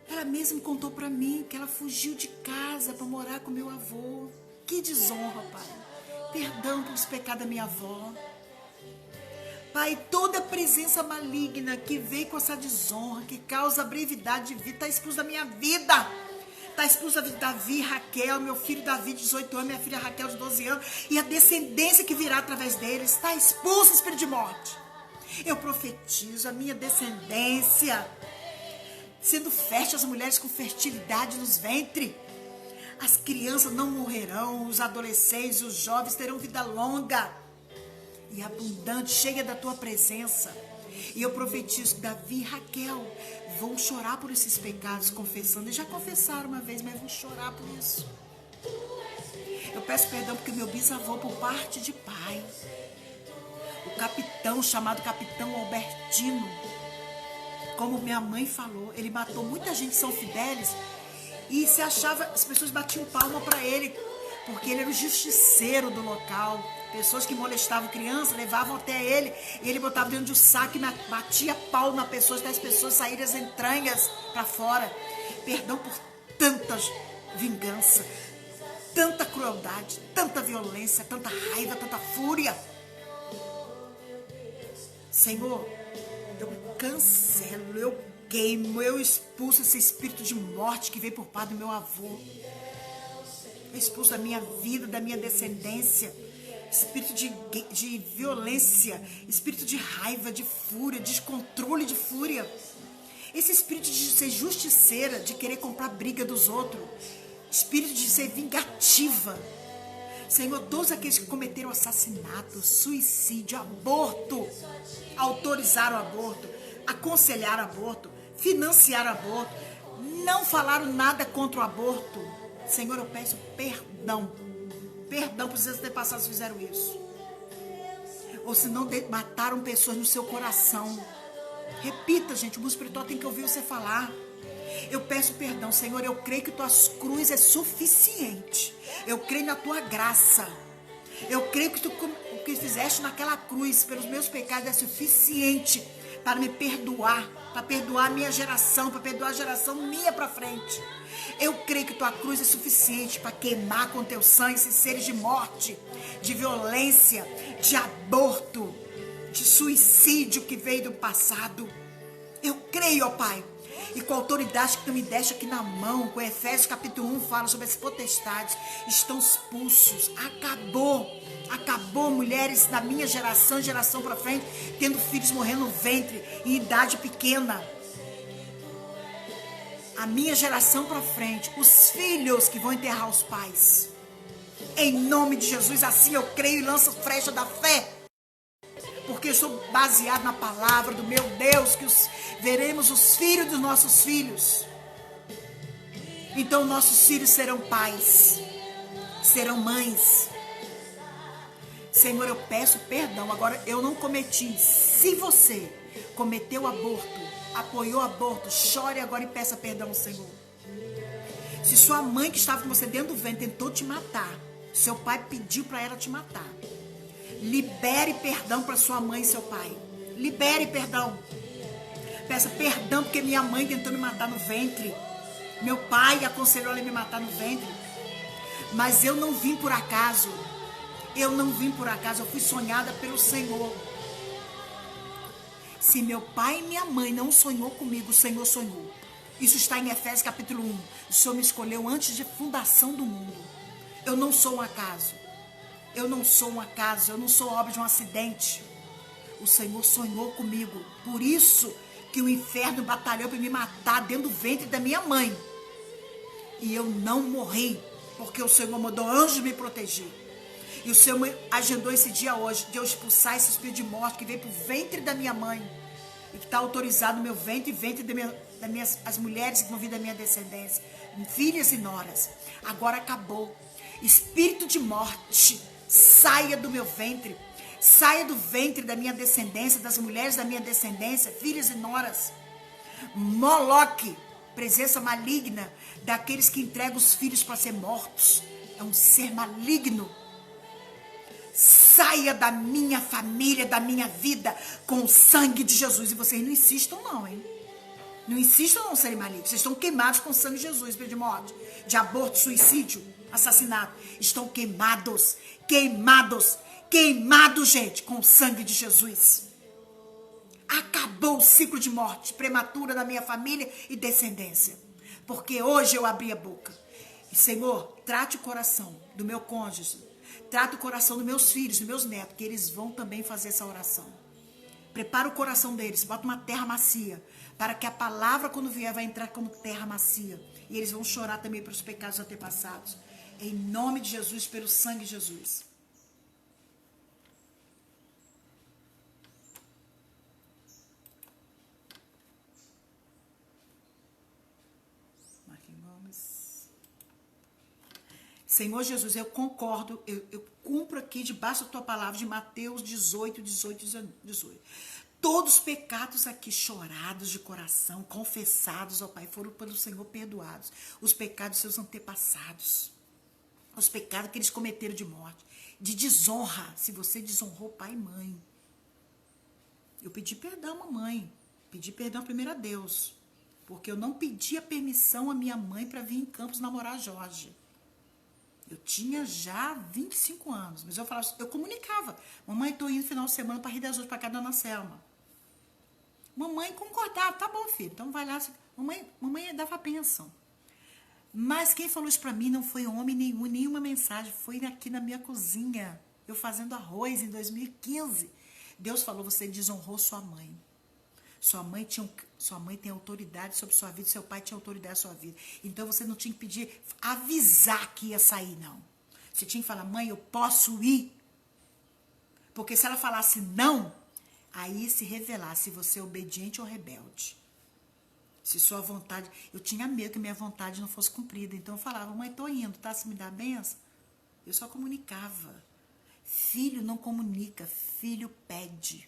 ela mesma contou pra mim que ela fugiu de casa para morar com meu avô. Que desonra, Pai. Perdão pelos pecados da minha avó. Pai, toda presença maligna que veio com essa desonra, que causa brevidade de vida, está expulsa da minha vida. Está expulsa da vida de Davi, Raquel, meu filho Davi, de 18 anos, minha filha Raquel, de 12 anos, e a descendência que virá através deles. Está expulsa, espírito de morte. Eu profetizo a minha descendência sendo fértil, as mulheres com fertilidade nos ventres. As crianças não morrerão, os adolescentes, os jovens terão vida longa e abundante, cheia da tua presença. E eu profetizo que Davi e Raquel vão chorar por esses pecados, confessando. Eles já confessaram uma vez, mas vão chorar por isso. Eu peço perdão porque meu bisavô, por parte de pai, o capitão, chamado Capitão Albertino, como minha mãe falou, ele matou muita gente, São Fidélis, e se achava, as pessoas batiam palma para ele, porque ele era o justiceiro do local. Pessoas que molestavam crianças levavam até ele, e ele botava dentro de um saco e batia palma na pessoa, até as pessoas saírem as entranhas para fora. Perdão por tanta vingança, tanta crueldade, tanta violência, tanta raiva, tanta fúria. Senhor, eu cancelo, eu queimo, eu expulso esse espírito de morte que veio por parte do meu avô. Eu expulso da minha vida, da minha descendência, espírito de violência, espírito de raiva, de fúria, descontrole de fúria. Esse espírito de ser justiceira, de querer comprar briga dos outros, espírito de ser vingativa. Senhor, todos aqueles que cometeram assassinato, suicídio, aborto, autorizaram aborto, aconselharam aborto, financiaram aborto, não falaram nada contra o aborto. Senhor, eu peço perdão. Perdão por vocês terem passado se fizeram isso. Ou se não mataram pessoas no seu coração. Repita, gente, o mundo espiritual tem que ouvir você falar. Eu peço perdão, Senhor, eu creio que tuas cruzes é suficiente. Eu creio na tua graça. Eu creio que o que fizeste naquela cruz pelos meus pecados é suficiente para me perdoar, para perdoar a minha geração, para perdoar a geração minha para frente. Eu creio que tua cruz é suficiente para queimar com teu sangue esses seres de morte, de violência, de aborto, de suicídio que veio do passado. Eu creio, ó Pai, e com a autoridade que tu me deste aqui na mão, com Efésios capítulo 1 fala sobre as potestades, estão expulsos. Acabou mulheres da minha geração para frente, tendo filhos morrendo no ventre, em idade pequena. A minha geração para frente, os filhos que vão enterrar os pais. Em nome de Jesus, assim eu creio e lanço flecha da fé. Porque eu sou baseado na palavra do meu Deus, que veremos os filhos dos nossos filhos. Então nossos filhos serão pais, serão mães. Senhor, eu peço perdão. Agora, eu não cometi. Se você cometeu aborto, apoiou aborto, chore agora e peça perdão ao Senhor. Se sua mãe que estava com você dentro do ventre tentou te matar, seu pai pediu para ela te matar, libere perdão para sua mãe e seu pai. Libere perdão. Peça perdão porque minha mãe tentou me matar no ventre. Meu pai aconselhou ela a me matar no ventre. Mas eu não vim por acaso. Eu não vim por acaso. Eu fui sonhada pelo Senhor. Se meu pai e minha mãe não sonhou comigo, o Senhor sonhou. Isso está em Efésios capítulo 1. O Senhor me escolheu antes de fundação do mundo. Eu não sou um acaso. Eu não sou um acaso. Eu não sou obra de um acidente. O Senhor sonhou comigo. Por isso que o inferno batalhou para me matar dentro do ventre da minha mãe. E eu não morri, porque o Senhor mandou anjos me proteger. E o Senhor agendou esse dia hoje, de eu expulsar esse espírito de morte que veio para o ventre da minha mãe. E que está autorizado no meu ventre e ventre as mulheres que vão vir da minha descendência. Filhas e noras. Agora acabou. Espírito de morte, saia do meu ventre. Saia do ventre da minha descendência, das mulheres da minha descendência, filhas e noras. Moloque, presença maligna daqueles que entregam os filhos para ser mortos. É um ser maligno. Saia da minha família, da minha vida, com o sangue de Jesus. E vocês não insistam não, hein? Não insistam não serem malignos. Vocês estão queimados com o sangue de Jesus, de morte, de aborto, suicídio, assassinato. Estão queimados, queimados, queimados, gente, com o sangue de Jesus. Acabou o ciclo de morte prematura da minha família e descendência. Porque hoje eu abri a boca. E, Senhor, trate o coração do meu cônjuge. Trate o coração dos meus filhos, dos meus netos, que eles vão também fazer essa oração. Prepara o coração deles, bota uma terra macia, para que a palavra, quando vier, vai entrar como terra macia. E eles vão chorar também pelos pecados antepassados. Em nome de Jesus, pelo sangue de Jesus. Marquinhos Gomes. Senhor Jesus, eu concordo, eu cumpro aqui debaixo da tua palavra de Mateus 18. Todos os pecados aqui chorados de coração, confessados, ó Pai, foram pelo Senhor perdoados. Os pecados dos seus antepassados. Os pecados que eles cometeram de morte. De desonra, se você desonrou pai e mãe. Eu pedi perdão, mamãe. Pedi perdão primeiro a Deus. Porque eu não pedia permissão à minha mãe para vir em Campos namorar a Jorge. Eu tinha já 25 anos, mas eu falava, eu comunicava. Mamãe, tô indo no final de semana para Rio das Ostras, para casa da Dona Selma. Mamãe concordava, tá bom, filho, então vai lá. Mamãe dava bênção. Mas quem falou isso para mim não foi homem nenhum, nenhuma mensagem, foi aqui na minha cozinha, eu fazendo arroz em 2015. Deus falou, você desonrou sua mãe. Sua mãe tem autoridade sobre sua vida, seu pai tinha autoridade sobre sua vida. Então você não tinha que pedir, avisar que ia sair, não. Você tinha que falar, mãe, eu posso ir? Porque se ela falasse não, aí se revelasse se você é obediente ou rebelde. Se sua vontade... Eu tinha medo que minha vontade não fosse cumprida. Então eu falava, mãe, tô indo, tá? Se me dá a benção? Eu só comunicava. Filho não comunica, filho pede.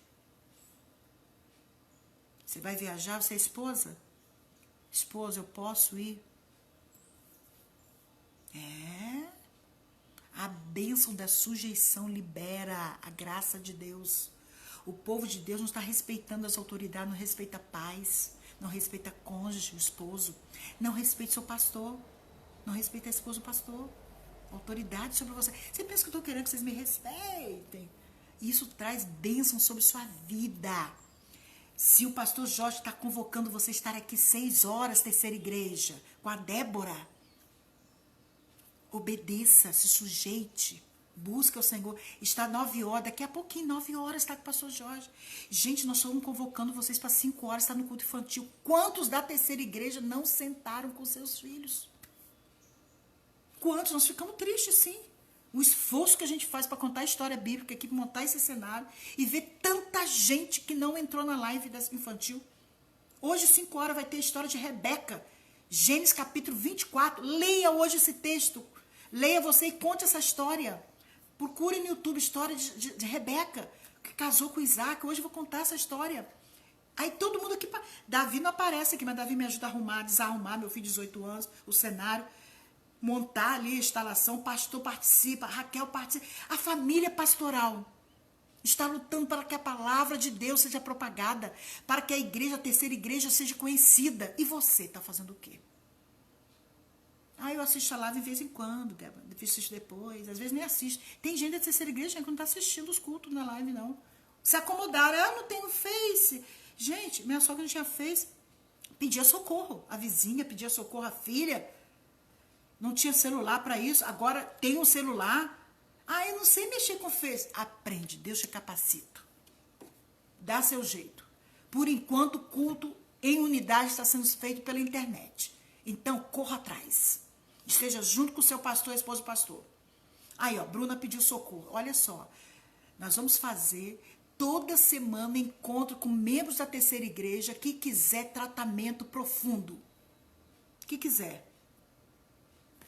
Você vai viajar, você é esposa? Esposa, eu posso ir? É. A bênção da sujeição libera a graça de Deus. O povo de Deus não está respeitando as autoridades, não respeita pais, não respeita cônjuge, o esposo, não respeita seu pastor, não respeita a esposa do pastor. Autoridade sobre você. Você pensa que eu estou querendo que vocês me respeitem? Isso traz bênção sobre sua vida. Se o pastor Jorge está convocando você a estar aqui 6 horas, terceira igreja, com a Débora, obedeça, se sujeite, busca o Senhor. Está 9 horas, daqui a pouquinho, 9 horas, está com o pastor Jorge. Gente, nós estamos convocando vocês para 5 horas, está no culto infantil. Quantos da terceira igreja não sentaram com seus filhos? Quantos? Nós ficamos tristes, sim. O esforço que a gente faz para contar a história bíblica aqui, para montar esse cenário e ver tanta gente que não entrou na live infantil. Hoje, 5 horas, vai ter a história de Rebeca. Gênesis capítulo 24. Leia hoje esse texto. Leia você e conte essa história. Procure no YouTube história de Rebeca, que casou com Isaac. Hoje eu vou contar essa história. Aí todo mundo aqui... Davi não aparece aqui, mas Davi me ajuda a arrumar, desarrumar, meu filho de 18 anos, o cenário. Montar ali a instalação, o pastor participa, a Raquel participa. A família pastoral está lutando para que a palavra de Deus seja propagada, para que a igreja, a terceira igreja, seja conhecida. E você está fazendo o quê? Eu assisto a live de vez em quando, Débora. Assisto depois, às vezes nem assisto. Tem gente da terceira igreja que não está assistindo os cultos na live, não. Se acomodaram, eu não tenho Face. Gente, minha sogra não tinha Face. Pedia socorro. A vizinha pedia socorro, a filha. Não tinha celular para isso, agora tem um celular. Eu não sei mexer com Face. Aprende, Deus te capacita. Dá seu jeito. Por enquanto, o culto em unidade está sendo feito pela internet. Então, corra atrás. Esteja junto com o seu pastor, a esposa do pastor. Bruna pediu socorro. Olha só, nós vamos fazer toda semana encontro com membros da terceira igreja que quiser tratamento profundo. Que quiser.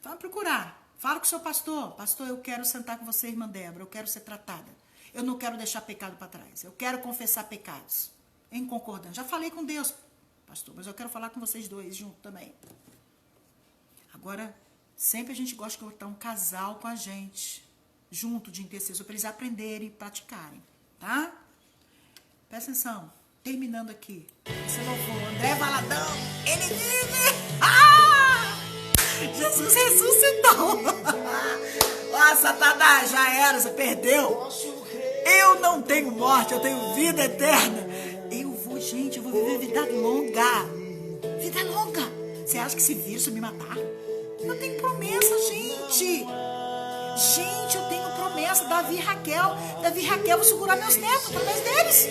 Vai procurar. Fala com o seu pastor. Pastor, eu quero sentar com você, irmã Débora. Eu quero ser tratada. Eu não quero deixar pecado para trás. Eu quero confessar pecados. Em concordância. Já falei com Deus, pastor, mas eu quero falar com vocês dois juntos também. Agora, Sempre a gente gosta de botar um casal com a gente, junto de intercessor, para eles aprenderem e praticarem, tá? Presta atenção. Terminando aqui. Esse louvor. André Valadão. Ele vive. Jesus ressuscitou. Satanás, já era, você perdeu. Eu não tenho morte, eu tenho vida eterna. Eu vou viver vida longa. Vida longa. Você acha que esse vírus vai me matar? Eu tenho promessa, gente. Gente, eu tenho promessa. Davi e Raquel, vou segurar meus netos através deles.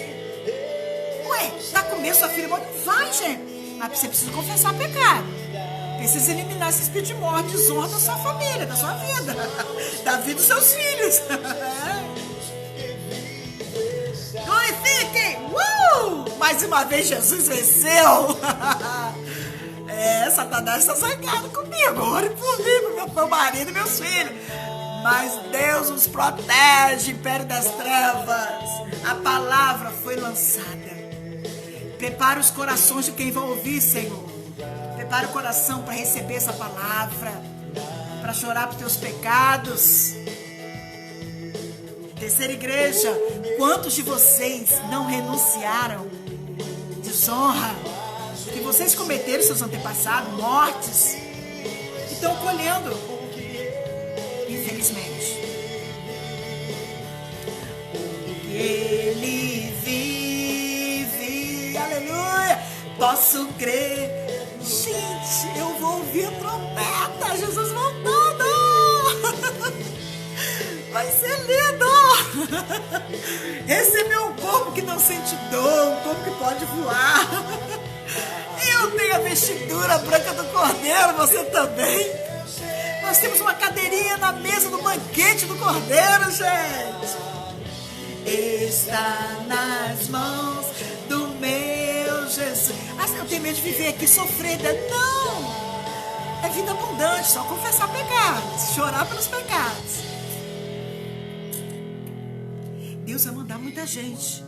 Ué, tá com medo, sua filha? Não vai, gente. Mas você precisa confessar pecado. Precisa eliminar esse espírito de morte, desonra da sua família, da sua vida, da vida dos seus filhos. Glorifiquem! Mais uma vez Jesus venceu. Satanás está zangado comigo. Ore por mim, pro meu marido e meus filhos. Mas Deus nos protege, império das trevas. A palavra foi lançada. Prepara os corações de quem vai ouvir, Senhor. Prepara o coração para receber essa palavra, para chorar por teus pecados. Terceira igreja, quantos de vocês não renunciaram? Desonra que vocês cometeram, seus antepassados, mortes, e estão colhendo, infelizmente. Ele vive, aleluia, posso crer. Gente, eu vou ouvir a trombeta, Jesus voltando. Vai ser lindo. Receber um corpo que não sente dor, um corpo que pode voar. Eu tenho a vestidura branca do Cordeiro, você também. Nós temos uma cadeirinha na mesa do banquete do Cordeiro, gente. Está nas mãos do meu Jesus. Eu tenho medo de viver aqui sofrendo. Não! É vida abundante, só confessar pecados, chorar pelos pecados. Deus vai mandar muita gente.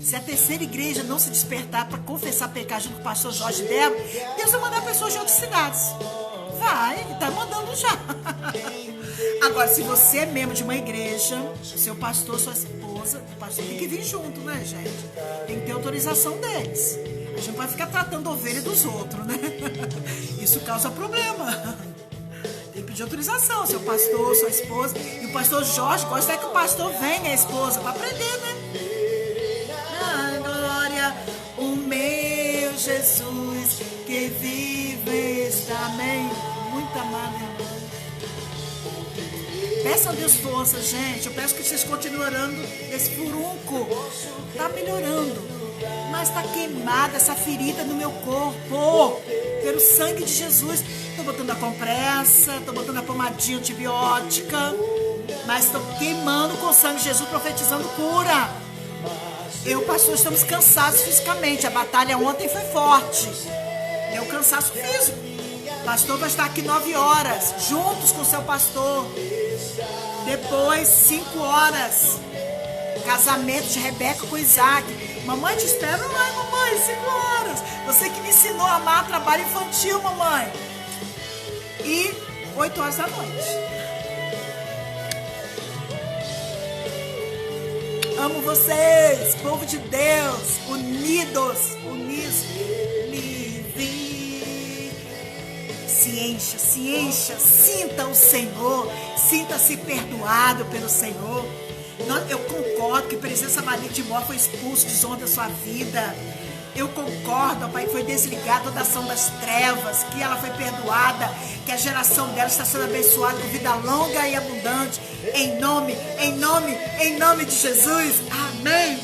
Se a terceira igreja não se despertar para confessar pecado junto com o pastor Jorge e Débora, Deus vai mandar pessoas de outras cidades. Vai, está mandando já. Agora, se você é membro de uma igreja, seu pastor, sua esposa, o pastor tem que vir junto, né, gente? Tem que ter autorização deles. A gente não vai ficar tratando a ovelha dos outros, né? Isso causa problema. Tem que pedir autorização, seu pastor, sua esposa. E o pastor Jorge gosta que o pastor venha, a esposa, para aprender, né? Glória, o meu Jesus que vive está. Amém. Muito amado, irmão. Peça a Deus força, gente. Eu peço que vocês continuem orando. Esse furunco está melhorando, mas está queimada essa ferida no meu corpo pelo sangue de Jesus. Estou botando a compressa, estou botando a pomadinha antibiótica, mas estou queimando com o sangue de Jesus, profetizando cura. Eu, pastor, estamos cansados fisicamente. A batalha ontem foi forte. Deu cansaço físico. O pastor vai estar aqui 9 horas, juntos com o seu pastor. Depois, 5 horas. Casamento de Rebeca com Isaac. Mamãe, te espero lá, mamãe, 5 horas. Você que me ensinou a amar trabalho infantil, mamãe. E 8 horas da noite. Amo vocês, povo de Deus, unidos. Se encha, sinta o Senhor, sinta-se perdoado pelo Senhor. Eu concordo que presença maligna de morte foi expulso, desonra da sua vida. Eu concordo, Pai, que foi desligada toda a ação das trevas, que ela foi perdoada, que a geração dela está sendo abençoada com vida longa e abundante. Em nome de Jesus. Amém.